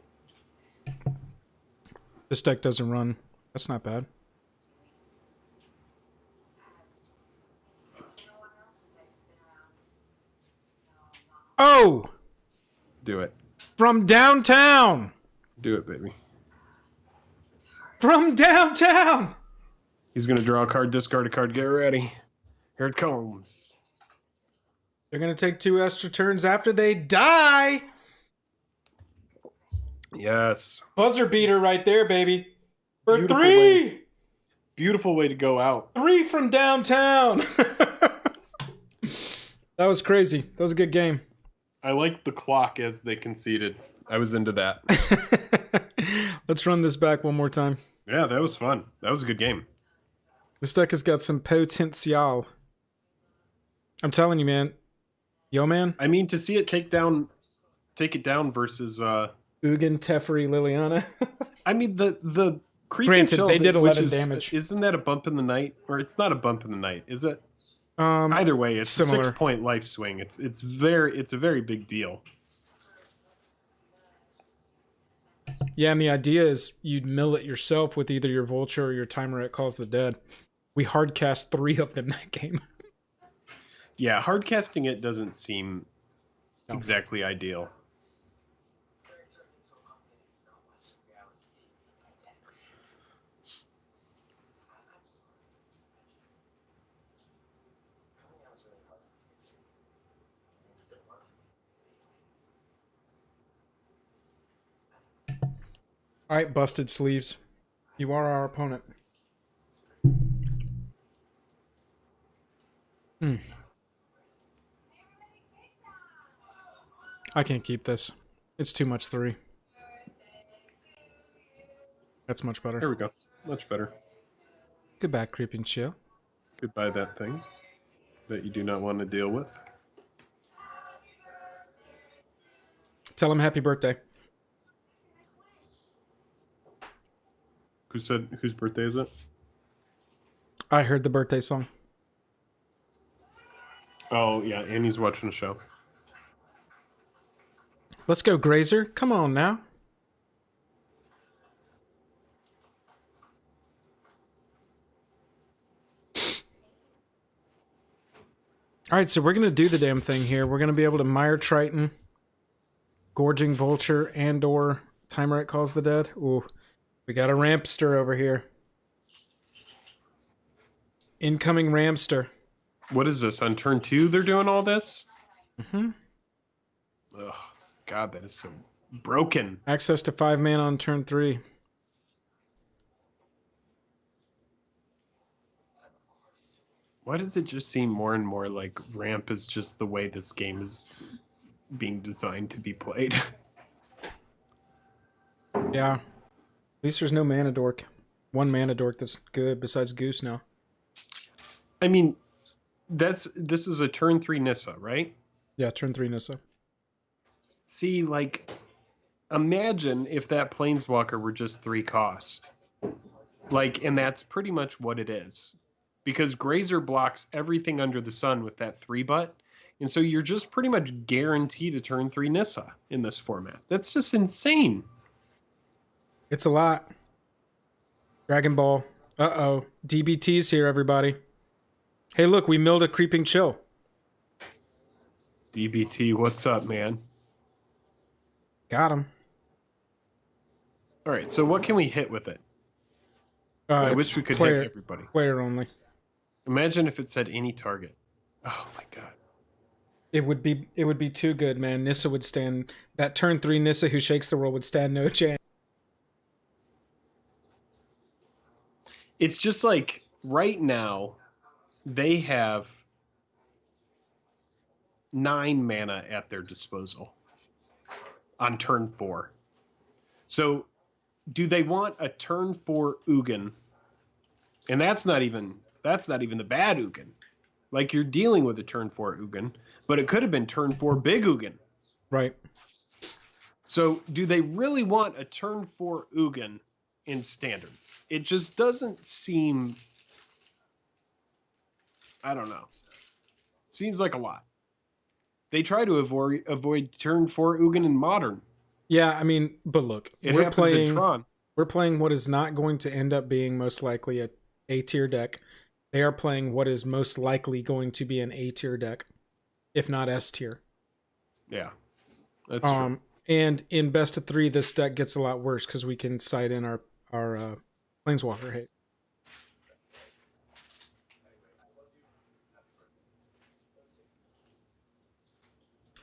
Speaker 1: This deck doesn't run. That's not bad. Oh!
Speaker 2: Do it.
Speaker 1: From downtown.
Speaker 2: Do it, baby.
Speaker 1: From downtown.
Speaker 2: He's gonna draw a card, discard a card, get ready. Here it comes.
Speaker 1: They're going to take 2 extra turns after they die.
Speaker 2: Yes.
Speaker 1: Buzzer beater right there, baby. For
Speaker 2: Beautiful
Speaker 1: 3.
Speaker 2: way. Beautiful way to go out.
Speaker 1: 3 from downtown. That was crazy. That was a good game.
Speaker 2: I liked the clock as they conceded. I was into that.
Speaker 1: Let's run this back one more time.
Speaker 2: Yeah, that was fun. That was a good game.
Speaker 1: This deck has got some potential. I'm telling you, man. Yo, man.
Speaker 2: I mean, to see it take it down versus
Speaker 1: Ugin, Teferi, Liliana.
Speaker 2: I mean, the creeping
Speaker 1: Granted,
Speaker 2: chill,
Speaker 1: they did 11
Speaker 2: which
Speaker 1: damage.
Speaker 2: Isn't that a bump in the night? Or it's not a bump in the night, is it?
Speaker 1: Either
Speaker 2: way, it's
Speaker 1: similar.
Speaker 2: a 6-point life swing. It's a very big deal.
Speaker 1: Yeah, and the idea is you'd mill it yourself with either your Vulture or your Timer at Calls the Dead. We hardcast 3 of them that game.
Speaker 2: Yeah, hardcasting it doesn't seem exactly ideal.
Speaker 1: All right, busted sleeves. You are our opponent. I can't keep this. It's too much 3. That's much better.
Speaker 2: There we go. Much better.
Speaker 1: Goodbye, creeping chill.
Speaker 2: Goodbye, that thing that you do not want to deal with.
Speaker 1: Tell him happy birthday.
Speaker 2: Who said whose birthday is it?
Speaker 1: I heard the birthday song.
Speaker 2: Oh, yeah, Annie's watching the show.
Speaker 1: Let's go, Grazer. Come on now. All right, so we're going to do the damn thing here. We're going to be able to Mire Triton, Gorging Vulture, and or Timer at Calls the Dead. Ooh, we got a Rampster over here. Incoming Ramster.
Speaker 2: What is this? On turn 2 they're doing all this?
Speaker 1: Mm-hmm.
Speaker 2: Ugh, God, that is so broken.
Speaker 1: Access to 5 mana on turn 3.
Speaker 2: Why does it just seem more and more like ramp is just the way this game is being designed to be played?
Speaker 1: Yeah. At least there's no mana dork. 1 mana dork that's good besides Goose now.
Speaker 2: I mean, this is a turn 3 Nissa, right?
Speaker 1: Yeah, turn 3 Nissa.
Speaker 2: See, like, imagine if that Planeswalker were just 3 cost. Like, and that's pretty much what it is. Because Grazer blocks everything under the sun with that 3-butt. And so you're just pretty much guaranteed a turn 3 Nissa in this format. That's just insane.
Speaker 1: It's a lot. Dragon Ball. Uh-oh. DBT's here, everybody. Hey, look, we milled a Creeping Chill.
Speaker 2: DBT, what's up, man?
Speaker 1: Got him.
Speaker 2: All right, so what can we hit with it? I wish we could hit everybody.
Speaker 1: Player only.
Speaker 2: Imagine if it said any target. Oh my god.
Speaker 1: It would be too good, man. Nissa would stand that turn 3 Nissa who shakes the world would stand no chance.
Speaker 2: It's just like right now they have 9 mana at their disposal on turn 4. So do they want a turn 4 Ugin? And that's not even the bad Ugin. Like, you're dealing with a turn 4 Ugin, but it could have been turn 4 big Ugin.
Speaker 1: Right.
Speaker 2: So do they really want a turn 4 Ugin in standard? It just doesn't seem, I don't know. Seems like a lot. They try to avoid turn 4 Ugin in modern.
Speaker 1: Yeah, I mean, but look,
Speaker 2: We're playing in Tron.
Speaker 1: We're playing what is not going to end up being most likely a A-tier deck. They are playing what is most likely going to be an A-tier deck, if not S-tier.
Speaker 2: Yeah, that's true.
Speaker 1: And in best of 3, this deck gets a lot worse because we can side in our Planeswalker hate.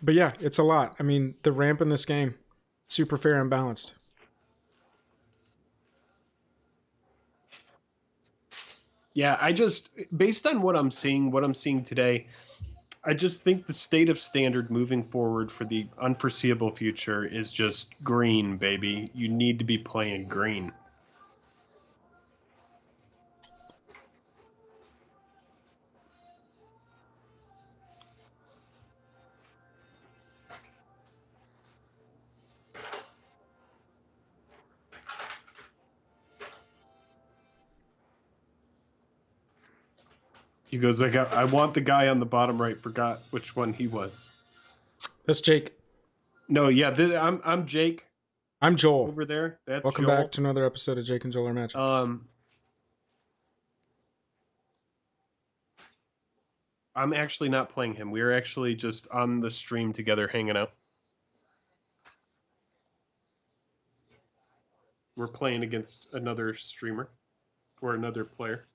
Speaker 1: But yeah, it's a lot. I mean, the ramp in this game, super fair and balanced.
Speaker 2: Yeah, I just, based on what I'm seeing today, I just think the state of standard moving forward for the unforeseeable future is just green, baby. You need to be playing green. He goes, I want the guy on the bottom right. Forgot which one he was.
Speaker 1: That's Jake.
Speaker 2: No, yeah, I'm Jake.
Speaker 1: I'm Joel.
Speaker 2: Over there. That's
Speaker 1: Welcome
Speaker 2: Joel.
Speaker 1: back to another episode of Jake and Joel Are Magic.
Speaker 2: I'm actually not playing him. We're actually just on the stream together hanging out. We're playing against another streamer or another player.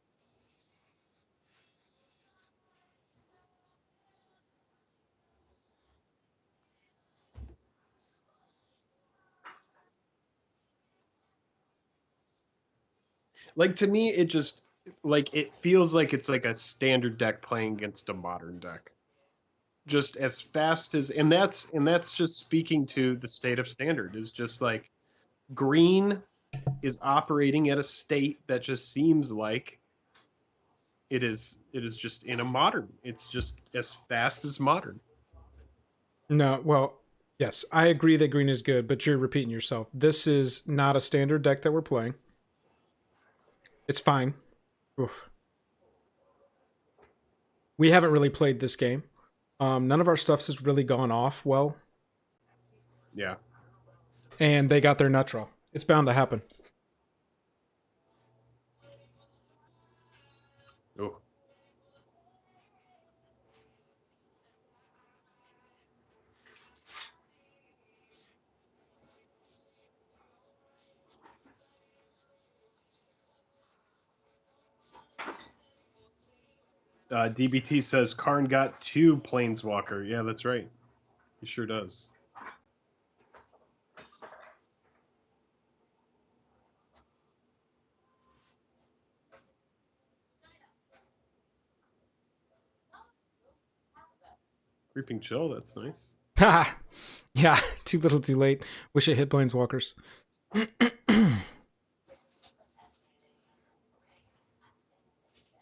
Speaker 2: Like, to me, it just, like, it feels like it's like a standard deck playing against a modern deck. Just as fast as, and that's just speaking to the state of standard, is just like green is operating at a state that just seems like it is just in a modern. It's just as fast as modern.
Speaker 1: No, well, yes, I agree that green is good, but you're repeating yourself. This is not a standard deck that we're playing. It's fine. Oof. We haven't really played this game. None of our stuff has really gone off well.
Speaker 2: Yeah.
Speaker 1: And they got their nut draw. It's bound to happen.
Speaker 2: Oh. DBT says Karn got 2 Planeswalker. Yeah, that's right. He sure does. Creeping Chill, that's nice.
Speaker 1: Ha! Yeah, too little too late. Wish it hit Planeswalkers.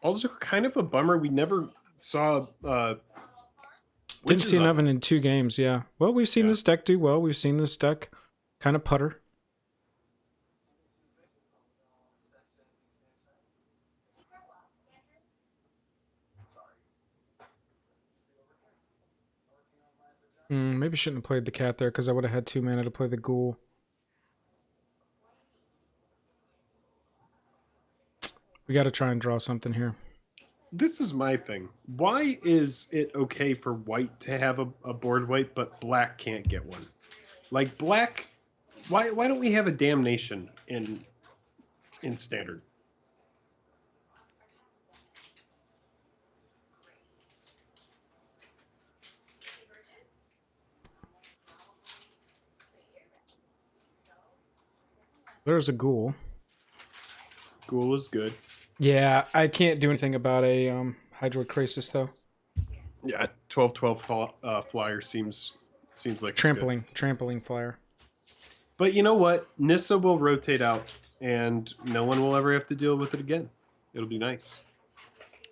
Speaker 2: Also, kind of a bummer. We never saw.
Speaker 1: Didn't see enough in 2 games. Yeah. Well, we've seen this deck do well. We've seen this deck kind of putter. Maybe shouldn't have played the cat there because I would have had 2 mana to play the ghoul. We got to try and draw something here.
Speaker 2: This is my thing. Why is it okay for white to have a board wipe, but black can't get one? Like, black, why don't we have a damnation in standard?
Speaker 1: There's a ghoul.
Speaker 2: Ghoul is good.
Speaker 1: Yeah, I can't do anything about a Hydroid Crisis though.
Speaker 2: Yeah, 12/12 flyer seems like
Speaker 1: trampling flyer.
Speaker 2: But you know what? Nissa will rotate out, and no one will ever have to deal with it again. It'll be nice,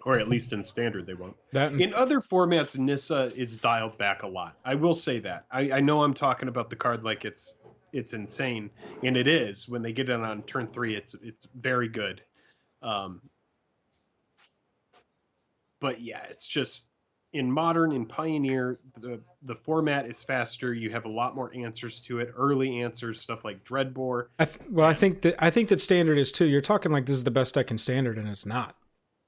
Speaker 2: or at least in standard they won't. In other formats, Nissa is dialed back a lot. I will say that. I know I'm talking about the card like it's insane, and it is. When they get it on turn 3, it's very good. But yeah, it's just in Modern, in Pioneer, the format is faster. You have a lot more answers to it, early answers, stuff like Dreadbore.
Speaker 1: I think that Standard is too. You're talking like this is the best deck in Standard, and it's not.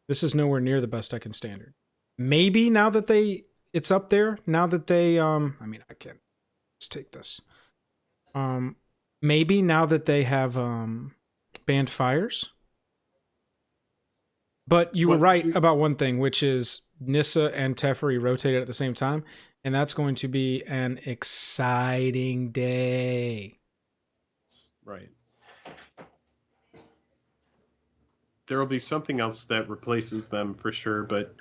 Speaker 1: This is nowhere near the best deck in Standard. Maybe now that it's up there. Now that they I mean, I can't just take this. Maybe now that they have banned fires. But you were right about one thing, which is Nissa and Teferi rotated at the same time, and that's going to be an exciting day.
Speaker 2: Right. There will be something else that replaces them for sure, but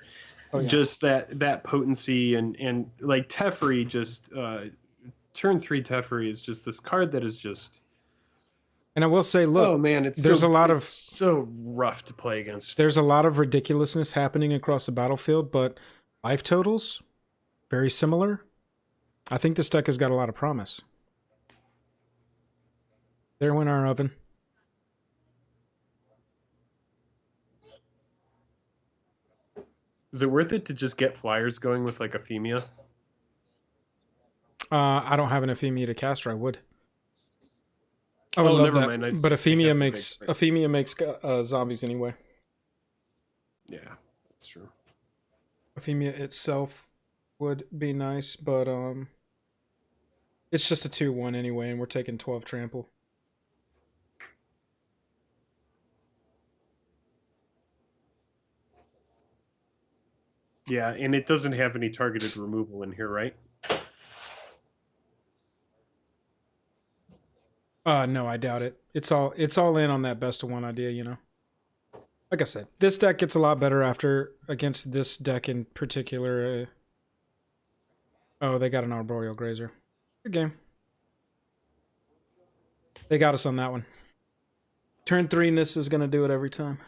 Speaker 2: just that potency and like Teferi just turn 3 Teferi is just this card that is just.
Speaker 1: And I will say, look,
Speaker 2: oh man,
Speaker 1: there's a lot of
Speaker 2: so rough to play against.
Speaker 1: There's a lot of ridiculousness happening across the battlefield, but life totals very similar. I think this deck has got a lot of promise. There went our oven.
Speaker 2: Is it worth it to just get flyers going with like Ephemia?
Speaker 1: I don't have an Ephemia to cast, or I would. I
Speaker 2: Oh,
Speaker 1: would love
Speaker 2: never
Speaker 1: that.
Speaker 2: mind.
Speaker 1: But Ephemia makes zombies anyway.
Speaker 2: Yeah, that's true.
Speaker 1: Ephemia itself would be nice, but it's just a 2/1 anyway, and we're taking 12 trample.
Speaker 2: Yeah, and it doesn't have any targeted removal in here, right?
Speaker 1: No, I doubt it. It's all in on that best of one idea, you know. Like I said, this deck gets a lot better against this deck in particular. Oh, they got an Arboreal Grazer. Good game. They got us on that one. Turn 3, Nissa is going to do it every time.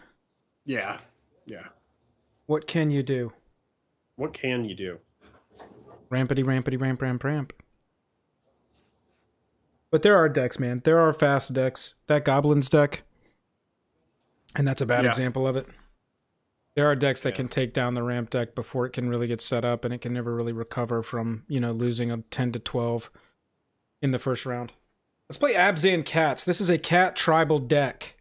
Speaker 2: Yeah, yeah.
Speaker 1: What can you do?
Speaker 2: What can you do?
Speaker 1: Rampity, rampity, ramp, ramp, ramp. But there are decks, man. There are fast decks. That Goblins deck, and that's a bad example of it. There are decks that can take down the ramp deck before it can really get set up, and it can never really recover from, you know, losing a 10 to 12 in the first round. Let's play Abzan Cats. This is a cat tribal deck.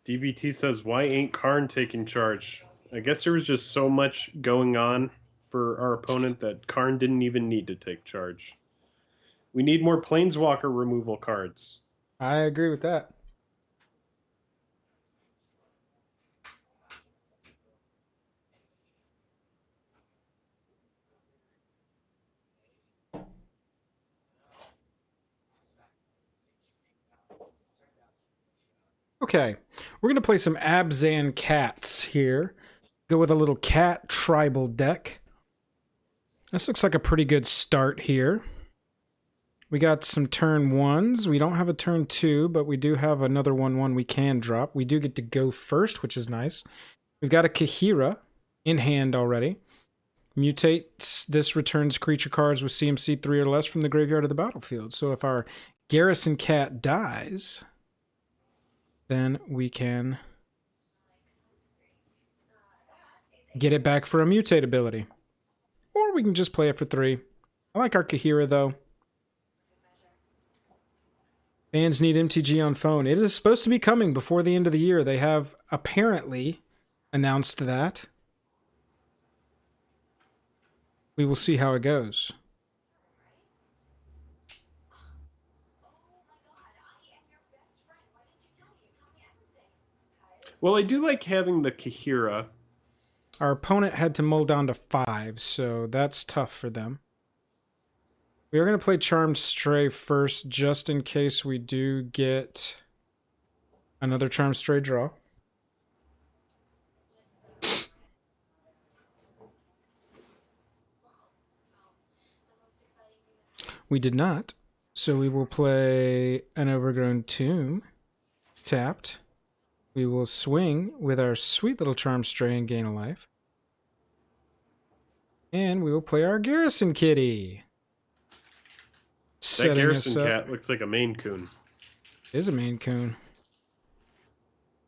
Speaker 2: DBT says, why ain't Karn taking charge? I guess there was just so much going on for our opponent that Karn didn't even need to take charge. We need more Planeswalker removal cards.
Speaker 1: I agree with that. Okay, we're going to play some Abzan Cats here. Go with a little cat tribal deck. This looks like a pretty good start here. We got some turn 1s. We don't have a turn 2, but we do have another 1/1 we can drop. We do get to go first, which is nice. We've got a Kahira in hand already. Mutate. This returns creature cards with CMC 3 or less from the graveyard to the battlefield. So if our Garrison Cat dies, then we can get it back for a mutate ability. Or we can just play it for 3. I like our Kahira, though. Fans need MTG on phone. It is supposed to be coming before the end of the year. They have apparently announced that. We will see how it goes.
Speaker 2: Well, I do like having the Kahira.
Speaker 1: Our opponent had to mull down to 5, so that's tough for them. We are going to play Charmed Stray first, just in case we do get another Charmed Stray draw. We did not, so we will play an Overgrown Tomb, tapped. We will swing with our sweet little Charmed Stray and gain a life. And we will play our Garrison Kitty.
Speaker 2: That Garrison Cat looks like a Maine Coon.
Speaker 1: It is a Maine Coon.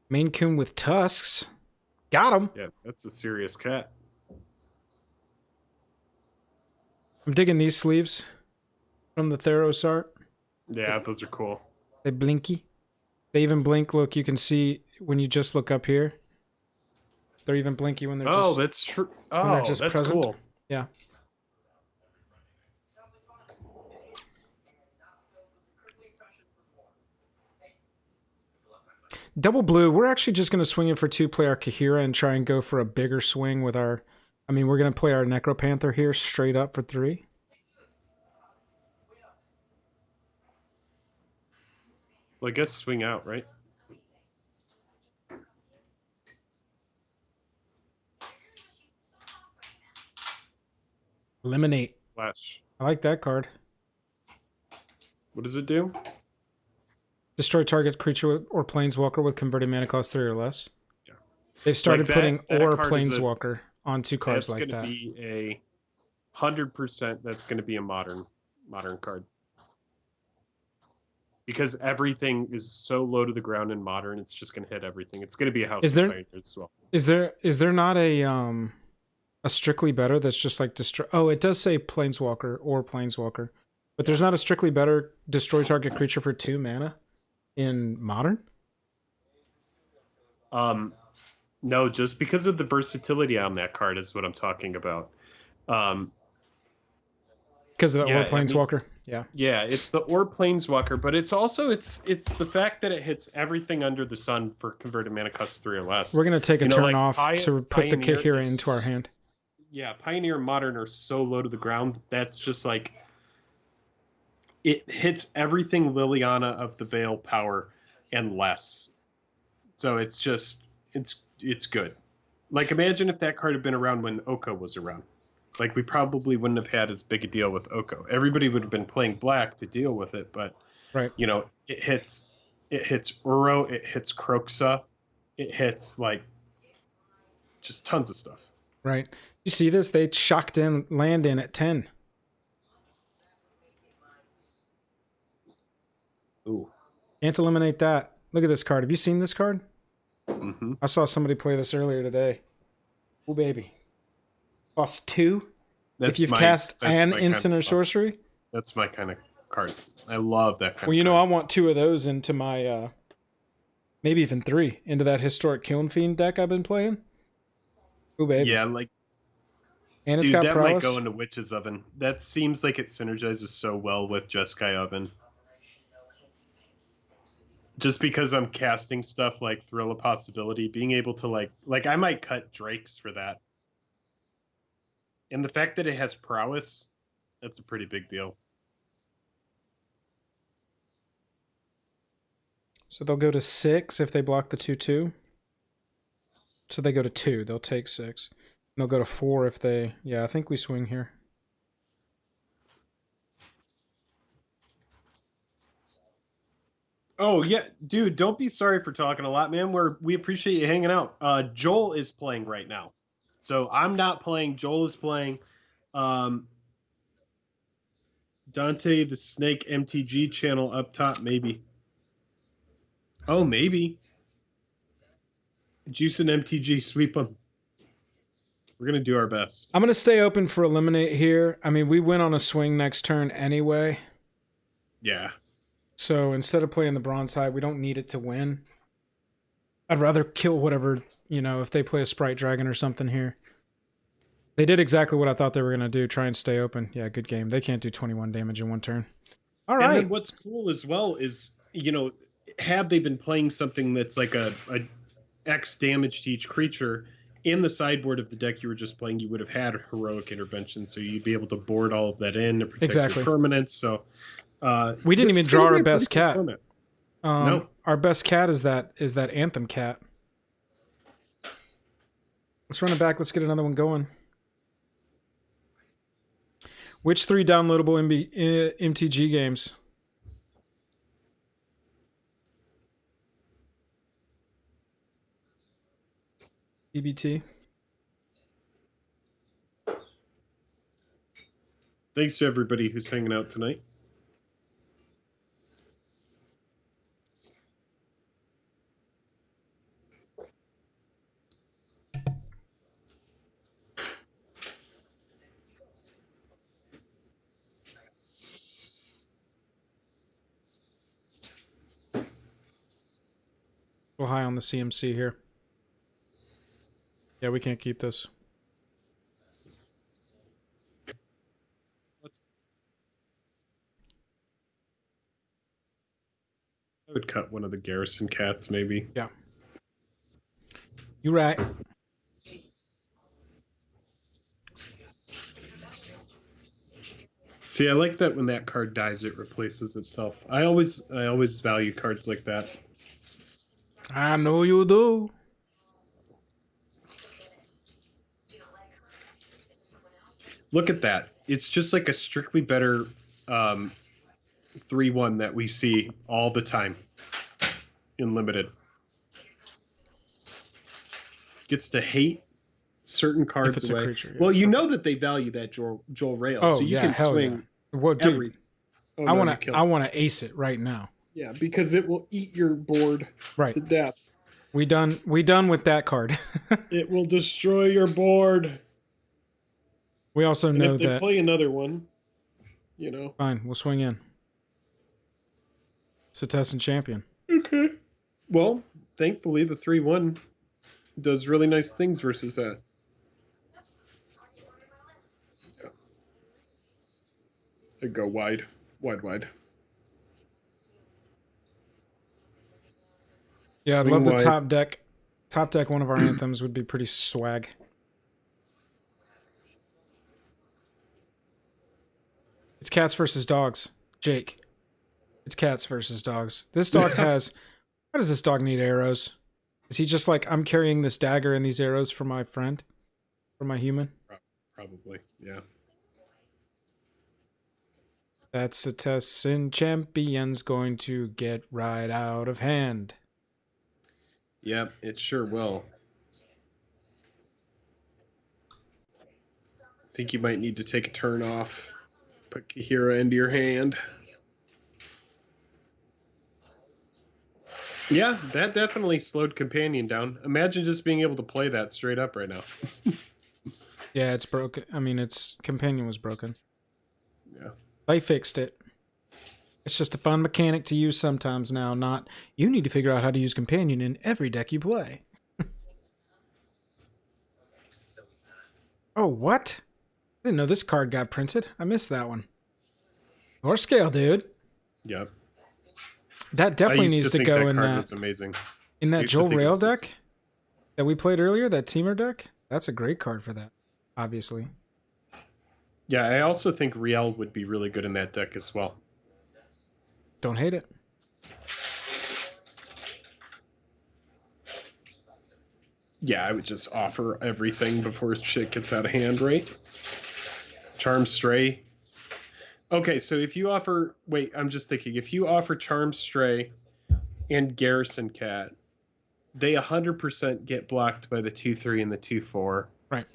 Speaker 1: Maine Coon with tusks. Got him.
Speaker 2: Yeah, that's a serious cat.
Speaker 1: I'm digging these sleeves from the Theros art.
Speaker 2: Yeah, those are cool.
Speaker 1: They blinky. They even blink. Look, you can see when you just look up here. They're even blinky when they're
Speaker 2: Oh,
Speaker 1: just.
Speaker 2: that's true.
Speaker 1: When they're
Speaker 2: Oh,
Speaker 1: just
Speaker 2: that's
Speaker 1: present.
Speaker 2: cool.
Speaker 1: Yeah. Double blue, we're actually just going to swing it for 2, play our Kahira, and try and go for a bigger swing with our... I mean, we're going to play our Necropanther here straight up for 3.
Speaker 2: Well, I guess swing out, right?
Speaker 1: Eliminate.
Speaker 2: Flash.
Speaker 1: I like that card.
Speaker 2: What does it do?
Speaker 1: Destroy target creature or planeswalker with converted mana cost 3 or less.
Speaker 2: Yeah.
Speaker 1: They've started
Speaker 2: Like
Speaker 1: putting
Speaker 2: that
Speaker 1: or
Speaker 2: card is
Speaker 1: planeswalker on 2 cards like that.
Speaker 2: That's going to be a 100%. That's going to be a modern card. Because everything is so low to the ground in modern, it's just going to hit everything. It's going to be a house of pioneers as well.
Speaker 1: Is there not a strictly better that's just like destroy? Oh, it does say planeswalker or planeswalker, but there's not a strictly better destroy target creature for 2 mana in modern.
Speaker 2: No, just because of the versatility on that card is what I'm talking about.
Speaker 1: Because of the or planeswalker.
Speaker 2: I mean, yeah, it's the or planeswalker, but it's also it's the fact that it hits everything under the sun for converted mana cost 3 or less.
Speaker 1: We're gonna take a turn off to put the Kahira into our hand.
Speaker 2: Yeah, Pioneer and Modern are so low to the ground. That's just like it hits everything Liliana of the Veil power and less. So it's just it's good. Like imagine if that card had been around when Oko was around. Like we probably wouldn't have had as big a deal with Oko. Everybody would have been playing black to deal with it, but you know, it hits Uro, it hits Kroxa, it hits like just tons of stuff.
Speaker 1: Right. You see this? They shocked in land in at 10.
Speaker 2: Ooh.
Speaker 1: Can't eliminate that. Look at this card. Have you seen this card?
Speaker 2: Mm-hmm.
Speaker 1: I saw somebody play this earlier today. Oh, baby. Cost 2 if you've cast an instant or sorcery.
Speaker 2: That's my kind of card. I love that kind of
Speaker 1: Well, you
Speaker 2: card.
Speaker 1: know, I want 2 of those into my, maybe even 3, into that Historic Kiln Fiend deck I've been playing. Oh, baby.
Speaker 2: Yeah, like,
Speaker 1: and it's
Speaker 2: dude,
Speaker 1: got
Speaker 2: that
Speaker 1: prowess.
Speaker 2: might go into Witch's Oven. That seems like it synergizes so well with Jeskai Oven. Just because I'm casting stuff like Thrill of Possibility, being able to like I might cut Drakes for that. And the fact that it has prowess, that's a pretty big deal.
Speaker 1: So they'll go to 6 if they block the 2/2. So they go to 2. They'll take 6. And they'll go to 4 if they... Yeah, I think we swing here.
Speaker 2: Oh, yeah. Dude, don't be sorry for talking a lot, man. We appreciate you hanging out. Joel is playing right now. So I'm not playing. Joel is playing. Dante the Snake MTG channel up top, maybe. Oh, maybe. Juice and MTG, sweep them. We're going to do our best.
Speaker 1: I'm going to stay open for Eliminate here. I mean, we went on a swing next turn anyway.
Speaker 2: Yeah.
Speaker 1: So instead of playing the Bronze Hide, we don't need it to win. I'd rather kill whatever, you know, if they play a Sprite Dragon or something here. They did exactly what I thought they were going to do, try and stay open. Yeah, good game. They can't do 21 damage in 1 turn. All right.
Speaker 2: And then what's cool as well is, you know, had they been playing something that's like a X damage to each creature, in the sideboard of the deck you were just playing, you would have had Heroic Intervention, so you'd be able to board all of that in to protect your permanents. So
Speaker 1: we didn't even draw our best cat.
Speaker 2: No,
Speaker 1: our best cat is that Anthem cat. Let's run it back. Let's get another one going. Which 3 downloadable MTG games? EBT.
Speaker 2: Thanks to everybody who's hanging out tonight.
Speaker 1: A little high on the CMC here. Yeah, we can't keep this.
Speaker 2: I would cut one of the garrison cats, maybe.
Speaker 1: Yeah. You're right.
Speaker 2: See, I like that when that card dies, it replaces itself. I always value cards like that.
Speaker 1: I know you do.
Speaker 2: Look at that. It's just like a strictly better 3/1 that we see all the time in Limited. Gets to hate certain cards away.
Speaker 1: Creature, yeah.
Speaker 2: Well, you know that they value that Joel Rail, so you can swing everything.
Speaker 1: Oh, I want to ace it right now.
Speaker 2: Yeah, because it will eat your board to death.
Speaker 1: We done with that card.
Speaker 2: It will destroy your board.
Speaker 1: We also know
Speaker 2: that if they play another one, you know.
Speaker 1: Fine, we'll swing in. Setessan Champion.
Speaker 2: Okay. Well, thankfully the 3/1 does really nice things versus that. Yeah. They go wide.
Speaker 1: Yeah, I'd love the top deck. Top deck one of our anthems would be pretty swag. It's cats versus dogs. Jake. It's cats versus dogs. This dog has... Why does this dog need arrows? Is he just like, I'm carrying this dagger and these arrows for my friend? For my human?
Speaker 2: Probably, yeah.
Speaker 1: That Setessan Champion's going to get right out of hand.
Speaker 2: Yep, it sure will. I think you might need to take a turn off. Put Kahira into your hand. Yeah, that definitely slowed Companion down. Imagine just being able to play that straight up right now.
Speaker 1: Yeah, it's broken. I mean, its Companion was broken.
Speaker 2: Yeah.
Speaker 1: They fixed it. It's just a fun mechanic to use sometimes now, not you need to figure out how to use Companion in every deck you play. Oh, what? I didn't know this card got printed. I missed that one. Or scale, dude.
Speaker 2: Yep.
Speaker 1: That definitely needs to go in
Speaker 2: that. Was amazing.
Speaker 1: In that Joel Rail deck that we played earlier, that Teamer deck. That's a great card for that, obviously.
Speaker 2: Yeah, I also think Riel would be really good in that deck as well.
Speaker 1: Don't hate it.
Speaker 2: Yeah, I would just offer everything before shit gets out of hand, right? Charm Stray. Okay, so if you offer... Wait, I'm just thinking. If you offer Charm Stray and Garrison Cat, they 100% get blocked by the 2/3 and the 2/4.
Speaker 1: Right.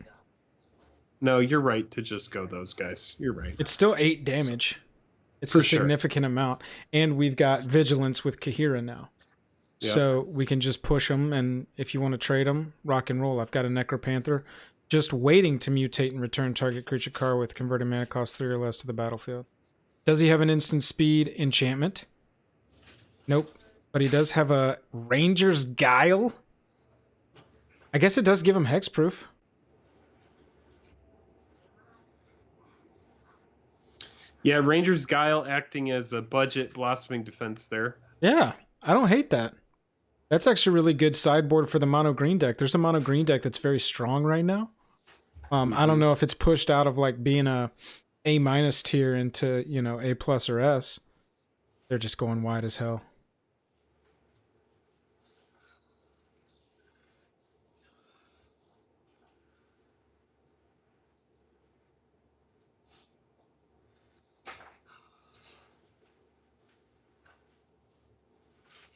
Speaker 2: No, you're right to just go those guys. You're right.
Speaker 1: It's still 8 damage. It's a significant amount. And we've got Vigilance with Kahira now. Yep. So we can just push them, and if you want to trade them, rock and roll. I've got a Necropanther just waiting to mutate and return target creature card with converted mana cost 3 or less to the battlefield. Does he have an instant speed enchantment? Nope. But he does have a Ranger's Guile. I guess it does give him hexproof.
Speaker 2: Yeah, Ranger's Guile acting as a budget blossoming defense there.
Speaker 1: Yeah, I don't hate that. That's actually a really good sideboard for the mono green deck. There's a mono green deck that's very strong right now. I don't know if it's pushed out of like being a A- tier into, you know, A+ or S. They're just going wide as hell.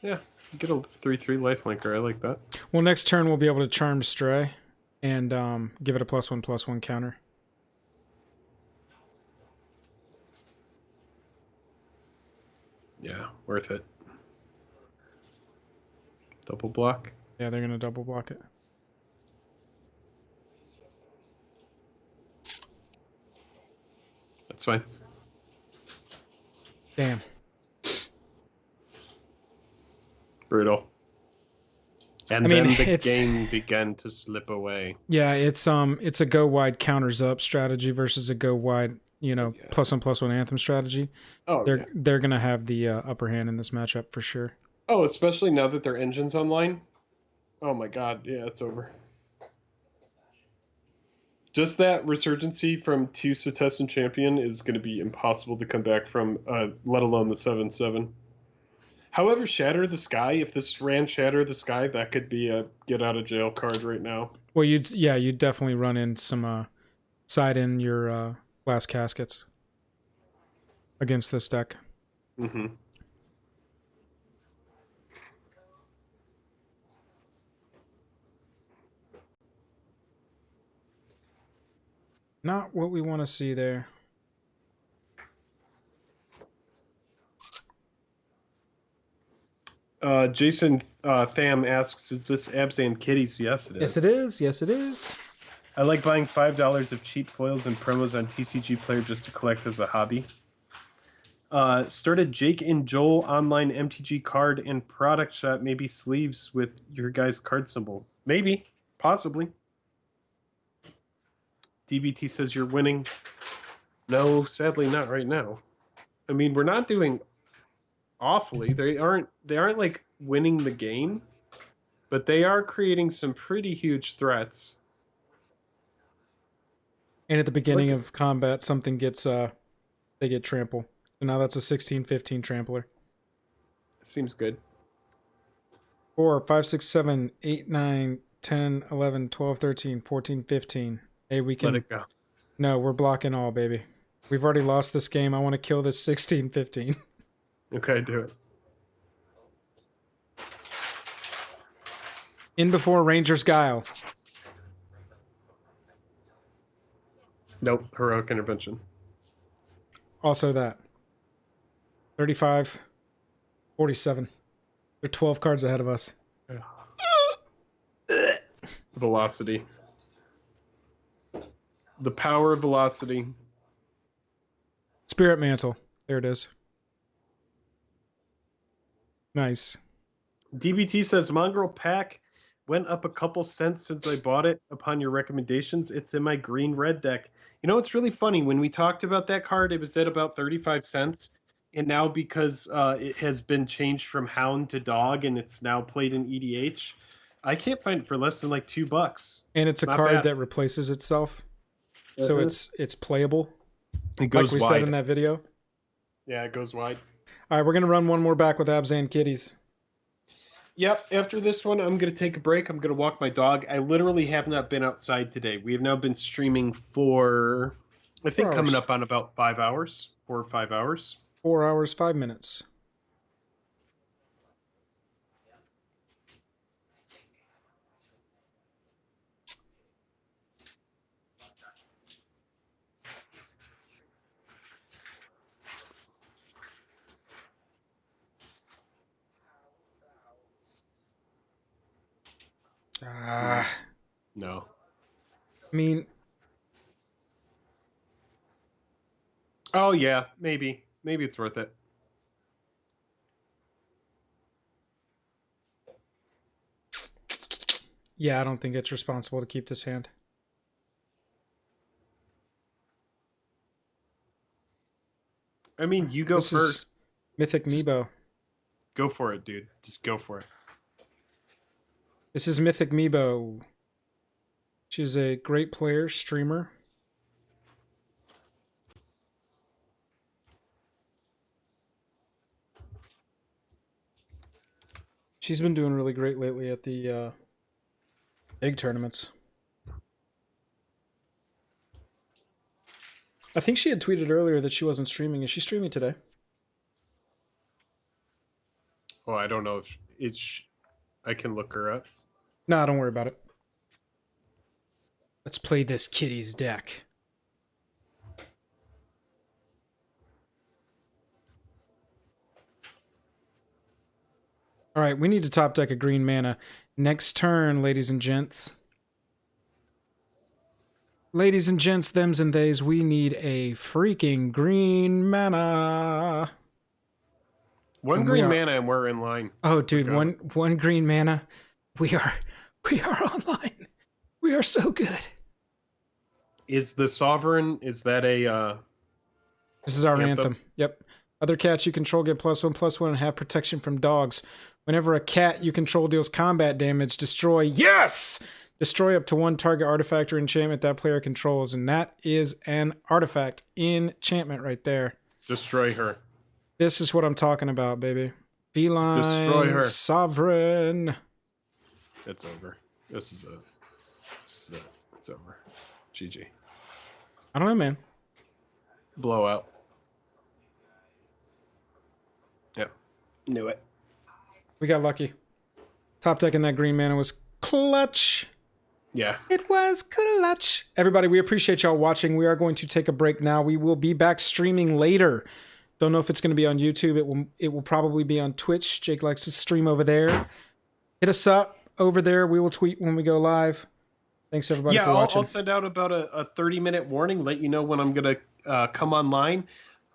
Speaker 2: Yeah, get a 3/3 lifelinker. I like that.
Speaker 1: Well, next turn we'll be able to Charm Stray and give it a +1/+1 counter.
Speaker 2: Yeah, worth it. Double block.
Speaker 1: Yeah, they're gonna double block it.
Speaker 2: That's fine.
Speaker 1: Damn.
Speaker 2: Brutal. And
Speaker 1: I mean,
Speaker 2: then the
Speaker 1: it's-
Speaker 2: game began to slip away.
Speaker 1: Yeah, it's a go wide counters up strategy versus a go wide, +1/+1 Anthem strategy.
Speaker 2: Oh,
Speaker 1: They're gonna have the upper hand in this matchup for sure.
Speaker 2: Oh, especially now that their engine's online. Oh my god, yeah, it's over. Just that resurgency from 2 Setessan Champion is going to be impossible to come back from, let alone the 7/7. However, Shatter the Sky, if this ran Shatter the Sky, that could be a get out of jail card right now.
Speaker 1: Well, you'd definitely run in some side in your glass caskets against this deck.
Speaker 2: Mm-hmm.
Speaker 1: Not what we want to see there.
Speaker 2: Jason Tham asks, is this Abzan Kitties? Yes, it is.
Speaker 1: Yes, it is. Yes, it is.
Speaker 2: I like buying $5 of cheap foils and promos on TCG Player just to collect as a hobby. Started Jake and Joel online MTG card and product shop, maybe sleeves with your guy's card symbol. Maybe. Possibly. DBT says you're winning. No, sadly not right now. I mean, we're not doing awfully. They aren't like winning the game, but they are creating some pretty huge threats.
Speaker 1: And at the beginning of combat, something gets they get trample. So now that's a 16-15 trampler.
Speaker 2: Seems good.
Speaker 1: 4, 5, 6, 7, 8, 9, 10, 11, 12, 13, 14, 15. Hey, we can
Speaker 2: Let it go.
Speaker 1: No, we're blocking all, baby. We've already lost this game. I want to kill this 16-15.
Speaker 2: Okay, do it.
Speaker 1: In before Ranger's Guile.
Speaker 2: Nope, heroic intervention.
Speaker 1: Also that. 35, 47. They're 12 cards ahead of us.
Speaker 2: Velocity. The power of velocity.
Speaker 1: Spirit Mantle. There it is. Nice.
Speaker 2: DBT says Mongrel Pack went up a couple cents since I bought it upon your recommendations. It's in my green-red deck. You know, it's really funny. When we talked about that card, it was at about 35 cents. And now because it has been changed from Hound to Dog and it's now played in EDH, I can't find it for less than like $2.
Speaker 1: And it's a
Speaker 2: Not
Speaker 1: card
Speaker 2: bad.
Speaker 1: that replaces itself. So it's playable.
Speaker 2: It goes
Speaker 1: like we
Speaker 2: wide.
Speaker 1: said in that video.
Speaker 2: Yeah, it goes wide.
Speaker 1: All right, we're going to run one more back with Abzan Kitties.
Speaker 2: Yep, after this one, I'm going to take a break. I'm going to walk my dog. I literally have not been outside today. We have now been streaming for, I think,
Speaker 1: 4
Speaker 2: coming
Speaker 1: hours.
Speaker 2: up on about 5 hours, 4 or 5 hours.
Speaker 1: 4 hours, 5 minutes.
Speaker 2: No.
Speaker 1: I mean,
Speaker 2: Oh, yeah, maybe. Maybe it's worth it.
Speaker 1: yeah, I don't think it's responsible to keep this hand.
Speaker 2: I mean, you go
Speaker 1: This is
Speaker 2: first.
Speaker 1: Mythic Meebo.
Speaker 2: Go for it, dude. Just go for it.
Speaker 1: This is Mythic Meebo. She's a great player, streamer. She's been doing really great lately at the big tournaments. I think she had tweeted earlier that she wasn't streaming. Is she streaming today?
Speaker 2: Oh, I don't know if it's... I can look her up.
Speaker 1: Nah, don't worry about it. Let's play this kitty's deck. All right, we need to top deck a green mana. Next turn, ladies and gents. Ladies and gents, thems and theys, we need a freaking green mana.
Speaker 2: One
Speaker 1: And
Speaker 2: green
Speaker 1: we are-
Speaker 2: mana and we're in line.
Speaker 1: Oh, dude,
Speaker 2: Okay.
Speaker 1: one green mana. We are online. We are so good.
Speaker 2: Is the Sovereign, is that a...
Speaker 1: This is our anthem. Yep. Other cats you control get +1/+1 and have protection from dogs. Whenever a cat you control deals combat damage, destroy. Yes! Destroy up to one target artifact or enchantment that player controls. And that is an artifact enchantment right there.
Speaker 2: Destroy her.
Speaker 1: This is what I'm talking about, baby. Feline.
Speaker 2: Destroy her.
Speaker 1: Sovereign.
Speaker 2: It's over. This is it. It's over. GG.
Speaker 1: I don't know, man.
Speaker 2: Blowout. Yep. Knew it.
Speaker 1: We got lucky. Top deck in that green mana was clutch.
Speaker 2: Yeah.
Speaker 1: It was clutch. Everybody, we appreciate y'all watching. We are going to take a break now. We will be back streaming later. Don't know if it's going to be on YouTube. It will probably be on Twitch. Jake likes to stream over there. Hit us up over there. We will tweet when we go live. Thanks, everybody, for watching.
Speaker 2: I'll send out about a 30-minute warning, let you know when I'm going to come online.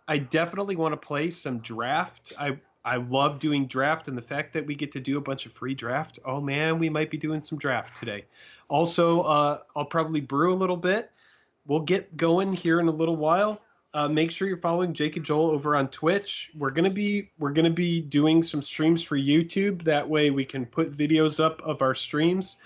Speaker 2: I definitely want to play some draft. I love doing draft, and the fact that we get to do a bunch of free draft. Oh, man, we might be doing some draft today. Also, I'll probably brew a little bit. We'll get going here in a little while. Make sure you're following Jake and Joel over on Twitch. We're gonna be doing some streams for YouTube. That way we can put videos up of our streams.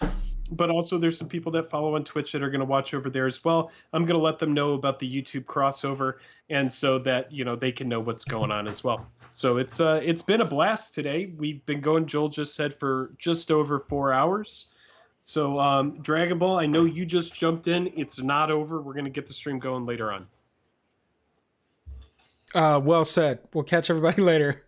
Speaker 2: But also there's some people that follow on Twitch that are gonna watch over there as well. I'm gonna let them know about the YouTube crossover, and so that they can know what's going on as well. So it's been a blast today. We've been going, Joel just said, for just over 4 hours. So Dragon Ball, I know you just jumped in. It's not over. We're gonna get the stream going later on.
Speaker 1: Well said. We'll catch everybody later.